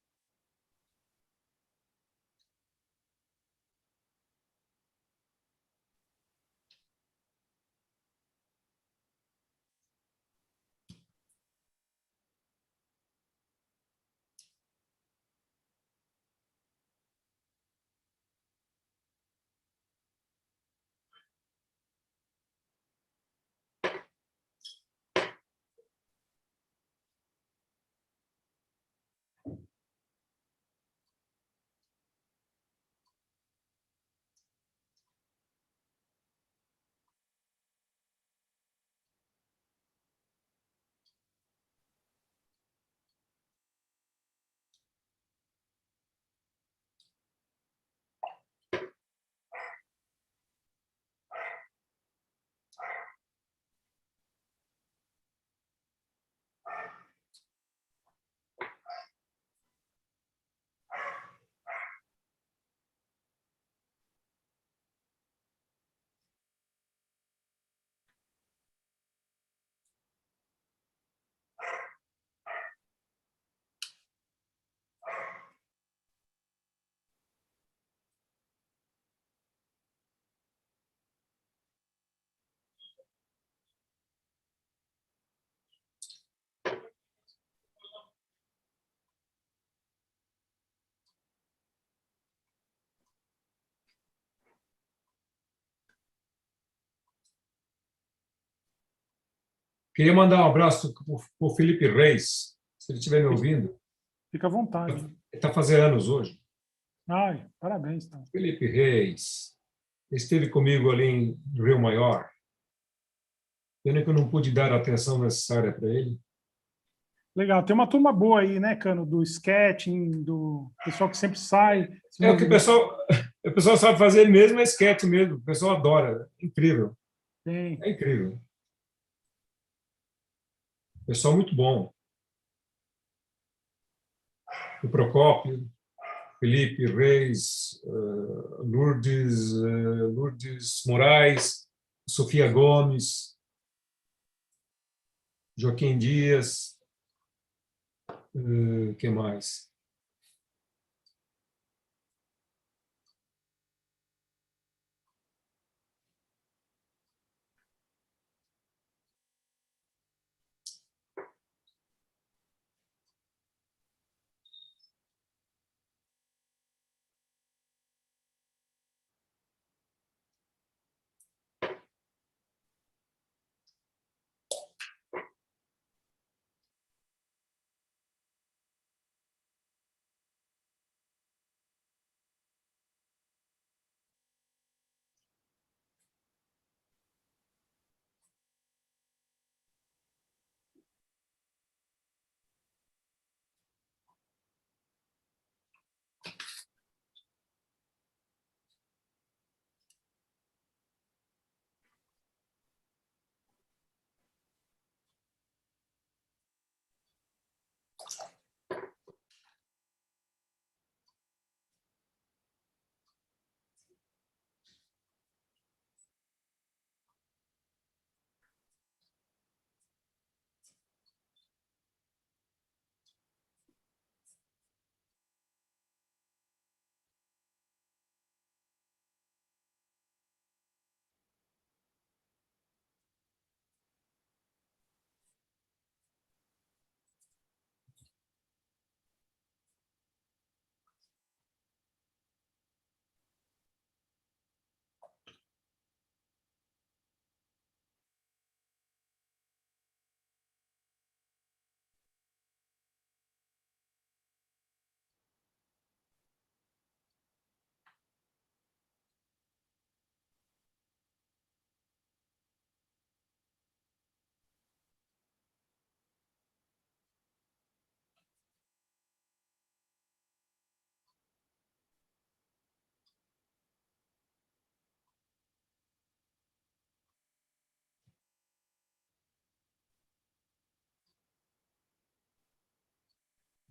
Queria mandar um abraço para o Felipe Reis, se ele estiver me ouvindo. Fica à vontade. Ele está fazendo anos hoje. Ai, parabéns. Então. Felipe Reis esteve comigo ali em Rio Maior. Pena que eu não pude dar a atenção necessária para ele. Legal. Tem uma turma boa aí, né, Cano? Do sketching, do pessoal que sempre sai. O que o pessoal sabe fazer mesmo é sketch mesmo. O pessoal adora. É incrível. Tem. É incrível. Pessoal muito bom. O Procópio, Felipe Reis, Lourdes Moraes, Sofia Gomes, Joaquim Dias, que mais?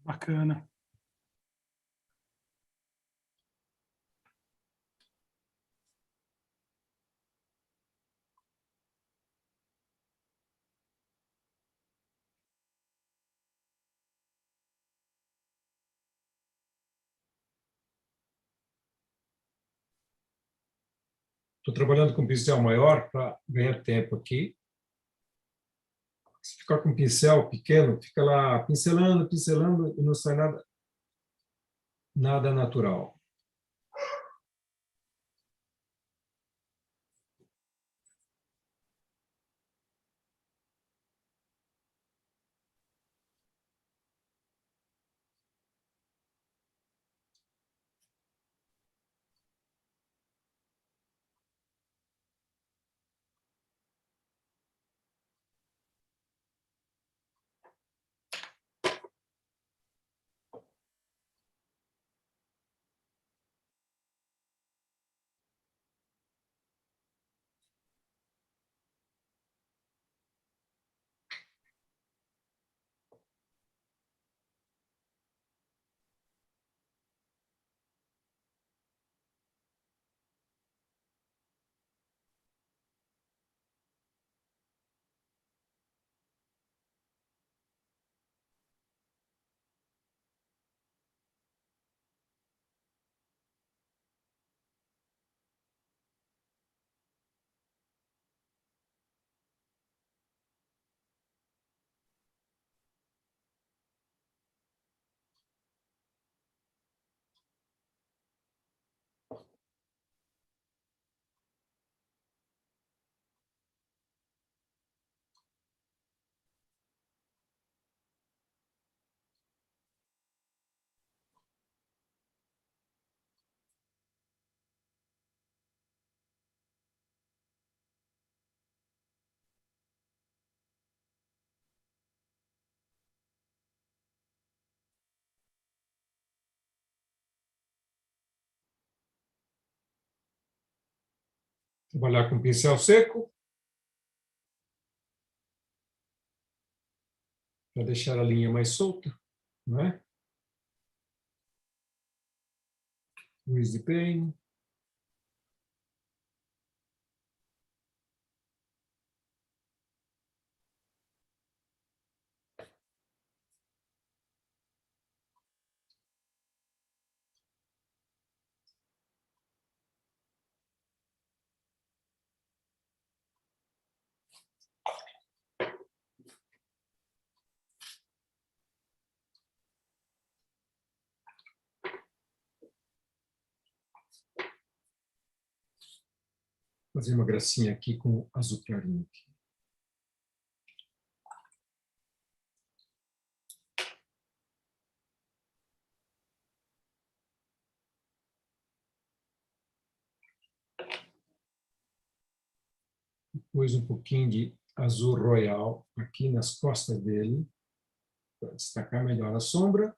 Bacana. Estou trabalhando com pincel maior para ganhar tempo aqui. Se ficar com pincel pequeno, fica lá pincelando, pincelando e não sai nada natural. Trabalhar com pincel seco, para deixar a linha mais solta, não é? Grease paint. Fazer uma gracinha aqui com azul clarinho. Depois um pouquinho de azul royal aqui nas costas dele, para destacar melhor a sombra.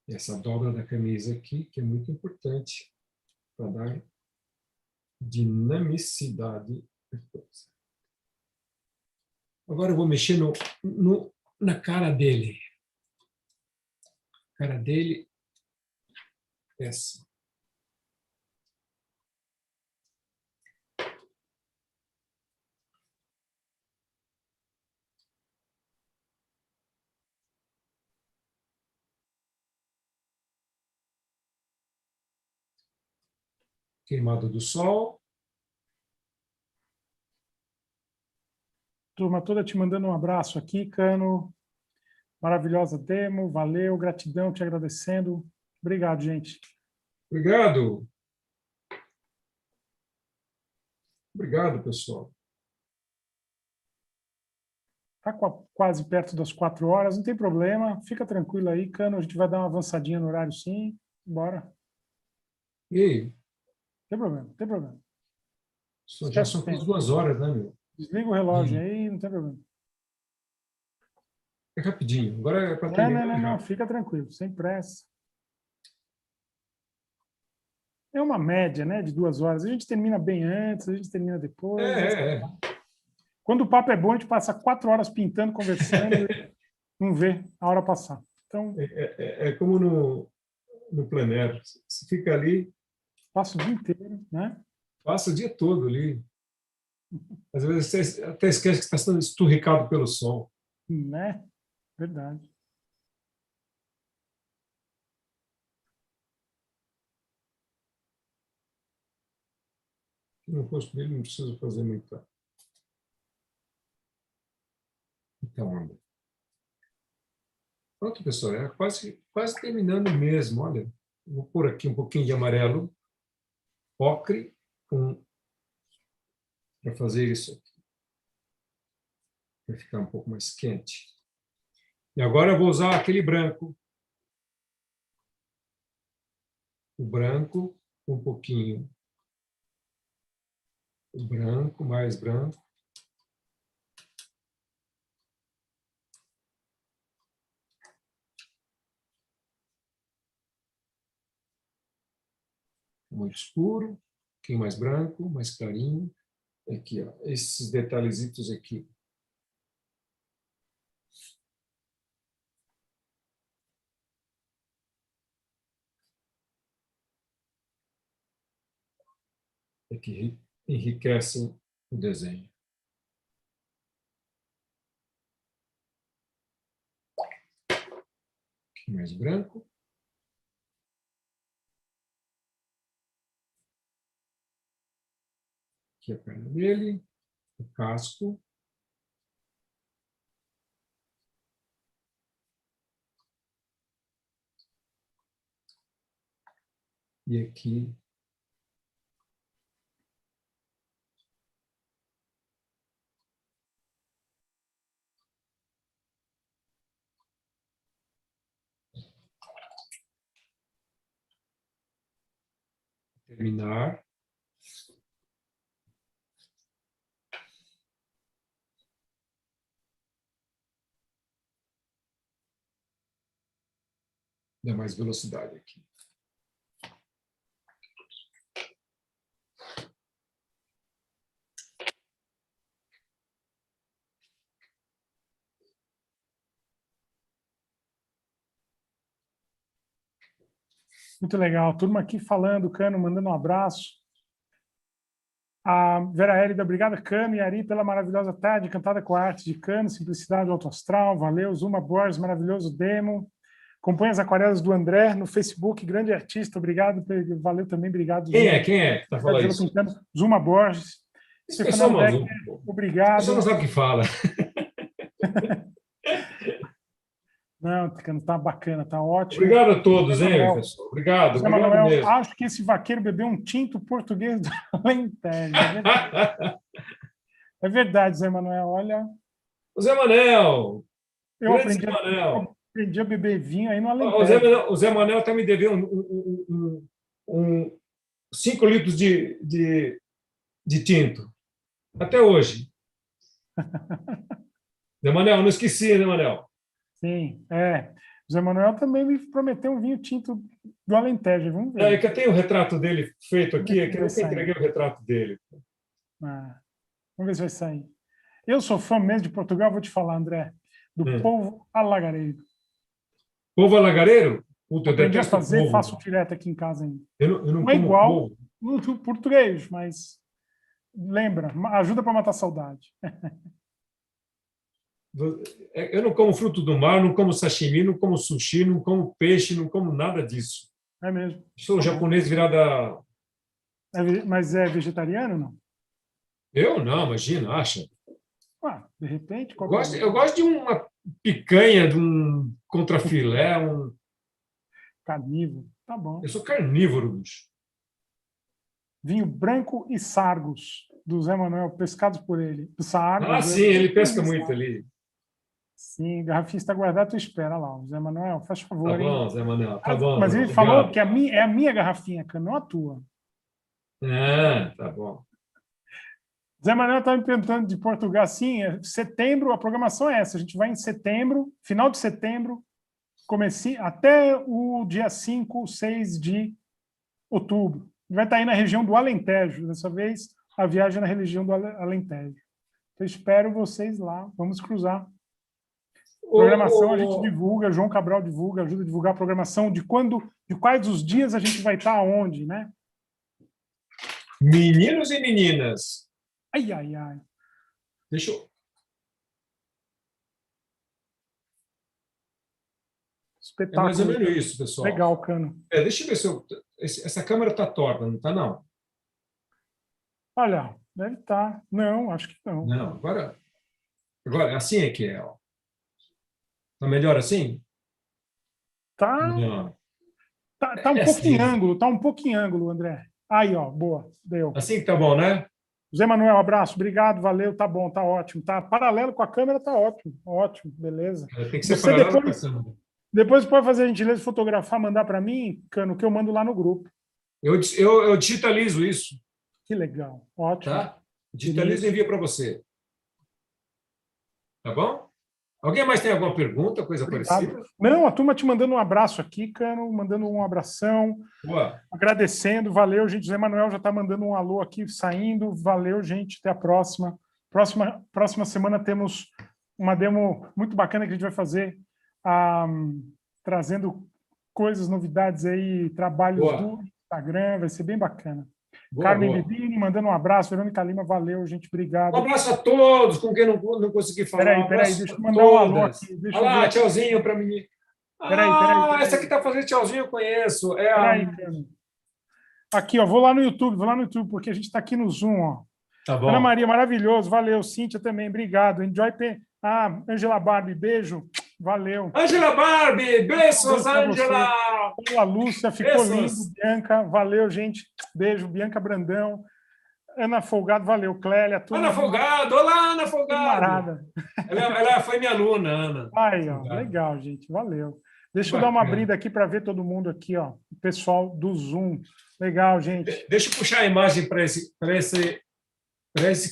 E essa dobra da camisa aqui, que é muito importante para dar dinamicidade depois. Agora eu vou mexer na cara dele. A cara dele é essa. Queimado do sol. Turma toda te mandando um abraço aqui, Cano. Maravilhosa demo, valeu, gratidão, te agradecendo. Obrigado, gente. Obrigado. Obrigado, pessoal. Está quase perto das 4 horas, não tem problema. Fica tranquilo aí, Cano. A gente vai dar uma avançadinha no horário, sim. Bora. E aí? Não tem problema, não tem problema. Já são quase 2 horas, né, meu? Desliga o relógio aí, não tem problema. É rapidinho. Agora é para terminar. Não, fica tranquilo, sem pressa. É uma média, né, de 2 horas. A gente termina bem antes, a gente termina depois. Quando o papo é bom, a gente passa 4 horas pintando, conversando e não vê a hora passar. Então, é como no plenário. Você fica ali... Passa o dia inteiro, né? Passa o dia todo ali. Às vezes você até esquece que está sendo esturricado pelo sol. Né? Verdade. No rosto dele não precisa fazer muita onda. Pronto, pessoal, é quase terminando mesmo. Olha, vou pôr aqui um pouquinho de amarelo ocre para fazer isso aqui. Vai ficar um pouco mais quente. E agora eu vou usar aquele branco. O branco, um pouquinho. O branco, mais branco. Muito escuro, um pouquinho mais branco, mais clarinho. Aqui, ó, esses detalhezitos aqui. É que enriquecem o desenho. Aqui mais branco. Aqui a perna dele, o casco. E aqui terminar. Dá mais velocidade aqui. Muito legal. Turma aqui falando, Cano, mandando um abraço. A Vera Hélida, obrigada, Cano e Ari, pela maravilhosa tarde, cantada com a arte de Cano, simplicidade alto astral, valeu. Zuma Borges, maravilhoso demo. Acompanhe as aquarelas do André no Facebook, grande artista, obrigado, valeu também, obrigado. Quem é que está falando isso? Zuma Borges. Esse pessoal maluco. Obrigado. Você não sabe o que fala. Não, Cano, tá bacana, tá ótimo. Obrigado a todos, hein, pessoal? Obrigado. Zé Manuel, mesmo. Acho que esse vaqueiro bebeu um tinto português do Alentejo. É verdade, Zé Manuel, olha... O Zé Manel. Eu aprendi a beber vinho aí no Alentejo. O Zé Manel está me devendo 5 litros de tinto. Até hoje. Zé Manel, não esqueci, né, Manel? Sim, é. O Zé Manuel também me prometeu um vinho tinto do Alentejo, vamos ver. É que eu tenho o retrato dele feito aqui, é que eu nunca entreguei o retrato dele. Ah, vamos ver se vai sair. Eu sou fã mesmo de Portugal, vou te falar, André, do polvo alagareiro. Polvo alagareiro? Puta, eu Aprendi a detesto fazer, polvo. faço direto aqui em casa ainda. Eu não Não é como igual polvo. no português, mas lembra, ajuda para matar a saudade. Eu não como fruto do mar, não como sashimi, não como sushi, não como peixe, não como nada disso. É mesmo. Sou Tá bom. japonês virado a... Mas é vegetariano, não? Eu não, imagina, acha? De repente, qual Eu gosto de uma picanha, de um contrafilé, carnívoro. Tá bom. Eu sou carnívoro, bicho. Vinho branco e sargos, do Zé Manuel, pescados por ele. Sargos. Sim, ele pesca muito ali. Sim, garrafinha está guardada, tu espera lá. Zé Manuel, faz favor, Tá bom, hein? Zé Manuel, tá bom. Mas ele falou que é a minha garrafinha, não a tua. Tá bom. Zé Manuel está me perguntando de Portugal. Sim, setembro, a programação é essa. A gente vai em setembro, final de setembro, até o dia 5, 6 de outubro. Vai estar aí na região do Alentejo. Dessa vez, a viagem é na região do Alentejo. Eu espero vocês lá. Vamos cruzar. Programação a gente divulga, João Cabral divulga, ajuda a divulgar a programação de quais os dias a gente vai estar aonde, né? Meninos e meninas. Ai, ai, ai. Deixa eu... Espetáculo. É mais ou menos isso, pessoal. Legal, Cano. Deixa eu ver se essa câmera está torta, não está, não? Olha, deve estar. Não, acho que não. Não, agora assim é que é. Está melhor assim? Tá. Não. Tá um pouco em ângulo, tá um pouco em ângulo, André. Aí, ó, boa, deu. Assim que tá bom, né? Zé Manuel, abraço, obrigado, valeu, tá bom, tá ótimo. Tá paralelo com a câmera, tá ótimo, beleza. Tem que ser Você paralelo com a câmera. depois pode fazer a gentileza de fotografar, mandar para mim, Cano, que eu mando lá no grupo. Eu digitalizo isso. Que legal, ótimo. Tá? Digitalizo e envio para você. Tá bom? Alguém mais tem alguma pergunta, coisa parecida? Não, a turma te mandando um abraço aqui, Cano, mandando um abração. Boa. Agradecendo, valeu, gente. José Manuel já está mandando um alô aqui, saindo. Valeu, gente, até a próxima. Próxima semana temos uma demo muito bacana que a gente vai fazer, trazendo coisas, novidades aí, trabalhos do Instagram, vai ser bem bacana. Carmen Bibini, mandando um abraço. Verônica Lima, valeu, gente, obrigado. Um abraço a todos, com quem não consegui falar. Peraí, deixa eu mandar um alô aqui. Olha lá, tchauzinho para mim. Peraí. Essa que está fazendo tchauzinho eu conheço. Aqui, ó, vou lá no YouTube, porque a gente está aqui no Zoom, ó. Tá bom. Ana Maria, maravilhoso, valeu. Cíntia também, obrigado. Angela Barbie, beijo, valeu. Angela Barbie, beijos, Angela. A Lúcia, ficou lindo. Bianca, valeu, gente. Beijo, Bianca Brandão. Ana Folgado, valeu. Clélia. Ana Folgado, olá, Ana Folgado. Ela foi minha aluna, Ana. Aí, ó, legal, gente, valeu. Deixa eu dar uma abrida aqui para ver todo mundo aqui, ó. O pessoal do Zoom. Legal, gente. Deixa eu puxar a imagem para esse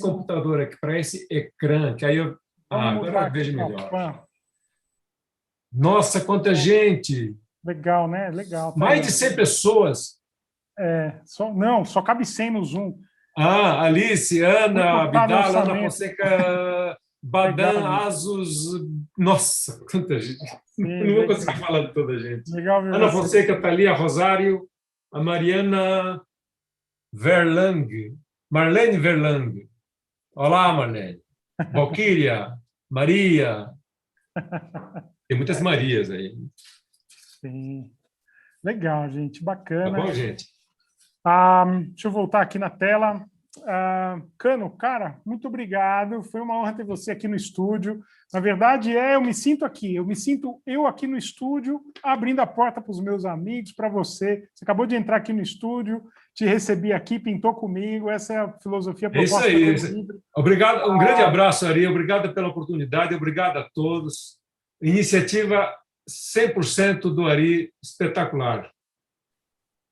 computador aqui, para esse ecrã, que aí eu agora eu vejo melhor. Nossa, quanta gente! Legal, né? Legal. Mais de 100 pessoas. Só cabe 100 no Zoom. Alice, Ana, Abdala, Ana Fonseca, Badan, Azus. Nossa, quanta gente! Não vou conseguir falar de toda a gente. Legal, Ana Fonseca, Thalia Rosário, a Mariana Marlene Verlang. Olá, Marlene. Valquíria, Maria. Tem muitas Marias aí. Sim. Legal, gente. Bacana. Tá bom, gente? Deixa eu voltar aqui na tela. Cano, cara, muito obrigado. Foi uma honra ter você aqui no estúdio. Na verdade, eu me sinto aqui. Eu me sinto aqui no estúdio, abrindo a porta para os meus amigos, para você. Você acabou de entrar aqui no estúdio, te recebi aqui, pintou comigo. Essa é a filosofia proposta. É isso aí. Obrigado. Um grande abraço, Ari. Obrigado pela oportunidade. Obrigado a todos. Iniciativa 100% do Ari, espetacular.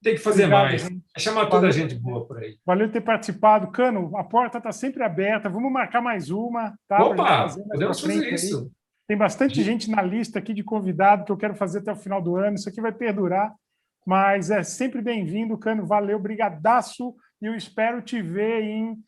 Tem que fazer mais. É chamar toda a gente boa por aí. Valeu ter participado. Cano, a porta está sempre aberta. Vamos marcar mais uma. Tá? Opa, podemos fazer isso. Aí. Tem bastante gente na lista aqui de convidado que eu quero fazer até o final do ano. Isso aqui vai perdurar. Mas é sempre bem-vindo, Cano. Valeu, brigadaço. E eu espero te ver em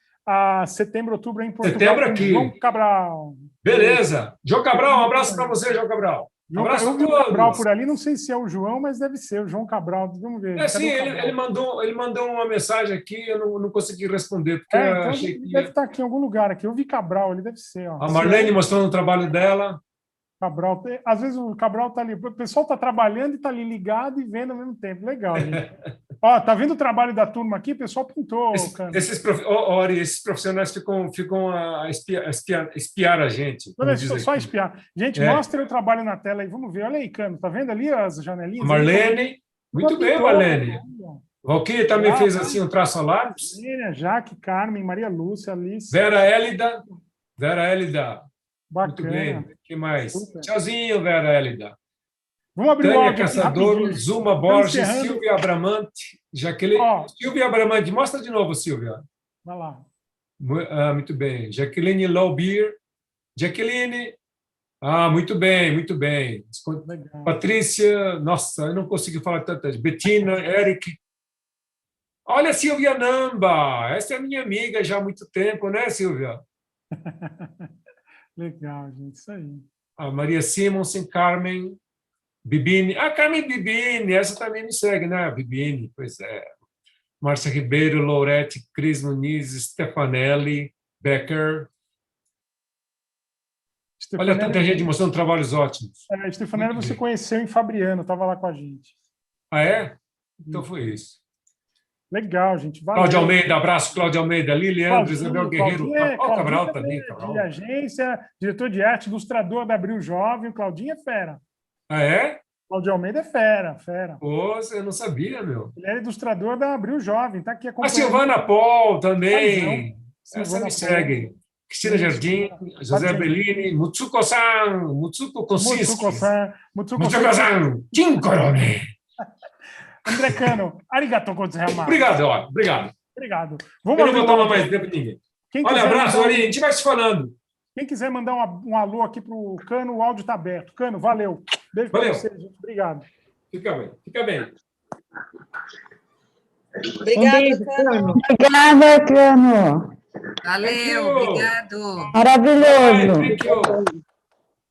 setembro, outubro em Portugal. Setembro com aqui. João Cabral. Beleza. João Cabral, um abraço para você, João Cabral. Abraço Eu a vi o Cabral todos. por ali, não sei se é o João, mas deve ser o João Cabral. Vamos ver. Sim, ele mandou uma mensagem aqui, eu não consegui responder, porque eu Então achei ele que... deve estar aqui em algum lugar. Aqui. Eu vi Cabral, ele deve ser. Ó. A Marlene mostrando o trabalho dela. Cabral, às vezes o Cabral está ali, o pessoal está trabalhando e está ali ligado e vendo ao mesmo tempo. Legal, gente. Ó, tá vendo o trabalho da turma aqui? O pessoal pintou. Esses profissionais ficam a espiar a gente. Só espiar. Gente, mostra o trabalho na tela aí. Vamos ver. Olha aí, Cano. Tá vendo ali as janelinhas? A Marlene. Muito bem, Marlene. Valquíria também fez assim um traço a lápis. Jaque, Carmen, Maria Lúcia, Alice. Vera Hélida. Bacana. Muito bem. O que mais? Super. Tchauzinho, Vera Hélida. Vamos abrir o áudio Caçador, Zuma Borges, Silvia Abramante, Jaqueline. Silvia Abramante, mostra de novo, Silvia. Vai lá. Muito bem. Jaqueline Lowbeer. Jaqueline. Muito bem, muito bem. Legal. Patrícia, nossa, eu não consegui falar tantas. Betina, Eric. Olha, Silvia Namba, essa é minha amiga já há muito tempo, né, Silvia? Legal, gente, isso aí. A Maria Simonsen, Carmen Bibini. Carmen Bibini, essa também me segue, né? Bibini, pois é. Márcia Ribeiro, Lourete, Cris Muniz, Stefanelli, Becker. Olha, tanta gente mostrando trabalhos ótimos. Stefanelli você conheceu em Fabriano, estava lá com a gente. É? Então foi isso. Legal, gente. Valeu. Cláudio Almeida, abraço, Cláudio Almeida, Liliandro, Isabel Guerreiro, Cabral também. De agência, diretor de arte, ilustrador da Abril Jovem. O Claudinho é fera. É? Cláudio Almeida é fera. Pô, eu não sabia, meu. Ele é ilustrador da Abril Jovem, tá aqui acompanhando. A Silvana Paul também. Essa me segue. Cristina Jardim, José Bellini, Mutsuko-san, Mutsuko Kosinski. Mutsuko-san, Tinkorone. André Cano, arigatou gozaimasu. Obrigado. Vamos eu não vou tomar mais tempo de ninguém. Olha, abraço, Ari, a gente vai se falando. Quem quiser mandar um alô aqui para o Cano, o áudio está aberto. Cano, valeu. Beijo para você, gente. Obrigado. Fica bem. Obrigada, Cano. Obrigada, Cano. Valeu, obrigado. Maravilhoso.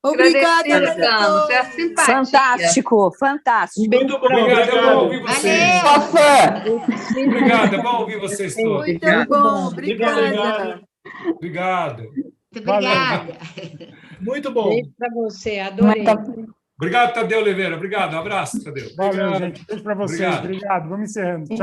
Obrigada, Cano. Você é simpático. Fantástico. Muito obrigado, é bom ouvir vocês. Obrigado, é bom ouvir vocês todos. Muito bom, obrigada. Obrigado. Muito obrigada. Muito bom. Beijo para você, adorei. Obrigado, Tadeu Oliveira. Obrigado, um abraço, Tadeu. Valeu, gente. Beijo para vocês. Obrigado. Vamos encerrando. Tchau.